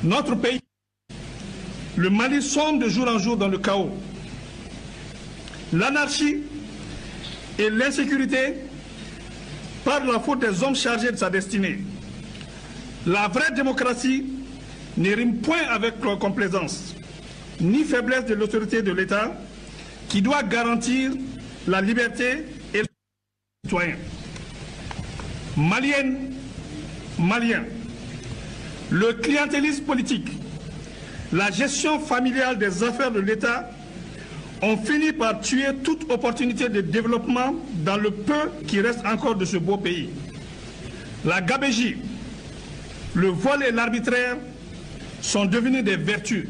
Notre pays, le Mali, sombre de jour en jour dans le chaos. L'anarchie et l'insécurité par la faute des hommes chargés de sa destinée. La vraie démocratie ne rime point avec complaisance, ni faiblesse de l'autorité de l'État qui doit garantir la liberté et le citoyen. Maliennes, Maliens, le clientélisme politique, la gestion familiale des affaires de l'État ont fini par tuer toute opportunité de développement dans le peu qui reste encore de ce beau pays. La gabégie, Le vol et l'arbitraire sont devenus des vertus.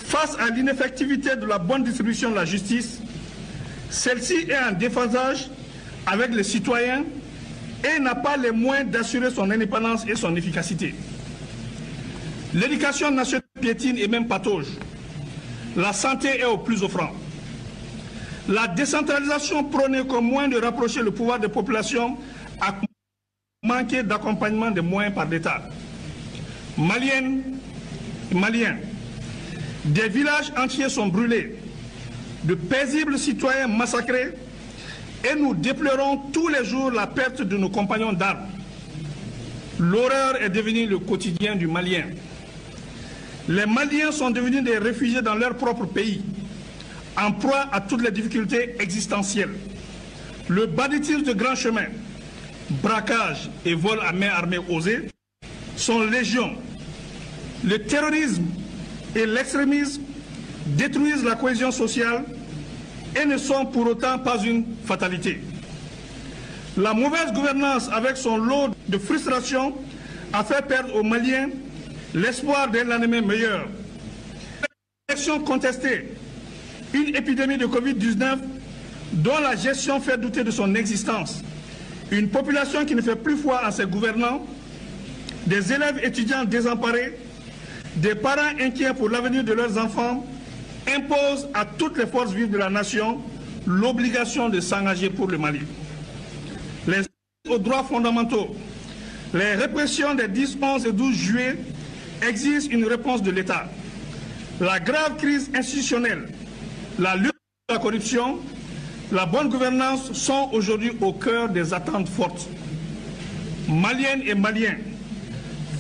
Face à l'ineffectivité de la bonne distribution de la justice, celle-ci est en déphasage avec les citoyens et n'a pas les moyens d'assurer son indépendance et son efficacité. L'éducation nationale piétine et même patauge. La santé est au plus offrant. La décentralisation prônée comme moyen de rapprocher le pouvoir des populations a manqué d'accompagnement des moyens par l'État. Maliennes et Maliens, des villages entiers sont brûlés, de paisibles citoyens massacrés, et nous déplorons tous les jours la perte de nos compagnons d'armes. L'horreur est devenue le quotidien du Malien. Les Maliens sont devenus des réfugiés dans leur propre pays, en proie à toutes les difficultés existentielles. Le banditisme de grand chemin, braquage et vol à main armée osés sont légion. Le terrorisme et l'extrémisme détruisent la cohésion sociale et ne sont pour autant pas une fatalité. La mauvaise gouvernance avec son lot de frustration a fait perdre aux Maliens l'espoir d'un lendemain meilleur. L'élection contestée, une épidémie de Covid-19 dont la gestion fait douter de son existence, une population qui ne fait plus foi en ses gouvernants, des élèves étudiants désemparés, des parents inquiets pour l'avenir de leurs enfants, imposent à toutes les forces vives de la nation l'obligation de s'engager pour le Mali. Les aux droits fondamentaux, les répressions des 10, 11 et 12 juillet exigent une réponse de l'État. La grave crise institutionnelle, la lutte contre la corruption, la bonne gouvernance sont aujourd'hui au cœur des attentes fortes. Maliennes et Maliens,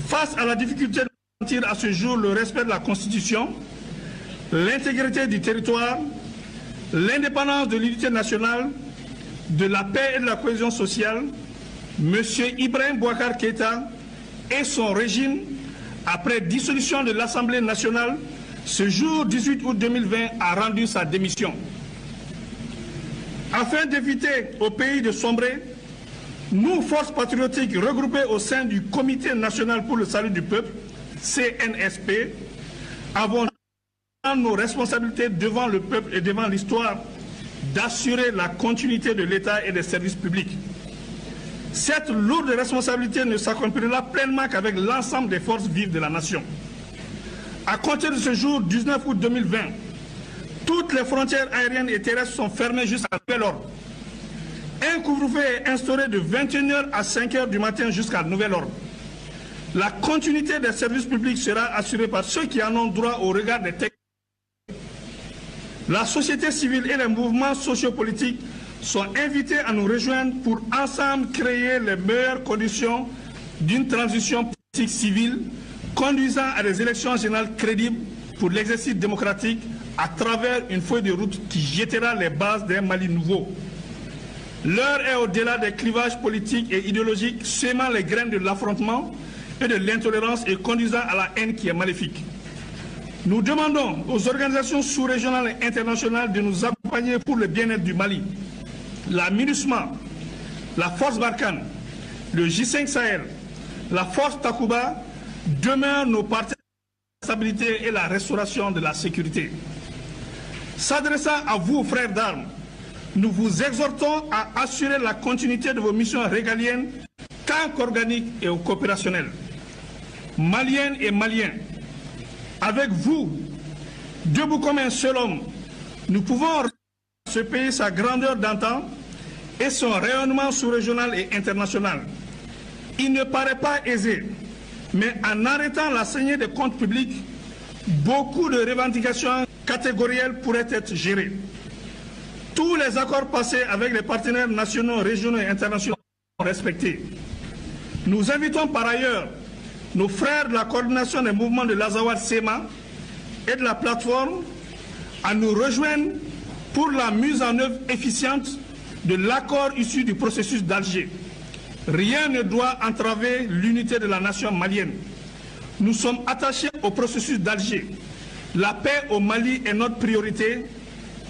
face à la difficulté de garantir à ce jour le respect de la Constitution, l'intégrité du territoire, l'indépendance de l'unité nationale, de la paix et de la cohésion sociale, M. Ibrahim Boubacar Keïta et son régime, après dissolution de l'Assemblée nationale, ce jour 18 août 2020, a rendu sa démission. Afin d'éviter au pays de sombrer, nous, forces patriotiques regroupées au sein du Comité national pour le salut du peuple, CNSP, avons nos responsabilités devant le peuple et devant l'histoire d'assurer la continuité de l'État et des services publics. Cette lourde responsabilité ne s'accomplira pleinement qu'avec l'ensemble des forces vives de la nation. À compter de ce jour, 19 août 2020, toutes les frontières aériennes et terrestres sont fermées jusqu'à nouvel ordre. Un couvre-feu est instauré de 21h à 5h du matin jusqu'à nouvel ordre. La continuité des services publics sera assurée par ceux qui en ont droit au regard des textes. La société civile et les mouvements sociopolitiques sont invités à nous rejoindre pour ensemble créer les meilleures conditions d'une transition politique civile conduisant à des élections générales crédibles pour l'exercice démocratique à travers une feuille de route qui jettera les bases d'un Mali nouveau. L'heure est au-delà des clivages politiques et idéologiques sémant les graines de l'affrontement et de l'intolérance et conduisant à la haine qui est maléfique. Nous demandons aux organisations sous-régionales et internationales de nous accompagner pour le bien-être du Mali. La MINUSMA, la Force Barkhane, le J5 Sahel, la Force Takuba demeurent nos partenaires de la stabilité et la restauration de la sécurité. S'adressant à vous, frères d'armes, nous vous exhortons à assurer la continuité de vos missions régaliennes tant qu'organiques et coopérationnelles. Maliennes et Maliens, avec vous, debout comme un seul homme, nous pouvons rendre à ce pays sa grandeur d'antan et son rayonnement sous-régional et international. Il ne paraît pas aisé, mais en arrêtant la saignée des comptes publics, beaucoup de revendications catégorielles pourraient être gérées. Tous les accords passés avec les partenaires nationaux, régionaux et internationaux sont respectés. Nous invitons par ailleurs nos frères de la coordination des mouvements de l'Azawad-Sema et de la plateforme à nous rejoindre pour la mise en œuvre efficiente de l'accord issu du processus d'Alger. Rien ne doit entraver l'unité de la nation malienne. Nous sommes attachés au processus d'Alger. La paix au Mali est notre priorité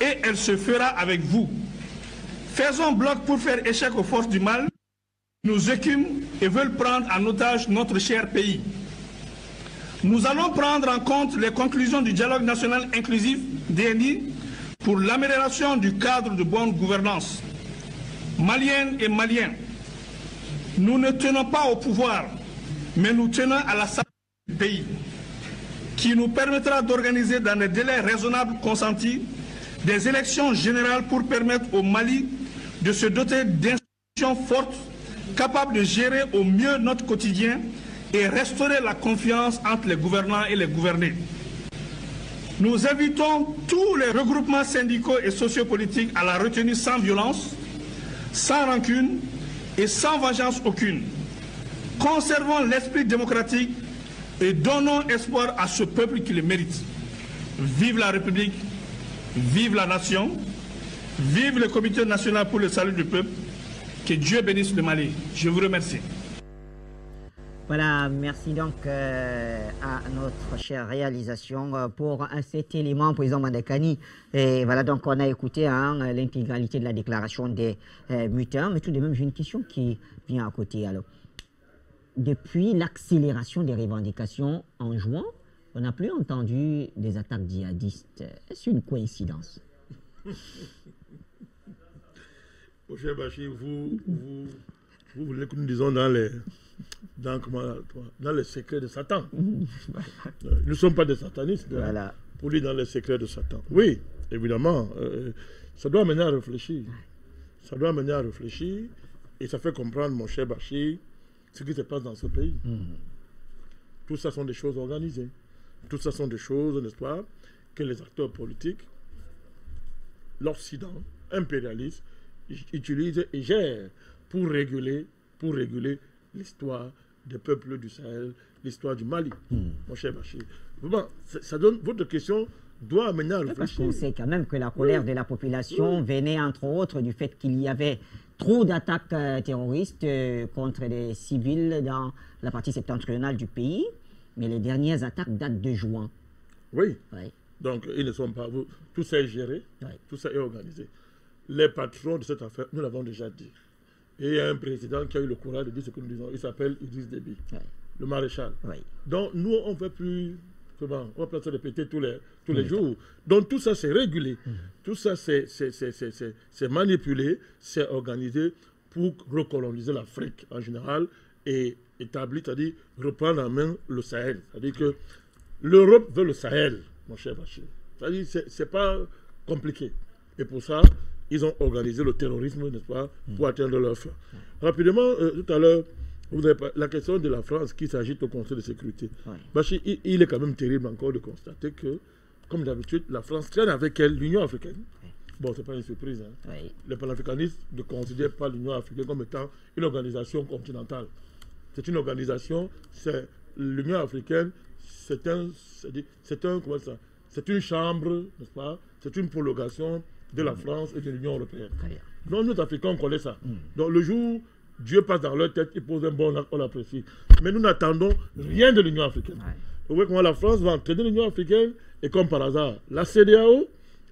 et elle se fera avec vous. Faisons bloc pour faire échec aux forces du mal, nous écument et veulent prendre en otage notre cher pays. Nous allons prendre en compte les conclusions du dialogue national inclusif DNI pour l'amélioration du cadre de bonne gouvernance. Maliennes et Maliens, nous ne tenons pas au pouvoir, mais nous tenons à la santé du pays, qui nous permettra d'organiser dans des délais raisonnables consentis des élections générales pour permettre au Mali de se doter d'institutions fortes, capables de gérer au mieux notre quotidien et restaurer la confiance entre les gouvernants et les gouvernés. Nous invitons tous les regroupements syndicaux et sociopolitiques à la retenue sans violence, sans rancune et sans vengeance aucune. Conservons l'esprit démocratique et donnons espoir à ce peuple qui le mérite. Vive la République, vive la nation, vive le Comité national pour le salut du peuple. Que Dieu bénisse le Mali. Je vous remercie. Voilà, merci donc à notre chère réalisation pour cet élément, président Mandakani. Et voilà, donc on a écouté l'intégralité de la déclaration des mutins, mais tout de même, j'ai une question qui vient à côté. Alors, depuis l'accélération des revendications en juin, on n'a plus entendu des attaques djihadistes. Est-ce une coïncidence? Mon cher Bachir, vous voulez que nous disons dans les secrets de Satan. Nous ne sommes pas des satanistes. Voilà. Pour lire dans les secrets de Satan. Oui, évidemment, ça doit mener à réfléchir. Ça doit mener à réfléchir et ça fait comprendre, mon cher Bachir, ce qui se passe dans ce pays. Tout ça sont des choses organisées. Tout ça sont des choses, n'est-ce pas, que les acteurs politiques, l'Occident, impérialiste, utilisent et gèrent pour réguler l'histoire des peuples du Sahel, l'histoire du Mali, mon cher Bachir. Vraiment, ça donne, votre question doit amener à réfléchir. Parce qu'on sait quand même que la colère de la population venait entre autres du fait qu'il y avait trop d'attaques terroristes contre les civils dans la partie septentrionale du pays, mais les dernières attaques datent de juin. Oui. Oui. Donc, ils ne sont pas... Tout ça est géré, tout ça est organisé. Les patrons de cette affaire, nous l'avons déjà dit. Et il y a un président qui a eu le courage de dire ce que nous disons. Il s'appelle Idriss Déby, le maréchal. Donc, nous, on ne fait plus... Comment, on va pas se répéter tous les jours. Donc, tout ça, c'est régulé. Tout ça, c'est manipulé, c'est organisé pour recoloniser l'Afrique en général et établir, c'est-à-dire reprendre en main le Sahel. C'est-à-dire que l'Europe veut le Sahel, mon cher Bachir. C'est-à-dire que ce n'est pas compliqué. Et pour ça, ils ont organisé le terrorisme, n'est-ce pas, pour atteindre leur fin. Rapidement, tout à l'heure, la question de la France qui s'agite au Conseil de sécurité. Bachir, il est quand même terrible encore de constater que, comme d'habitude, la France traîne avec elle l'Union africaine. Bon, ce n'est pas une surprise. Les panafricanistes ne considèrent pas l'Union africaine comme étant une organisation continentale. C'est une organisation, l'Union africaine, c'est une chambre, n'est-ce pas? C'est une prolongation de la France et de l'Union européenne. Donc, nous, Africains, on connaît ça. Donc, le jour Dieu passe dans leur tête, ils posent un bon acte, on l'apprécie. Mais nous n'attendons rien de l'Union africaine. Vous voyez comment la France va entraîner l'Union africaine, et comme par hasard, la CEDEAO,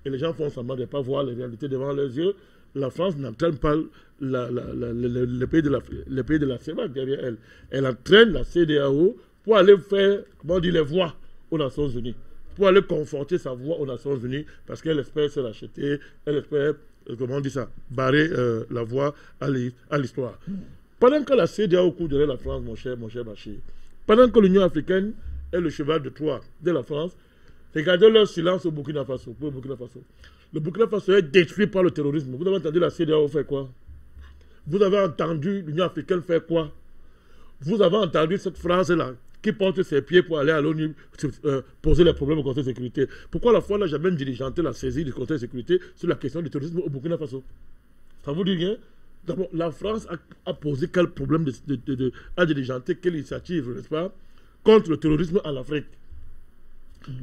et les gens font semblant de ne pas voir les réalités devant leurs yeux, la France n'entraîne pas les pays de la CEMAC derrière elle. Elle entraîne la CEDEAO pour aller faire, comment dire, les voix aux Nations Unies, pour aller conforter sa voix aux Nations Unies, parce qu'elle espère se racheter, elle espère, comment on dit ça, barrer la voie à l'histoire. Pendant que la CEDEAO court derrière la France, mon cher Bachir, pendant que l'Union africaine est le cheval de Troie de la France, regardez leur silence au Burkina Faso. Pour le Burkina Faso. Le Burkina Faso est détruit par le terrorisme. Vous avez entendu la CEDEAO faire quoi? Vous avez entendu l'Union africaine faire quoi? Vous avez entendu cette phrase-là qui porte ses pieds pour aller à l'ONU poser les problèmes au Conseil de sécurité. Pourquoi la fois n'a jamais diligenté la saisie du Conseil de sécurité sur la question du terrorisme au Burkina Faso? Ça vous dit rien? D'abord, la France a posé quel problème a diligenté, quelle initiative, n'est-ce pas, contre le terrorisme en Afrique.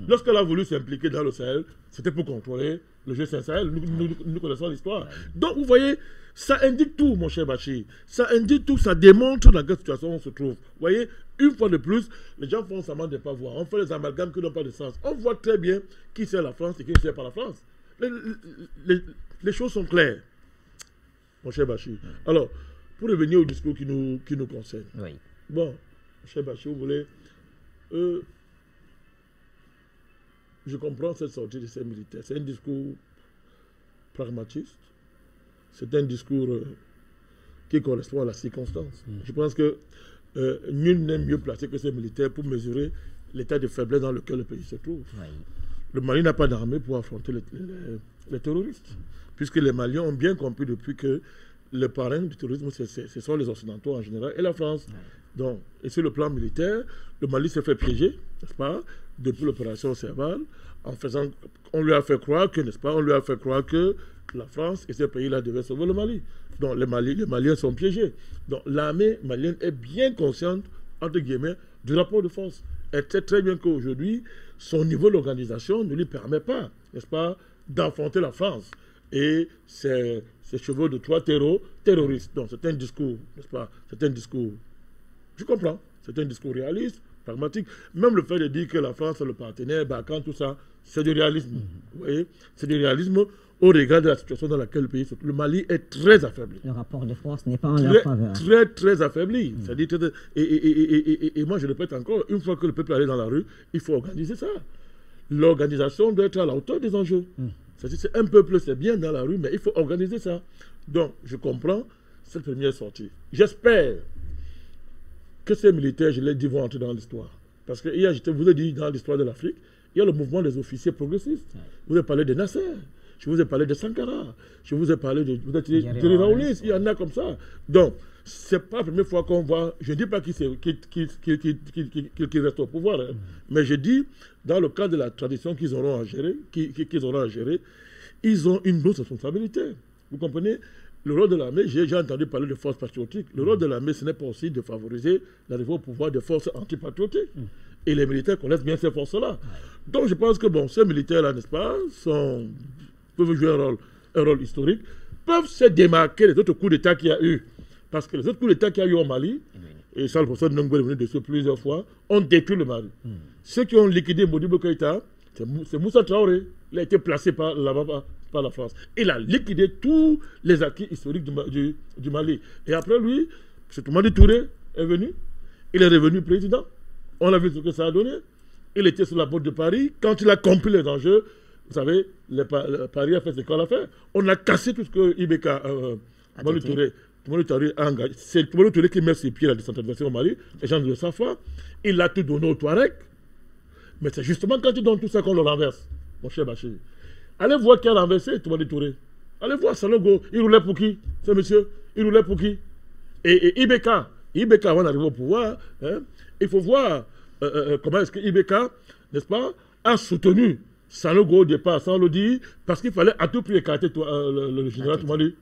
Lorsqu'elle a voulu s'impliquer dans le Sahel, c'était pour contrôler le G5 Sahel. Nous connaissons l'histoire. Donc, vous voyez, ça indique tout, mon cher Bachir. Ça indique tout, ça démontre dans quelle situation on se trouve. Vous voyez, une fois de plus, les gens font semblant de ne pas voir. On fait les amalgames qui n'ont pas de sens. On voit très bien qui sert la France et qui ne sert pas la France. Les choses sont claires, mon cher Bachir. Alors, pour revenir au discours qui nous concerne. Oui. Bon, cher Bachir, vous voulez... je comprends cette sortie de ces militaires. C'est un discours pragmatiste. C'est un discours qui correspond à la circonstance. Je pense que nul n'est mieux placé que ces militaires pour mesurer l'état de faiblesse dans lequel le pays se trouve. Oui. Le Mali n'a pas d'armée pour affronter les terroristes, puisque les Maliens ont bien compris depuis que le parrain du terrorisme, ce sont les Occidentaux en général et la France. Oui. Donc, et sur le plan militaire, le Mali s'est fait piéger, n'est-ce pas, depuis l'opération Serval, on lui a fait croire que, n'est-ce pas, on lui a fait croire que la France et ces pays-là devaient sauver le Mali. Donc, les Maliens sont piégés. Donc, l'armée malienne est bien consciente, entre guillemets, du rapport de force. Elle sait très bien qu'aujourd'hui, son niveau d'organisation ne lui permet pas, n'est-ce pas, d'affronter la France et ses chevaux de trois terroristes. Donc, c'est un discours, n'est-ce pas, c'est un discours, je comprends, c'est un discours réaliste, pragmatique. Même le fait de dire que la France est le partenaire, quand tout ça, c'est du réalisme. Vous voyez, c'est du réalisme au regard de la situation dans laquelle le pays se trouve. Le Mali est très affaibli. Le rapport de force n'est pas en leur faveur. Très, très affaibli. C'est-à-dire, et moi, je répète encore, une fois que le peuple est allé dans la rue, il faut organiser ça. L'organisation doit être à la hauteur des enjeux. C'est-à-dire, c'est un peuple, c'est bien dans la rue, mais il faut organiser ça. Donc, je comprends cette première sortie. J'espère que ces militaires, je l'ai dit, vont entrer dans l'histoire. Parce que hier, je vous ai dit, dans l'histoire de l'Afrique, il y a le mouvement des officiers progressistes. Vous avez parlé de Nasser, je vous ai parlé de Sankara, je vous ai parlé de Raoulis, il y en a comme ça. Donc, ce n'est pas la première fois qu'on voit, je ne dis pas qu'ils restent au pouvoir, hein, mais je dis, dans le cadre de la tradition qu'ils auront à gérer, ils ont une grosse responsabilité. Vous comprenez? Le rôle de l'armée, j'ai entendu parler de forces patriotiques. Le rôle de l'armée, ce n'est pas aussi de favoriser l'arrivée au pouvoir de forces antipatriotiques. Et les militaires connaissent bien ces forces-là. Donc je pense que bon, ces militaires-là, n'est-ce pas, peuvent jouer un rôle historique, peuvent se démarquer des autres coups d'État qu'il y a eu. Parce que les autres coups d'État qu'il y a eu au Mali, et ça le professeur Nongo est venu dessus plusieurs fois, ont détruit le Mali. Ceux qui ont liquidé Modibo Keïta, c'est Moussa Traoré. Il a été placé par la France. Il a liquidé tous les acquis historiques du Mali. Et après lui, M. Toumani Touré est venu. Il est revenu président. On a vu ce que ça a donné. Il était sur la porte de Paris. Quand il a compris les enjeux, vous savez, Paris a fait ce qu'on a fait. On a cassé tout ce que Ibeka, Toumani Touré a engagé. C'est Toumani Touré qui met sur pied la décentralisation au Mali. Les gens le savent pas. Il a tout donné aux Touaregs. Mais c'est justement quand il donne tout ça qu'on le renverse, mon cher Bachir. Allez voir qui a renversé Toumani Touré. Allez voir Sanogo. Il roulait pour qui, ce monsieur? Il roulait pour qui? Et Ibeka, avant d'arriver au pouvoir, hein, il faut voir comment est-ce que Ibeka, n'est-ce pas, a soutenu Sanogo au départ, sans le dire, parce qu'il fallait à tout prix écarter le général Toumani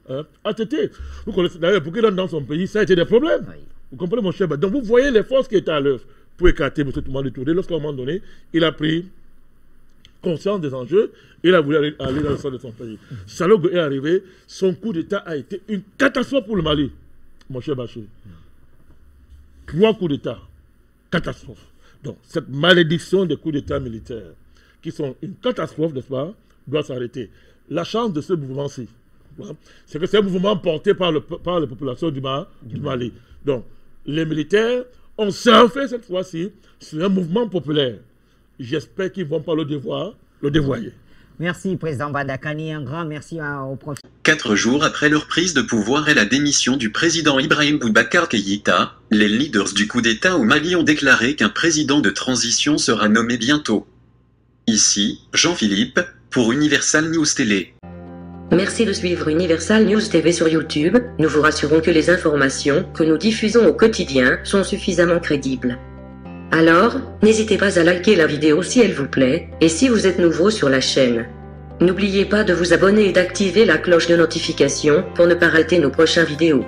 ATT. Vous connaissez d'ailleurs, pour qu'il rentre dans son pays, ça a été des problèmes. Oui. Vous comprenez, mon cher? Donc vous voyez les forces qui étaient à l'œuvre pour écarter M. Toumani Touré. Lorsqu'à un moment donné, il a pris conscience des enjeux, il a voulu aller dans le sens de son pays. Sanogo est arrivé, son coup d'État a été une catastrophe pour le Mali, mon cher Bachir. 3 coups d'État, catastrophe. Donc, cette malédiction des coups d'État militaires, qui sont une catastrophe, n'est-ce pas, doit s'arrêter. La chance de ce mouvement-ci, c'est que c'est un mouvement porté par les populations du Mali. Donc, les militaires ont surfé cette fois-ci sur un mouvement populaire. J'espère qu'ils ne vont pas le dévoyer. Merci, Président Badakani. Un grand merci au professeur. 4 jours après leur prise de pouvoir et la démission du président Ibrahim Boubacar Keïta, les leaders du coup d'État au Mali ont déclaré qu'un président de transition sera nommé bientôt. Ici, Jean-Philippe, pour Universal News Télé. Merci de suivre Universal News TV sur YouTube. Nous vous rassurons que les informations que nous diffusons au quotidien sont suffisamment crédibles. Alors, n'hésitez pas à liker la vidéo si elle vous plaît, et si vous êtes nouveau sur la chaîne. N'oubliez pas de vous abonner et d'activer la cloche de notification pour ne pas rater nos prochaines vidéos.